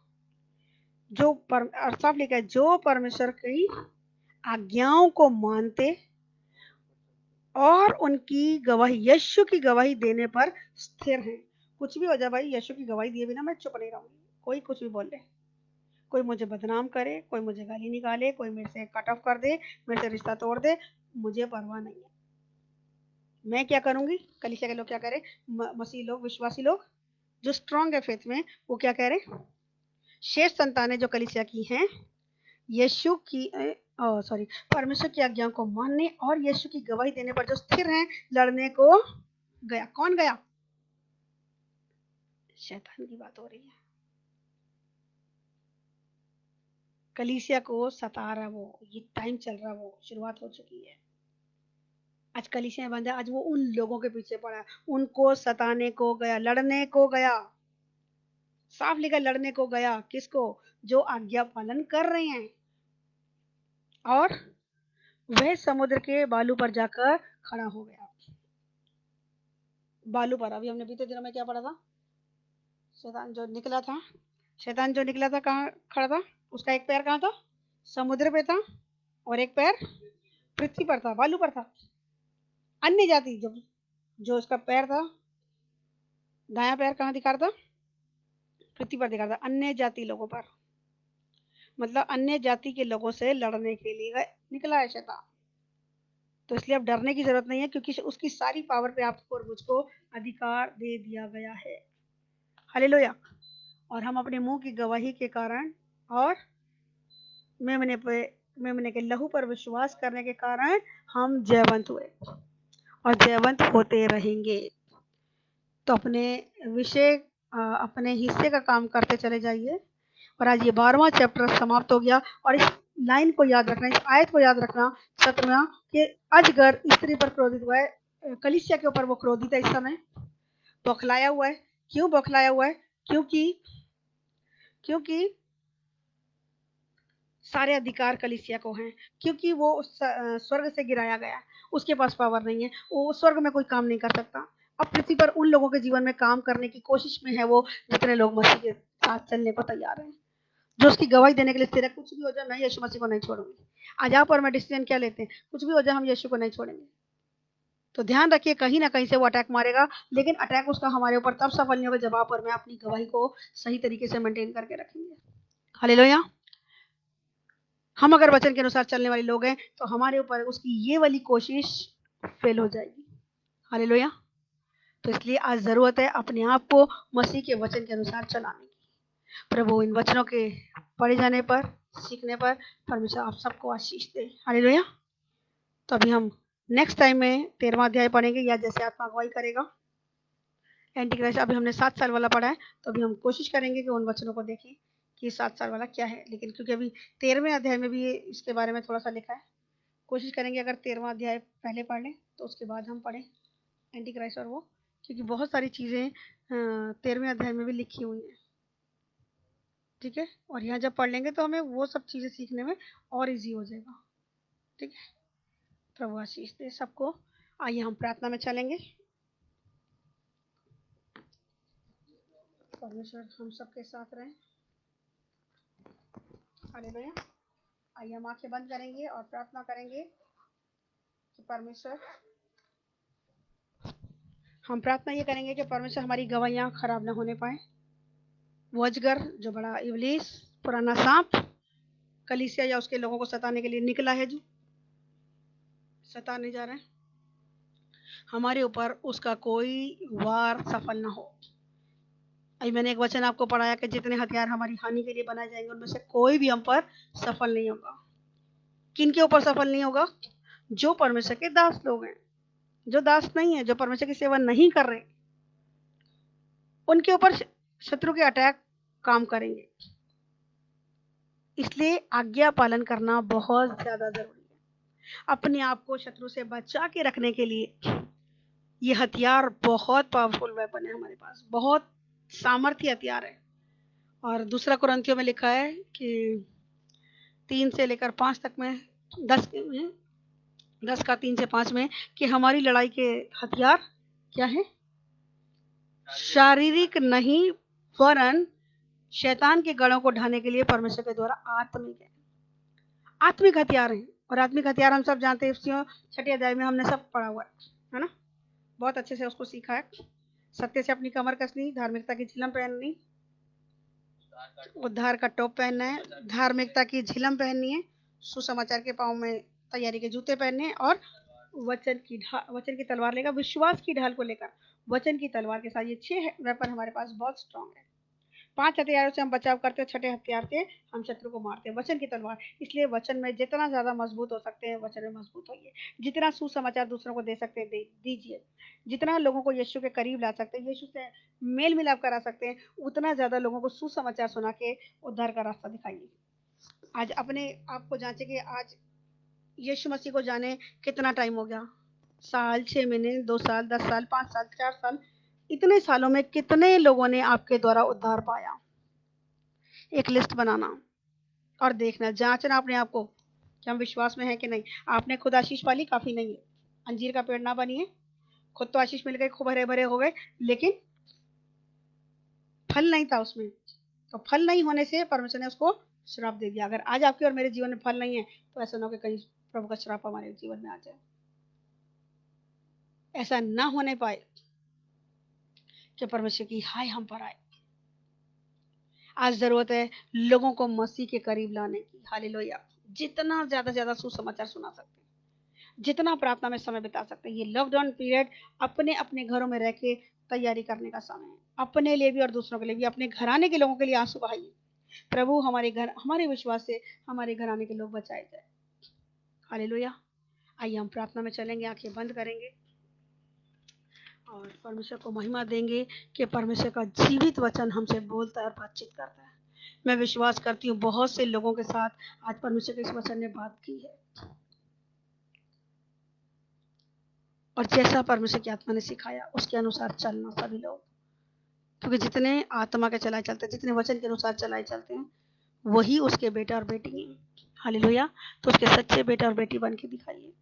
जो साफ लिखा है, जो परमेश्वर की आज्ञाओं को मानते और उनकी गवाही, यीशु की गवाही देने पर स्थिर हैं। कुछ भी हो जाए भाई, यीशु की गवाही दिए बिना मैं चुप नहीं रहूंगी। कोई कुछ भी बोल ले, कोई मुझे बदनाम करे, कोई मुझे गाली निकाले, कोई मेरे से कट ऑफ कर दे, मेरे से रिश्ता तोड़ दे, मुझे परवाह नहीं है। मैं क्या करूंगी? कलीसिया के लोग क्या करें? मसीह लोग, विश्वासी लोग जो स्ट्रांग है फेथ में, वो क्या कह रहे? शेष संतानें जो कलीसिया की हैं, यीशु की सॉरी परमेश्वर की आज्ञाओं को मानने और यीशु की गवाही देने पर जो स्थिर हैं, लड़ने को गया। कौन गया? शैतान की बात हो रही है। कलीसिया को सता रहा वो, ये टाइम चल रहा, वो शुरुआत हो चुकी है। आज कलीसिया बंद है, आज वो उन लोगों के पीछे पड़ा, उनको सताने को गया, लड़ने को गया। साफ लिखा, लड़ने को गया। किसको? जो आज्ञा पालन कर रहे हैं। और वह समुद्र के बालू पर जाकर खड़ा हो गया। बालू पर, अभी हमने बीते दिनों में क्या पढ़ा था? शैतान जो निकला था कहाँ खड़ा था? उसका एक पैर कहाँ था? समुद्र पे था, और एक पैर पृथ्वी पर था, बालू पर था। अन्य जाति जो उसका पैर था, दायां पैर कहाँ दिखा रहा था? पृथ्वी पर दिखा रहा था। अन्य जाति लोगों पर, मतलब अन्य जाति के लोगों से लड़ने के लिए निकला है शैतान। तो इसलिए अब डरने की जरूरत नहीं है, क्योंकि उसकी सारी पावर पे आपको और मुझको अधिकार दे दिया गया है। हालेलुया। और हम अपने मुंह की गवाही के कारण और मेमने के लहू पर विश्वास करने के कारण हम जयवंत हुए और जयवंत होते रहेंगे। तो अपने हिस्से का काम करते चले जाइए। और आज ये 12वां चैप्टर समाप्त हो गया। और इस लाइन को याद रखना, इस आयत को याद रखना, 17वां, कि अजगर स्त्री पर क्रोधित हुआ है, कलीसिया के ऊपर वो क्रोधित है इस समय, बौखलाया हुआ है। क्यों बौखलाया हुआ है? क्योंकि सारे अधिकार कलीसिया को हैं, क्योंकि वो स्वर्ग से गिराया गया, उसके पास पावर नहीं है, वो स्वर्ग में कोई काम नहीं कर सकता। अब पृथ्वी पर उन लोगों के जीवन में काम करने की कोशिश में है वो, जितने लोग मसीह के साथ चलने को तैयार हैं, जो उसकी गवाही देने के लिए स्थिर है। कुछ भी हो जाए, मैं यीशु मसीह को नहीं छोड़ूंगी। आज आप और मैं डिसीजन क्या लेते हैं? कुछ भी हो जाए, हम यीशु को नहीं छोड़ेंगे। तो ध्यान रखिए, कहीं ना कहीं से वो अटैक मारेगा, लेकिन अटैक उसका हमारे ऊपर तब सफल नहीं होगा जब आप और मैं अपनी गवाही को सही तरीके से मेंटेन करके रखेंगे। हालेलुया। हम अगर वचन के अनुसार चलने वाले लोग हैं तो हमारे ऊपर उसकी ये वाली कोशिश फेल हो जाएगी। हालेलुया। तो इसलिए आज जरूरत है अपने आप को मसीह के वचन के अनुसार चलाने की। प्रभु इन वचनों के पढ़े जाने पर, सीखने पर परमेश्वर आप सबको आशीष दे। हालेलुया। तो अभी हम नेक्स्ट टाइम में 13वां अध्याय पढ़ेंगे, या जैसे आत्मा अगुवाई करेगा। एंटी क्राइस्ट अभी हमने 7 साल वाला पढ़ा है, तो अभी हम कोशिश करेंगे कि उन वचनों को देखें कि 7 साल वाला क्या है। लेकिन क्योंकि अभी 13वें अध्याय में भी इसके बारे में थोड़ा सा लिखा है, कोशिश करेंगे अगर 13वां अध्याय पहले पढ़ लें तो उसके बाद हम पढ़ें एंटी क्राइस्ट और वो, क्योंकि बहुत सारी चीज़ें 13वें अध्याय में भी लिखी हुई हैं। ठीक है, और यहाँ जब पढ़ लेंगे तो हमें वो सब चीज़ें सीखने में और इजी हो जाएगा। ठीक है, प्रभु आशीष दे सबको। आइए हम प्रार्थना में चलेंगे। परमेश्वर हम सबके साथ रहें। हालेलुया। आइए हम आंखें बंद करेंगे और प्रार्थना करेंगे कि परमेश्वर, हम प्रार्थना ये करेंगे कि परमेश्वर हमारी गवाहियाँ खराब ना होने पाए। वो अजगर जो बड़ा इब्लीस पुराना सांप कलीसिया या उसके लोगों को सताने के लिए निकला है, जो सताने जा रहे हैं, हमारे ऊपर उसका कोई वार सफल ना हो। अभी मैंने एक वचन आपको पढ़ाया कि जितने हथियार हमारी हानि के लिए बनाए जाएंगे उनमें से कोई भी हम पर सफल नहीं होगा। किन के ऊपर सफल नहीं होगा? जो परमेश्वर के दास लोग हैं। जो दास नहीं है, जो परमेश्वर की सेवा नहीं कर रहे, उनके ऊपर शत्रु के अटैक काम करेंगे। इसलिए आज्ञा पालन करना बहुत ज्यादा जरूरी है। अपने आप को शत्रु से बचा के रखने के लिए ये हथियार बहुत पावरफुल वेपन है हमारे पास, बहुत सामर्थ्य हथियार है। और दूसरा कुरिन्थियों में लिखा है कि 3 से लेकर 5 तक में 10 का 3 से 5 में कि हमारी लड़ाई के हथियार क्या है? शारीरिक नहीं, वरन शैतान के गढ़ों को ढाने के लिए परमेश्वर के द्वारा आत्मिक है। आत्मिक हथियार हैं, और आत्मिक हथियार हम सब जानते हैं। 6ठे अध्याय में हमने सब पढ़ा हुआ है ना, बहुत अच्छे से उसको सीखा है। सत्य से अपनी कमर कसनी, धार्मिकता की झिलम पहननी, उद्धार का टोप पहनना है, धार्मिकता की झिलम पहननी है, सुसमाचार के पांव में तैयारी के जूते पहनने, और वचन की तलवार लेकर, विश्वास की ढाल को लेकर वचन की तलवार के साथ। ये 6 वेपन हमारे पास बहुत स्ट्रांग है। 5 हथियारों से हम बचाव करते हैं, 6ठे हथियार से हम शत्रु को मारते हैं, वचन की तलवार। इसलिए वचन में जितना ज्यादा मजबूत हो सकते हैं, वचन में मजबूत होइए। जितना सुसमाचार दूसरों को दे सकते हैं दीजिए। जितना लोगों को यीशु के करीब ला सकते हैं, यीशु से मेल मिलाप करा सकते हैं, उतना ज्यादा लोगों को सुसमाचार सुना के उद्धार का रास्ता दिखाइए। आज अपने आप को जांचे कि आज यीशु मसीह को जाने कितना टाइम हो गया। साल, 6 महीने, 2 साल, 10 साल, 5 साल, 4 साल, इतने सालों में कितने लोगों ने आपके द्वारा उद्धार पाया? एक लिस्ट बनाना और देखना, जांचना अपने आप को कि हम विश्वास में हैं कि नहीं। आपने खुद आशीष पाली काफी नहीं है। अंजीर का पेड़ ना बनिए। खुद तो आशीष मिल गई, खूब हरे भरे हो गए, लेकिन फल नहीं था उसमें। तो फल नहीं होने से परमेश्वर ने उसको श्राप दे दिया। अगर आज आपके और मेरे जीवन में फल नहीं है, तो ऐसा ना हो कि कहीं प्रभु का श्राप हमारे जीवन में आ जाए। ऐसा ना होने पाए कि परमेश्वर की हाय हम पर आए। आज जरूरत है लोगों को मसीह के करीब लाने की। हालेलुया। जितना ज्यादा सुसमाचार सुना सकते हैं, जितना प्रार्थना में समय बिता सकते हैं। ये लॉकडाउन पीरियड अपने अपने घरों में रह के तैयारी करने का समय है, अपने लिए भी और दूसरों के लिए भी। अपने घराने के लोगों के लिए आंसू बहाइए। प्रभु हमारे घर, हमारे विश्वास से हमारे घराने के लोग बचाए जाए। हालेलुया। आइए हम प्रार्थना में चलेंगे, आंखें बंद करेंगे और परमेश्वर को महिमा देंगे कि परमेश्वर का जीवित वचन हमसे बोलता है और बातचीत करता है। मैं विश्वास करती हूँ बहुत से लोगों के साथ आज परमेश्वर के इस वचन ने बात की है, और जैसा परमेश्वर की आत्मा ने सिखाया उसके अनुसार चलना सभी लोग। क्योंकि जितने आत्मा के चलाए चलते हैं, जितने वचन के अनुसार चलाए चलते हैं, वही उसके बेटा और बेटी हैं। हालेलुया। तो उसके सच्चे बेटा और बेटी बन के दिखाइए।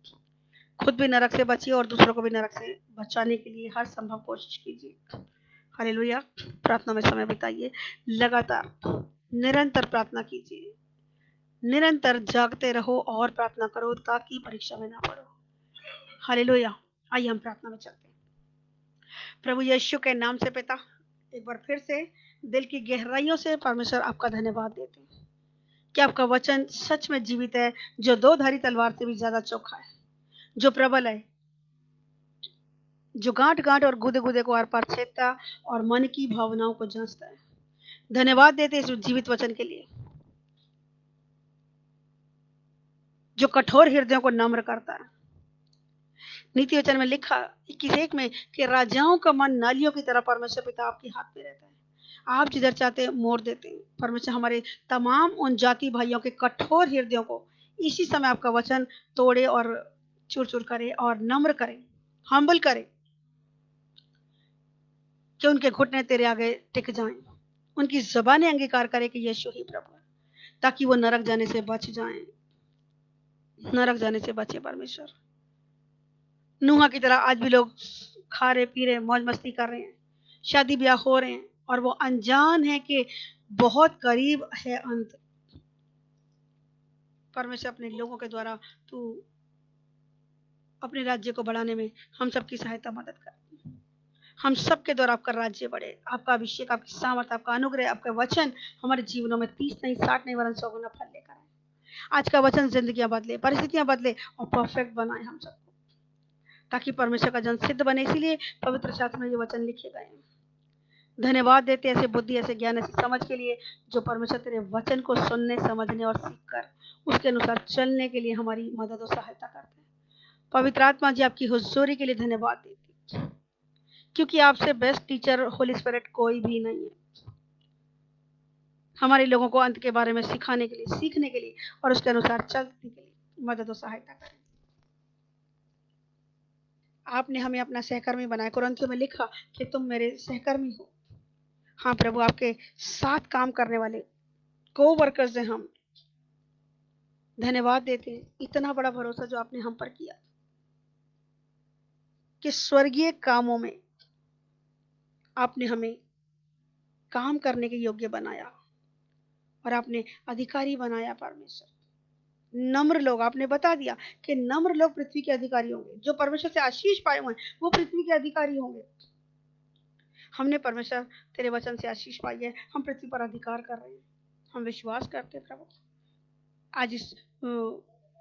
खुद भी नरक से बचिए और दूसरों को भी नरक से बचाने के लिए हर संभव कोशिश कीजिए। हालेलुया। प्रार्थना में समय बिताइए, लगातार निरंतर प्रार्थना कीजिए, निरंतर जागते रहो और प्रार्थना करो ताकि परीक्षा में ना पड़ो। हालेलुया। आइए हम प्रार्थना में चलते हैं। प्रभु यीशु के नाम से पिता, एक बार फिर से दिल की गहराइयों से परमेश्वर आपका धन्यवाद देते हैं कि आपका वचन सच में जीवित है, जो 2 धारी तलवार से भी ज्यादा चोखा है, जो प्रबल है, जो गांठ गांठ और गुदे गुदे को आर पार छेदता और मन की भावनाओं को जांचता है। धन्यवाद देते इस जीवित वचन के लिए जो कठोर हृदयों को नम्र करता है। नीति वचन में लिखा 21:1 में कि राजाओं का मन नालियों की तरह परमेश्वर पिता आपके हाथ में रहता है, आप जिधर चाहते हैं मोड़ देते हैं। परमेश्वर हमारे तमाम उन जाति भाइयों के कठोर हृदयों को इसी समय आपका वचन तोड़े और चूर चूर करे और नम्र करे, हम्बल करे, कि उनके घुटने तेरे आगे टिक जाएं, उनकी ज़बानें अंगीकार करे कि यीशु ही प्रभु है, ताकि वो नरक जाने से बच जाएं, नरक जाने से बचे। परमेश्वर नूहा की तरह आज भी लोग खा रहे पी रहे मौज मस्ती कर रहे हैं, शादी ब्याह हो रहे हैं और वो अनजान है कि बहुत करीब है अंत। परमेश्वर अपने लोगों के द्वारा तू अपने राज्य को बढ़ाने में हम सबकी सहायता मदद कर। हम सबके द्वारा आपका राज्य बढ़े, आपका अभिषेक, आपकी सामर्थ, आपका अनुग्रह, आपका वचन हमारे जीवनों में 30 नहीं 60 नहीं वरन 100 गुना फल लेकर आए। आज का वचन जिंदगियां बदले, परिस्थितियां बदले और परफेक्ट बनाए हम सबको, ताकि परमेश्वर का जन सिद्ध बने। इसीलिए पवित्र शास्त्र में ये वचन लिखे गए हैं। धन्यवाद देते ऐसे बुद्धि, ऐसे ज्ञान, ऐसी समझ के लिए जो परमेश्वर तेरे वचन को सुनने, समझने और सीखकर उसके अनुसार चलने के लिए हमारी मदद और सहायता करते हैं। पवित्र आत्मा जी आपकी हुजूरी के लिए धन्यवाद देती, क्योंकि आपसे बेस्ट टीचर होली स्पिरिट कोई भी नहीं है। हमारे लोगों को अंत के बारे में सिखाने के लिए, सीखने के लिए और उसके अनुसार चलने के लिए मदद और सहायता करें। आपने हमें अपना सहकर्मी बनाया। कुरिन्थियों में लिखा कि तुम मेरे सहकर्मी हो। हाँ प्रभु, आपके साथ काम करने वाले को वर्कर्स हैं हम। धन्यवाद देते हैं इतना बड़ा भरोसा जो आपने हम पर किया कि स्वर्गीय कामों में आपने हमें काम करने के योग्य बनाया और आपने अधिकारी बनाया। परमेश्वर नम्र लोग, आपने बता दिया कि नम्र लोग पृथ्वी के अधिकारी होंगे। जो परमेश्वर से आशीष पाए हुए हैं वो पृथ्वी के अधिकारी होंगे। हमने परमेश्वर तेरे वचन से आशीष पाई है, हम पृथ्वी पर अधिकार कर रहे हैं। हम विश्वास करते प्रभु, आज इस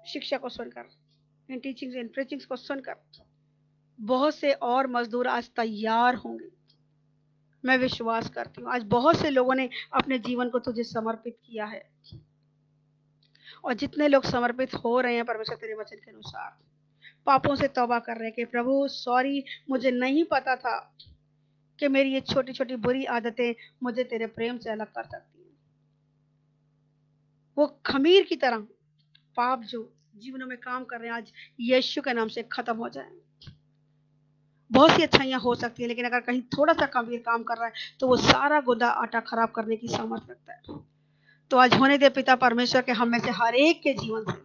शिक्षा को सुनकर, इन टीचिंग्स इन प्रीचिंग्स को सुनकर बहुत से और मजदूर आज तैयार होंगे। मैं विश्वास करती हूँ आज बहुत से लोगों ने अपने जीवन को तुझे समर्पित किया है, और जितने लोग समर्पित हो रहे हैं परमेश्वर तेरे वचन के अनुसार पापों से तौबा कर रहे हैं कि प्रभु सॉरी, मुझे नहीं पता था कि मेरी ये छोटी छोटी बुरी आदतें मुझे तेरे प्रेम से अलग कर सकती हैं। वो खमीर की तरह पाप जो जीवनों में काम कर रहे हैं आज यीशु के नाम से खत्म हो जाए। बहुत सी अच्छाइयां हो सकती है, लेकिन अगर कहीं थोड़ा सा खमीर काम कर रहा है तो वो सारा गुदा आटा खराब करने की सामर्थ रखता है। तो आज होने दे पिता परमेश्वर के हम में से हर एक के जीवन से,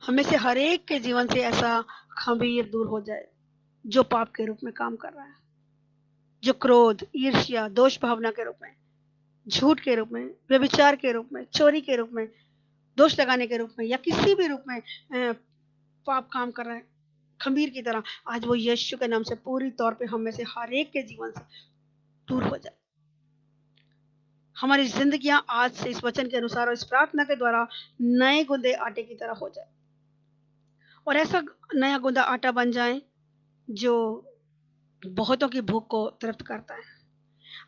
हमें से हर एक के जीवन से ऐसा खमीर दूर हो जाए जो पाप के रूप में काम कर रहा है, जो क्रोध, ईर्ष्या, दोष भावना के रूप में, झूठ के रूप में, व्यभिचार के रूप में, चोरी के रूप में, दोष लगाने के रूप में या किसी भी रूप में पाप काम कर रहा है खमीर की तरह, आज वो यीशु के नाम से पूरी तौर पे हम में से हर एक के जीवन से दूर हो जाए। हमारी जिंदगियां आज से इस वचन के अनुसार और इस प्रार्थना के द्वारा नए गुंदे आटे की तरह हो जाए, और ऐसा नया गुंदा आटा बन जाए जो बहुतों की भूख को तृप्त करता है।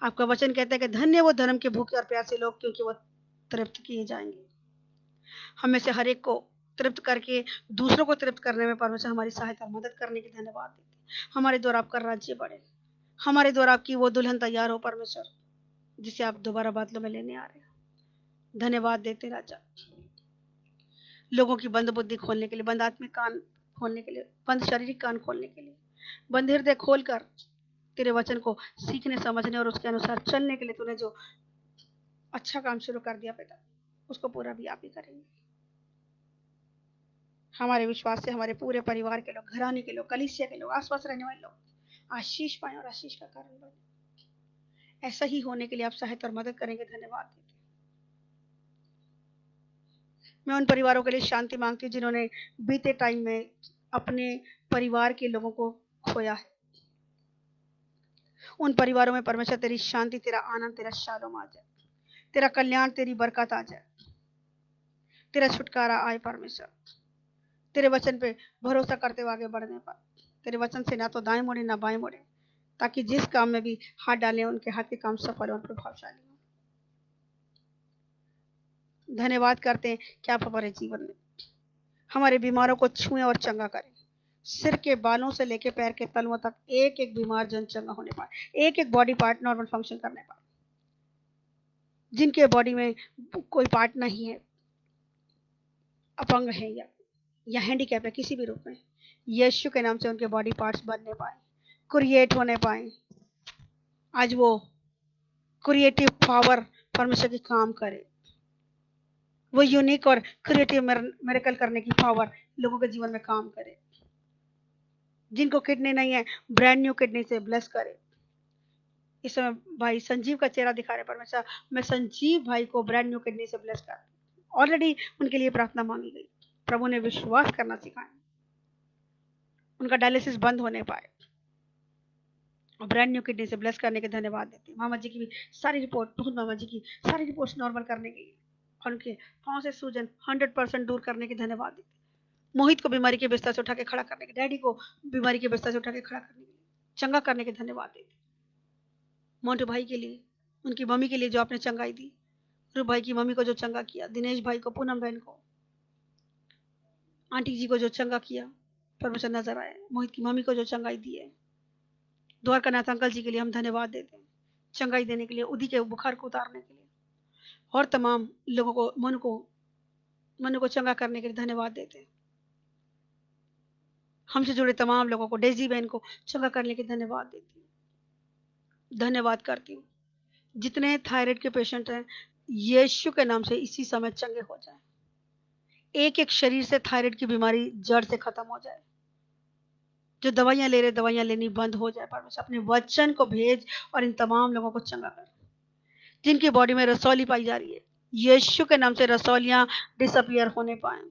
आपका वचन कहता है कि धन्य वो धर्म के भूखे और प्यासे लोग, क्योंकि वो तृप्त किए जाएंगे। हमें से हर एक को तृप्त करके दूसरों को तृप्त करने में परमेश्वर हमारी सहायता मदद करने की धन्यवाद देते। हमारे द्वारा आपका राज्य बढ़े, हमारे द्वारा आपकी वो दुल्हन तैयार हो परमेश्वर, जिसे आप दोबारा बादलों में लेने आ रहे हैं। धन्यवाद देते राजा, लोगों की बंद बुद्धि खोलने के लिए, बंद आत्मिक कान खोलने के लिए, बंद शारीरिक कान खोलने के लिए, बंद हृदय खोलकर तेरे वचन को सीखने, समझने और उसके अनुसार चलने के लिए तूने जो अच्छा काम शुरू कर दिया पिता, उसको पूरा भी आप ही करेंगे। हमारे विश्वास से हमारे पूरे परिवार के लोग, घराने के लोग, कलीसिया के लोग, आसपास रहने वाले लोग आशीष पाए और आशीष का कारण बने। ऐसा ही होने के लिए आप सहायता और मदद करेंगे। धन्यवाद देते। मैं उन परिवारों के लिए शांति मांगती हूँ जिन्होंने बीते टाइम में अपने परिवार के लोगों को खोया है। उन परिवारों में परमेश्वर तेरी शांति, तेरा आनंद, तेरा शालोम आ जाए, तेरा कल्याण, तेरी बरकत आ जाए, तेरा छुटकारा आए परमेश्वर, तेरे वचन पे भरोसा करते हुए आगे बढ़ने पर। तेरे वचन से ना तो दाएं मुड़े ना बाएं मुड़े, ताकि जिस काम में भी हाथ डालें उनके हाथ के काम सफल और प्रभावशाली हो। धन्यवाद करते हैं कि आप हमारे जीवन में हमारे बीमारों को छुएं और चंगा करें। सिर के बालों से लेकर पैर के तलवों तक एक एक बीमार जन चंगा होने पाए, एक एक बॉडी पार्ट नॉर्मल फंक्शन करने पाए। जिनके बॉडी में कोई पार्ट नहीं है, अपंग है या हैंडीकैप है किसी भी रूप में, यीशु के नाम से उनके बॉडी पार्ट्स बनने पाए, क्रिएट होने पाए। आज वो क्रिएटिव पावर परमेश्वर की काम करे, वो यूनिक और क्रिएटिव मिरेकल करने की पावर लोगों के जीवन में काम करे। जिनको किडनी नहीं है, ब्रांड न्यू किडनी से ब्लेस करे। इस समय भाई संजीव का चेहरा दिखा रहे परमेश्वर, मैं संजीव भाई को ब्रांड न्यू किडनी से ब्लेस कर, ऑलरेडी उनके लिए प्रार्थना मांगी गई। प्रभु ने विश्वास करना सिखाया, उनका डायलिसिस बंद होने पाए और ब्रांड न्यू किडनी से ब्लेस करने के धन्यवाद देते हैं। मामा जी की भी सारी रिपोर्ट, बहुत मामा जी की सारी रिपोर्ट्स नॉर्मल करने के और उनके पांव से सूजन 100% दूर करने के धन्यवाद देते हैं। मोहित को बीमारी के बिस्तर से उठा के खड़ा करने के, डैडी को बीमारी के बिस्तर से उठा के खड़ा करने के, चंगा करने के धन्यवाद देते हैं। मोन्टू भाई के लिए, उनकी मम्मी के लिए जो आपने चंगाई दी, रूप भाई की मम्मी को जो चंगा किया, दिनेश भाई को, पूनम बहन को, आंटी जी को जो चंगा किया, परमेश्वर नजर आए। मोहित की मम्मी को जो चंगाई दी है, द्वारकानाथ अंकल जी के लिए हम धन्यवाद देते हैं, चंगाई देने के लिए, उदी के बुखार को उतारने के लिए, और तमाम लोगों को, मनु को चंगा करने के लिए धन्यवाद देते हैं। हमसे जुड़े तमाम लोगों को, डेजी बहन को चंगा करने के धन्यवाद देती हूँ, धन्यवाद करती हूँ। जितने थायराइड के पेशेंट हैं, यीशु के नाम से इसी समय चंगे हो जाए। एक एक शरीर से थायराइड की बीमारी जड़ से खत्म हो जाए। जो दवाइयां ले रहे, दवाइयां लेनी बंद हो जाए। परमेश्वर अपने वचन को भेज और इन तमाम लोगों को चंगा कर। जिनकी बॉडी में रसौली पाई जा रही है, यीशु के नाम से रसौलियां डिसअपियर होने पाए,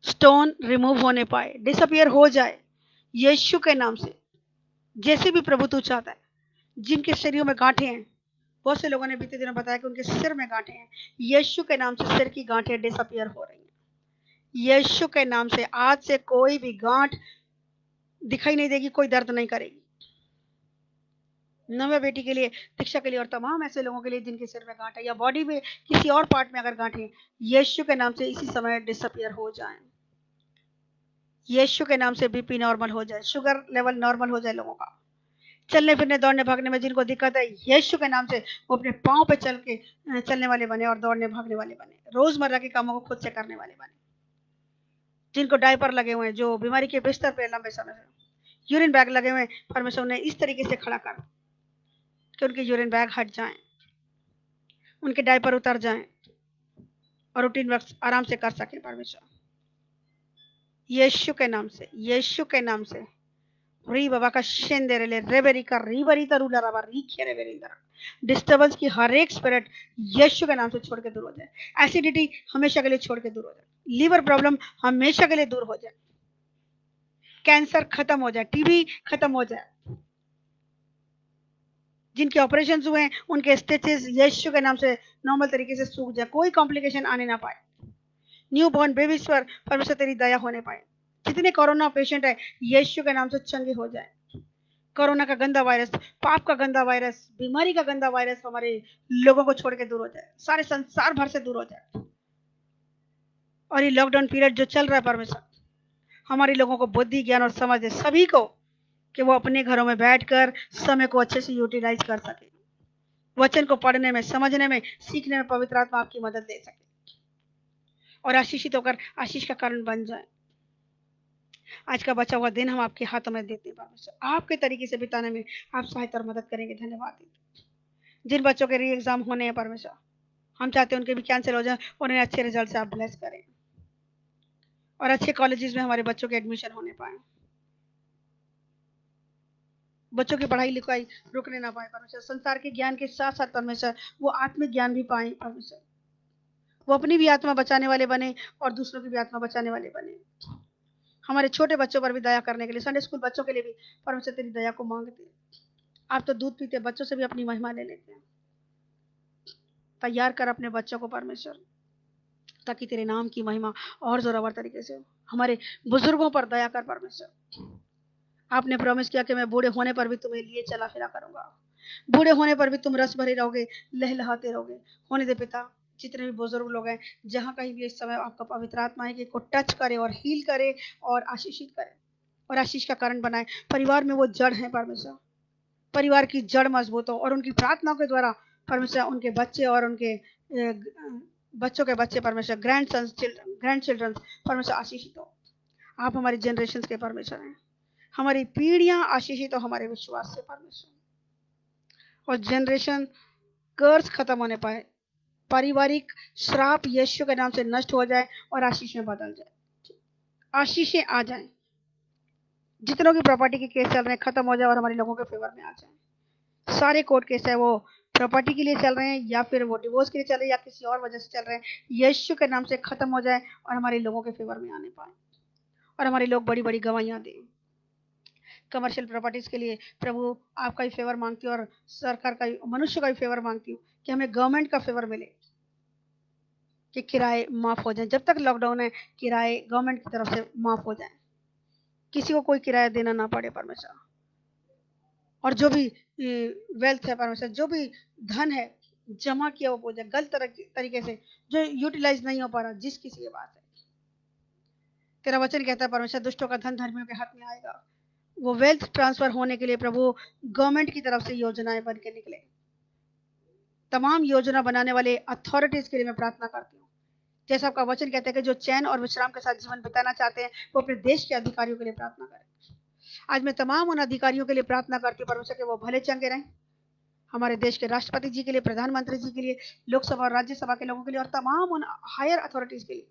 स्टोन रिमूव होने पाए, डिसअपियर हो जाए यीशु के नाम से। जैसे भी प्रभु तू चाहता है। जिनके शरीरों में गांठें हैं, बहुत से लोगों ने बीते दिनों बताया कि उनके सिर में गांठें हैं, यीशु के नाम से सिर की गांठें डिसअपियर हो रही हैं। यीशु के नाम से आज से कोई भी गांठ दिखाई नहीं देगी, कोई दर्द नहीं करेगी। नवे बेटी के लिए, दीक्षा के लिए और तमाम ऐसे लोगों के लिए जिनके सिर में गांठ है या बॉडी में किसी और पार्ट में अगर गांठें, यीशु के नाम से इसी समय डिसअपियर हो जाए। यीशु के नाम से बीपी नॉर्मल हो जाए, शुगर लेवल नॉर्मल हो जाए लोगों का। चलने फिरने दौड़ने भागने में जिनको दिक्कत है, यीशु के नाम से वो अपने पांव पे चलने वाले बने और दौड़ने भागने वाले बने, रोजमर्रा के कामों को खुद से करने वाले बने। जिनको डायपर लगे हुए हैं, जो बीमारी के बिस्तर पे लंबे समय से यूरिन बैग लगे हुए, परमेश्वर ने इस तरीके से खड़ा कर कि उनके यूरिन बैग हट जाएं, उनके डायपर उतर जाएं और रूटीन वर्क आराम से कर सके। परमेश्वर यीशु के नाम से, यीशु के नाम से री बाबा का शेंदेरेले रेबेरी का रीबरी तरुला रबा री खेरे बेरी दरा, डिस्टर्बेंस की हर एक स्पिरिट यीशु के नाम से छोड़ के दूर हो जाए। एसिडिटी हमेशा के लिए छोड़ के दूर हो जाए। लीवर प्रॉब्लम हमेशा के लिए दूर हो जाए। कैंसर खत्म हो जाए, टीबी खत्म हो जाए। जिनके ऑपरेशन हुए हैं, उनके स्टिचेस यीशु के नाम से नॉर्मल तरीके से सूख जाए, कोई कॉम्प्लिकेशन आने ना पाए। न्यू बॉर्न बेबीज पर परमेश्वर तेरी दया होने पाए। जितने कोरोना पेशेंट है, यीशु के नाम से चंगे हो जाए। कोरोना का गंदा वायरस, पाप का गंदा वायरस, बीमारी का गंदा वायरस हमारे लोगों को छोड़ के दूर हो जाए, सारे संसार भर से दूर हो जाए। और ये लॉकडाउन पीरियड जो चल रहा है, परमेश्वर हमारे लोगों को बुद्धि, ज्ञान और समझ दे, सभी को, कि वो अपने घरों में बैठकर समय को अच्छे से यूटिलाइज कर सके, वचन को पढ़ने में, समझने में, सीखने में पवित्र आत्मा आपकी मदद दे सके और आशीषित होकर आशीष का कारण बन जाए। आज का बचा हुआ दिन हम आपके हाथों में देते हैं परमेश्वर, आपके तरीके से बिताने में आप सहायता और मदद करेंगे। धन्यवाद देते। जिन बच्चों के री एग्जाम होने हैं परमेश्वर, हम चाहते हैं उनके भी कैंसिल हो जाए, उन्हें अच्छे रिजल्ट से आप ब्लेस करें और अच्छे कॉलेजेस में हमारे बच्चों के एडमिशन होने पाए, बच्चों की पढ़ाई लिखाई रुकने ना पाए परमेश्वर। संसार के ज्ञान के साथ साथ परमेश्वर वो आत्मिक ज्ञान भी पाए परमेश्वर, वो अपनी भी आत्मा बचाने वाले बने और दूसरों की भी आत्मा बचाने वाले बने। हमारे छोटे बच्चों पर भी दया करने के लिए, संडे स्कूल बच्चों के लिए भी परमेश्वर तेरी दया को मांगते हैं। आप तो दूध पीते बच्चों से भी अपनी महिमा ले लेते हैं। तैयार कर अपने बच्चों को परमेश्वर, ताकि तेरे नाम की महिमा और जोरावर तरीके से हो। हमारे बुजुर्गों पर दया कर परमेश्वर, आपने प्रॉमिस किया कि मैं बूढ़े होने पर भी तुम्हें लिए चला फिरा करूंगा, बूढ़े होने पर भी तुम रस भरे रहोगे, लहलहाते रहोगे। होने दे पिता, जितने भी बुजुर्ग लोग हैं, जहां कहीं भी इस समय आपका पवित्र आत्मा है कि को टच करे और हील करे और आशीषित करे और आशीष का कारण बनाए। परिवार में वो जड़ है परमेश्वर, परिवार की जड़ मजबूत हो और उनकी प्रार्थनाओं के द्वारा परमेश्वर उनके बच्चे और उनके बच्चों के बच्चे परमेश्वर ग्रैंड चिल्ड्रन परमेश्वर आशीषित हो। आप हमारी जनरेशन के परमेश्वर हैं, हमारी पीढ़ियां आशीषित हो हमारे विश्वास से परमेश्वर, और जनरेशन कर्ज खत्म होने पाए, पारिवारिक श्राप यीशु के नाम से नष्ट हो जाए और आशीष में बदल जाए, आशीषें आ जाए। जितनों की प्रॉपर्टी के केस चल रहे हैं खत्म हो जाए और हमारे लोगों के फेवर में आ जाए। सारे कोर्ट केस है वो प्रॉपर्टी के लिए चल रहे हैं या फिर वो डिवोर्स के लिए चल रहे हैं या किसी और वजह से चल रहे हैं, यीशु के नाम से खत्म हो जाए और हमारे लोगों के फेवर में आने पाए और हमारे लोग बड़ी बड़ी गवाहियां दें। कमर्शियल प्रॉपर्टीज के लिए प्रभु आपका ही फेवर मांगती हूँ और सरकार का मनुष्य का भी फेवर मांगती हूँ कि हमें गवर्नमेंट का फेवर मिले कि किराए माफ हो जाए। जब तक लॉकडाउन है किराए गवर्नमेंट की तरफ से माफ हो जाए, किसी को कोई किराया देना ना पड़े परमेश्वर। और जो भी वेल्थ है परमेश्वर, जो भी धन है जमा किया वो हो जाए गलत तरीके से, जो यूटिलाइज नहीं हो पा रहा, जिस किसी के पास है। तेरा वचन कहता है परमेश्वर दुष्टों का धन धर्मियों के हाथ में आएगा। वो वेल्थ ट्रांसफर होने के लिए प्रभु गवर्नमेंट की तरफ से योजनाएं बन के निकले। तमाम योजना बनाने वाले अथॉरिटीज के लिए मैं प्रार्थना करती हूँ। जैसा आपका वचन कहता है कि जो चैन और विश्राम के साथ जीवन बिताना चाहते हैं वो अपने देश के अधिकारियों के लिए प्रार्थना करें। आज मैं तमाम उन अधिकारियों के लिए प्रार्थना करती हूँ परमेश्वर के वो भले चंगे रहें, हमारे देश के राष्ट्रपति जी के लिए, प्रधानमंत्री जी के लिए, लोकसभा और राज्यसभा के लोगों के लिए और तमाम उन हायर अथॉरिटीज के लिए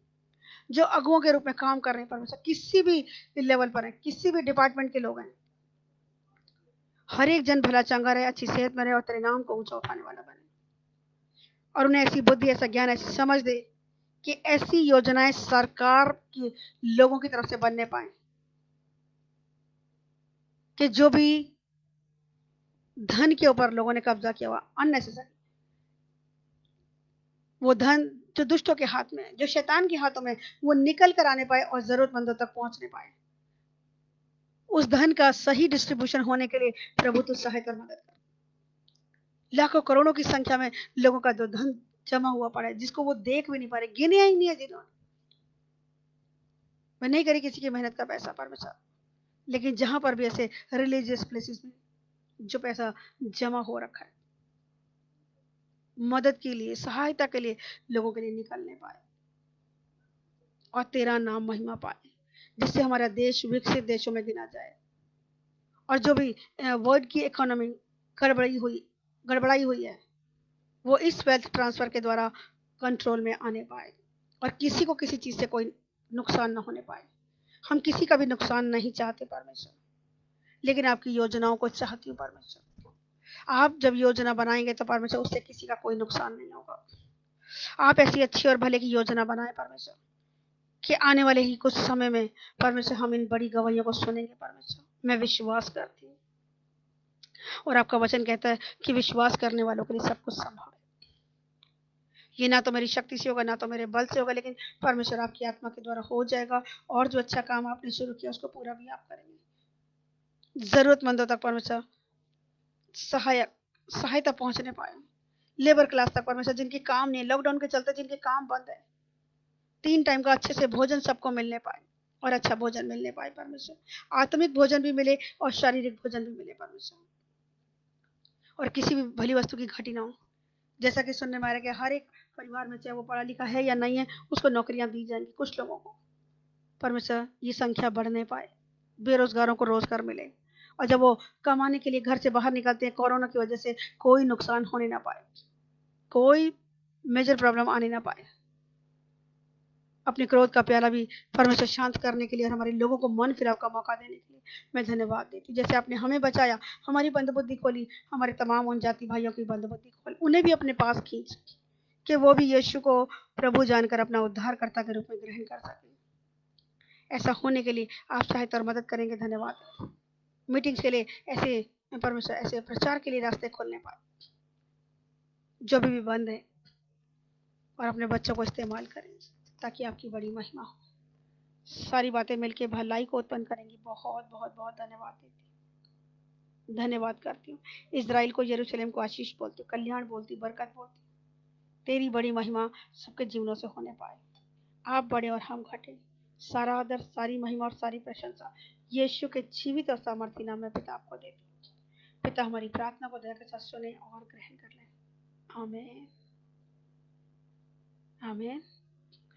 जो अगुओं के रूप में काम कर रहे हैं परमेश्वर, किसी भी लेवल पर है, किसी भी डिपार्टमेंट के लोग हैं। हर एक जन भला चंगा रहे, अच्छी सेहत में रहे और तेरे नाम को ऊंचा उठाने वाला बने, और उन्हें ऐसी बुद्धि, ऐसा ज्ञान, ऐसी समझ दे कि ऐसी योजनाएं सरकार की लोगों की तरफ से बनने पाए कि जो भी धन के ऊपर लोगों ने कब्जा किया हुआ अननेसेसरी, वो धन जो दुष्टों के हाथ में है, जो शैतान के हाथों में, वो निकल कर आने पाए और जरूरतमंदों तक पहुंचने पाए। उस धन का सही डिस्ट्रीब्यूशन होने के लिए प्रभु तू सहायता और मदद कर। लाखों करोड़ों की संख्या में लोगों का जो धन जमा हुआ पड़ा है जिसको वो देख भी नहीं पा रहे, गिने ही नहीं है जिन्होंने, मैं नहीं करी किसी की मेहनत का पैसा परमेश्वर, लेकिन जहां पर भी ऐसे रिलीजियस प्लेसेस में जो पैसा जमा हो रखा है मदद के लिए, सहायता के लिए, लोगों के लिए निकलने पाए और तेरा नाम महिमा पाए, जिससे हमारा देश विकसित देशों में गिना जाए। और जो भी वर्ल्ड की इकोनॉमी गड़बड़ाई हुई है वो इस वेल्थ ट्रांसफर के द्वारा कंट्रोल में आने पाए और किसी को किसी चीज से कोई नुकसान न होने पाए। हम किसी का भी नुकसान नहीं चाहते परमेश्वर, लेकिन आपकी योजनाओं को चाहती हूँ परमेश्वर। आप जब योजना बनाएंगे तो परमेश्वर उससे किसी का कोई नुकसान नहीं होगा। आप ऐसी अच्छी और भले की योजना बनाए परमेश्वर कि आने वाले ही कुछ समय में परमेश्वर हम इन बड़ी गवाहियों को सुनेंगे परमेश्वर। मैं विश्वास करती हूँ और आपका वचन कहता है कि विश्वास करने वालों के लिए सब कुछ संभव है। ये ना तो मेरी शक्ति से होगा, ना तो मेरे बल से होगा, लेकिन परमेश्वर आपकी आत्मा के द्वारा हो जाएगा और जो अच्छा काम आपने शुरू किया उसको पूरा भी आप करेंगे। जरूरतमंदों तक परमेश्वर सहायता पहुंचने पाए, लेबर क्लास तक परमेश्वर जिनके काम नहीं, लॉकडाउन के चलते जिनके काम बंद है, 3 टाइम का अच्छे से भोजन सबको मिलने पाए और अच्छा भोजन मिलने पाए परमेश्वर, आत्मिक भोजन भी मिले और शारीरिक भोजन भी मिले परमेश्वर, और किसी भी भली वस्तु की घटी ना हो। जैसा कि सुनने में आ रहा है कि हर एक परिवार में चाहे वो पढ़ा लिखा है या नहीं है उसको नौकरियां दी जाएंगी, कुछ लोगों को परमेश्वर ये संख्या बढ़ने पाए, बेरोजगारों को रोजगार मिले, और जब वो कमाने के लिए घर से बाहर निकलते हैं कोरोना की वजह से कोई नुकसान होने ना पाए, कोई मेजर प्रॉब्लम आने ना पाए। अपने क्रोध का प्याला भी परमेश्वर शांत करने के लिए और हमारे लोगों को मन फिराव का मौका देने के लिए मैं धन्यवाद देती हूँ। जैसे आपने हमें बचाया, हमारी बंदबुद्धि खोली, हमारे तमाम उन जाति भाइयों की बंदबुद्धि खोली, उन्हें भी अपने पास खींच कि वो भी यीशु को प्रभु जानकर अपना उद्धारकर्ता के रूप में ग्रहण कर सके। ऐसा होने के लिए आप सहायता और मदद करेंगे। धन्यवाद। मीटिंग्स के लिए ऐसे परमेश्वर ऐसे प्रचार के लिए रास्ते खोलने पाए जो भी बंद है, और अपने बच्चों को इस्तेमाल करें ताकि आपकी बड़ी महिमा हो। सारी बातें मिलके भलाई को उत्पन्न करेंगी। बहुत बहुत बहुत धन्यवाद देती हूँ, धन्यवाद करती हूँ। इज़राइल को, यरूशलेम को आशीष बोलती हूँ, कल्याण बोलती हूँ, बरकत बोलती हूँ। तेरी बड़ी महिमा सबके जीवनों से होने पाए। आप बड़े और हम घटे। सारा आदर, सारी महिमा और सारी प्रशंसा यीशु के जीवित और सामर्थी नाम में पिता आपको देती हूँ। पिता हमारी प्रार्थना को दया के साथ सुने और ग्रहण कर लें। आमीन, आमीन,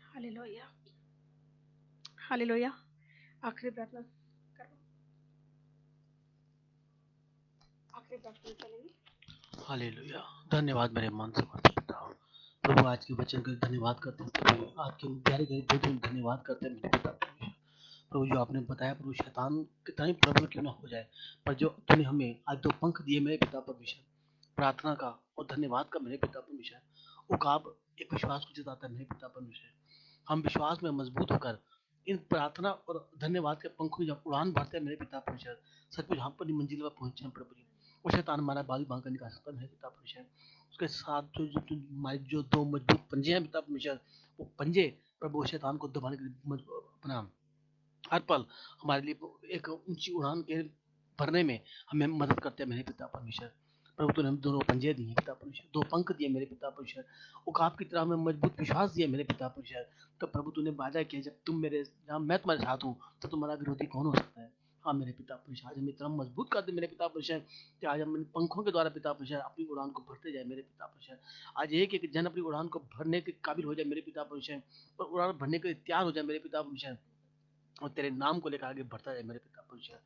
हालेलुया, हालेलुया। आखिरी प्रार्थना करो, आखिरी प्रार्थना चलेंगे। हालेलुया। धन्यवाद मेरे मन से पिता। प्रभु आज के वचन के लिए धन्यवाद करते हैं प्रभु, आपके प्यारे गरीब बेटे में धन्यवाद करते हैं मेरे पिता परमेश्वर। प्रभु जो आपने बताया प्रभु, शैतान कितना ही प्रबल क्यों ना हो जाए, पर जो तूने हमें आज दो पंख दिए मेरे पिता परमेश्वर, प्रार्थना का और धन्यवाद का मेरे पिता परमेश्वर, उकाब एक विश्वास को जिताता है मेरे पिता परमेश्वर। हम विश्वास में मजबूत होकर इन प्रार्थना और धन्यवाद के पंखों की जब उड़ान भरते हैं मेरे पिता परमेश्वर, सचमुच हम अपनी मंजिल पर पहुंचे हैं प्रभु जी। वो शैतान हमारा बाल बांध कर निकाल सकता है मेरे पिता परमेश्वर। उसके साथ जो दो मजबूत पंजे हैं पिता परमेश्वर, वो पंजे प्रभु शैतान को दबाने के लिए अपना हर पल हमारे लिए एक ऊंची उड़ान के भरने में हमें मदद करते हैं मेरे पिता परमेश्वर। प्रभु तूने हम दोनों पंजे दिए पिता परमेश्वर, दो पंख दिए मेरे पिता परमेश्वर, उकाब की तरह हमें मजबूत विश्वास दिया मेरे पिता परमेश्वर। तो प्रभु तूने वादा किया, जब तुम मेरे जहाँ मैं तुम्हारे साथ हूँ तो तुम्हारा विरोधी कौन हो सकता है। हाँ मेरे पिता परमेश्वर, आज हम इतना मजबूत कर दे मेरे पिता परमेश्वर कि आज हम इन पंखों के द्वारा पिता परमेश्वर अपनी उड़ान को भरते जाए मेरे पिता परमेश्वर। आज एक एक जन अपनी उड़ान को भरने के काबिल हो जाए मेरे पिता परमेश्वर, और उड़ान भरने के लिए तैयार हो जाए मेरे पिता परमेश्वर, और तेरे नाम को लेकर आगे बढ़ता जाए मेरे पिता परमेश्वर।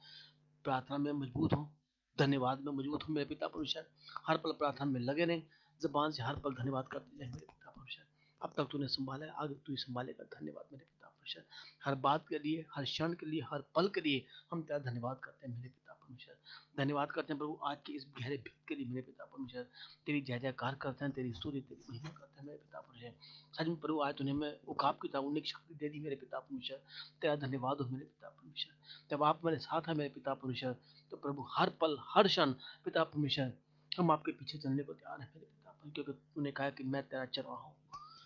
प्रार्थना में मजबूत हो, धन्यवाद में मजबूत हो मेरे पिता परमेश्वर। हर पल प्रार्थना में लगे रहें, जबान से हर पल धन्यवाद करते जाए मेरे पिता परमेश्वर। अब तक तूने संभाला है, आगे तू ही संभालेगा। धन्यवाद मेरे पिता परमेश्वर, हर बात के लिए, हर क्षण के लिए, हर पल के लिए हम तेरा धन्यवाद करते हैं मेरे पिता परमेश्वर। धन्यवाद करते हैं प्रभु आज के इस गहरे भेद के लिए मेरे पिता परमेश्वर। तेरी जय जयकार करते हैं, तेरी स्तुति तेरी महिमा करते हैं मेरे पिता परमेश्वर। सच में प्रभु आज तूने हमें उकाब की तरह उड़ने की शक्ति दे दी मेरे पिता परमेश्वर। तेरा धन्यवाद हो मेरे पिता परमेश्वर। जब आप मेरे साथ हैं मेरे पिता परमेश्वर, तो प्रभु हर पल हर क्षण पिता परमेश्वर हम आपके पीछे चलने को तैयार हैं मेरे पिता परमेश्वर, क्योंकि तूने कहा कि मैं तेरा चरवाहा हूँ,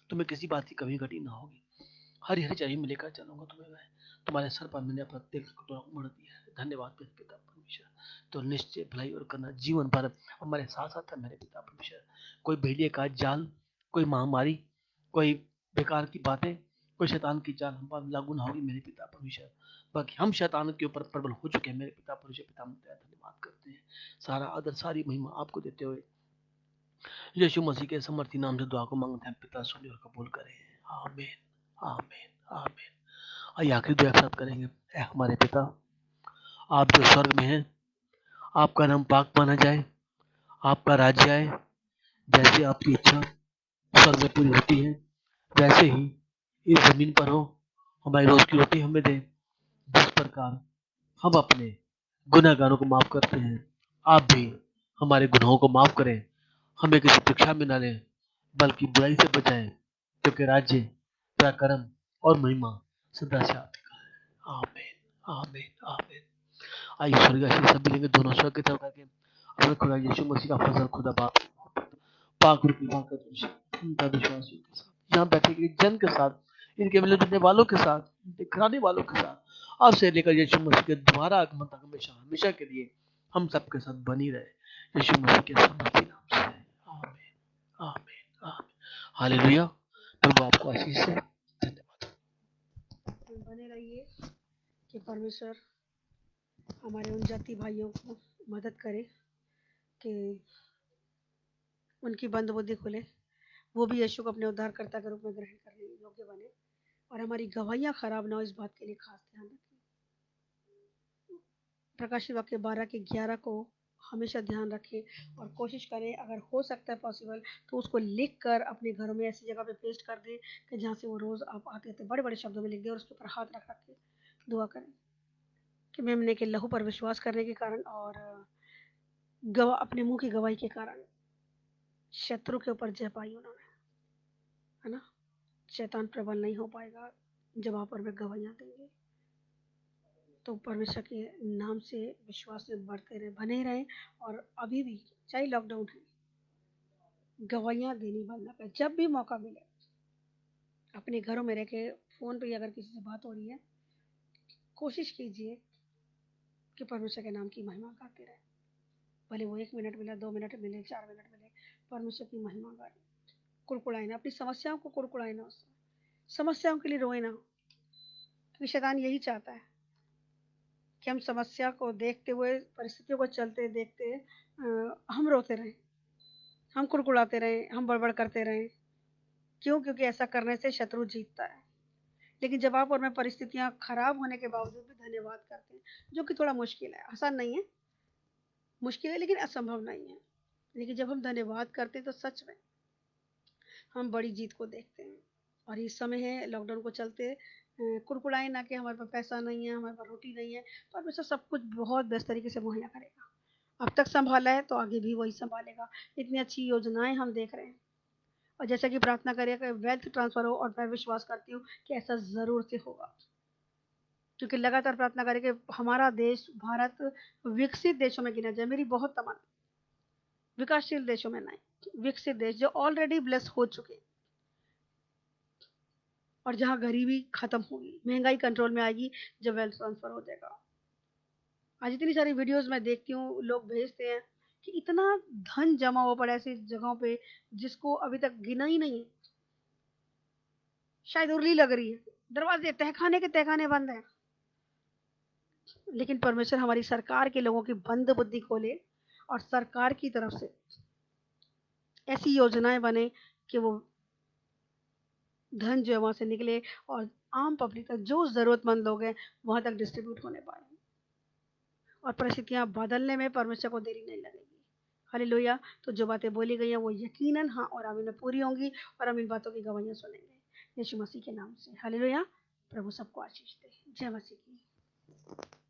तुम्हें किसी बात की कमी घटी ना होगी। हरी हरी चरी में लेकर चलूंगा तुम्हें मैं, तुम्हारे सर पर मैंने अपना तेल का कटोरा उमड़ दिया है। धन्यवाद मेरे पिता परमेश्वर। तो निश्चय भलाई और करना जीवन भर हमारे साथ साथ है मेरे पिता परमेश्वर। कोई भेड़िए का जाल, कोई महामारी, कोई बेकार की बातें, कोई शैतान की चाल हम पर लागू ना होगी मेरे पिता परमेश्वर। बाकी हम शैतान के ऊपर प्रबल हो चुके हैं मेरे पिता परमेश्वर। पिता हम तेरा धन्यवाद करते हैं, सारा आदर सारी महिमा आपको देते हुए यीशु मसीह के समर्थी नाम से दुआ को मांगते हैं पिता, सुनिए और कबूल करें। आमीन, आमीन, आमीन। आइए आखिरी दुआ एक साथ करेंगे। ऐ हमारे पिता, आप जो स्वर्ग में हैं, आपका नाम पाक माना जाए, आपका राज्य आए, जैसे आपकी इच्छा स्वर्ग में पूरी होती है वैसे ही इस जमीन पर हो। हमारी रोज की रोटी हमें दे, जिस प्रकार हम अपने गुनहगारों को माफ करते हैं, आप भी हमारे गुनाहों को माफ करें। हमें किसी परीक्षा में न लें, बल्कि बुराई से बचाएं, क्योंकि राज्य, पराक्रम और महिमा सदा से आपका है। आमीन, आमीन, आमीन। आइए स्वर्गवासी सब मिलेंगे दोनों स्वर्ग की तरफ करके अपने खुदा यीशु मसीह का फजल खुदा बाप पाक रूपी बात उनका विश्वास के साथ यहाँ बैठे के जन के साथ, इनके मिले जुलने वालों के साथ, इनके कराने वालों के साथ, आज से लेकर यीशु मसीह के दोबारा आगमन तक हमेशा हमेशा के लिए हम सबके साथ बनी रहे यीशु मसीह के समर्थी नाम से। आमीन, आमीन, आमीन। हालेलुया। प्रभु आपको आशीष दे। धन्यवाद। बने रहिए कि परमेश्वर हमारे उन जाति भाइयों को मदद करे कि उनकी बंद बुद्धि खुले, वो भी यीशु को अपने उद्धारकर्ता के रूप में ग्रहण करने योग्य बने, और हमारी गवाहियाँ खराब ना हो, इस बात के लिए खास ध्यान रखें। प्रकाशित वाक्य 12 के 11 को हमेशा ध्यान रखें और कोशिश करें, अगर हो सकता है पॉसिबल तो उसको लिख कर अपने घरों में ऐसी जगह पे पेस्ट कर दें कि जहाँ से वो रोज़ आप आते थे, बड़े बड़े शब्दों में लिख दें और उसके ऊपर हाथ रख रख के दुआ करें कि मेमने के लहू पर विश्वास करने के कारण और अपने मुंह की गवाही के कारण शत्रु के ऊपर जय पाई उन्होंने, है ना। शैतान प्रबल नहीं हो पाएगा जब आप और वे गवाहियाँ देंगे। तो परमेश्वर के नाम से विश्वास में बढ़ते रहें, बने रहें, और अभी भी चाहे लॉकडाउन है, गवाहियाँ देनी बंद ना करें। जब भी मौका मिले अपने घरों में रह के, फ़ोन पे अगर किसी से बात हो रही है कोशिश कीजिए कि परमेश्वर के नाम की महिमा गाते रहें। भले वो 1 मिनट मिले, 2 मिनट मिले, 4 मिनट मिले, परमेश्वर की महिमा गाएं। कुड़कुड़ाए ना, अपनी समस्याओं को कुड़कुड़ाए ना, उससे समस्याओं के लिए रोए ना, क्योंकि शैतान यही चाहता है कि हम समस्या को देखते हुए, परिस्थितियों को चलते देखते हम रोते रहें, हम कुड़कुड़ाते रहें, हम बड़बड़ करते रहें। क्यों? क्योंकि ऐसा करने से शत्रु जीतता है। लेकिन जब आप और मैं परिस्थितियां खराब होने के बावजूद भी धन्यवाद करते हैं, जो कि थोड़ा मुश्किल है, आसान नहीं है, मुश्किल है लेकिन असंभव नहीं है। लेकिन जब हम धन्यवाद करते हैं तो सच में हम बड़ी जीत को देखते हैं। और इस समय है लॉकडाउन को चलते कुड़कुड़ाए ना कि हमारे पास पैसा नहीं है, हमारे पास रोटी नहीं है, परमेश्वर सब कुछ बहुत बेस्ट तरीके से मुहैया करेगा। अब तक संभाला है तो आगे भी वही संभालेगा। इतनी अच्छी योजनाएं हम देख रहे हैं, और जैसा कि प्रार्थना करिए कि वेल्थ ट्रांसफर हो, और मैं विश्वास करती हूँ कि ऐसा जरूर से होगा, क्योंकि लगातार प्रार्थना करें कि हमारा देश भारत विकसित देशों में गिना जाए। मेरी बहुत तमन्ना, विकासशील देशों में नहीं, विकसित देश जो ऑलरेडी ब्लेस हो चुके, और जहाँ गरीबी खत्म होगी, महंगाई कंट्रोल में आएगी जब वेल्थ ट्रांसफर हो जाएगा। आज इतनी सारी वीडियोस मैं देखती हूँ, लोग भेजते हैं कि इतना धन जमा हुआ पड़ा है ऐसी जगहों पे जिसको अभी तक गिना ही नहीं है, शायद उर्ली लग रही है, दरवाजे तहखाने के तहखाने बंद है। लेकिन परमेश्वर हमारी सरकार के लोगों की बंद बुद्धि खोले, और सरकार की तरफ से ऐसी योजनाएं बने कि वो धन जो है वहां से निकले, और आम पब्लिक तक, जो जरूरतमंद लोग हैं, वहां तक डिस्ट्रीब्यूट होने पाए, और परिस्थितियां बदलने में परमेश्वर को देरी नहीं लगेगी। हालेलुया। तो जो बातें बोली गई हैं वो यकीनन हाँ और आमीन में पूरी होंगी, और हम इन बातों की गवाहियां सुनेंगे यीशु मसीह के नाम से। हालेलुया। प्रभु सबको आशीष दे। जय मसीह की।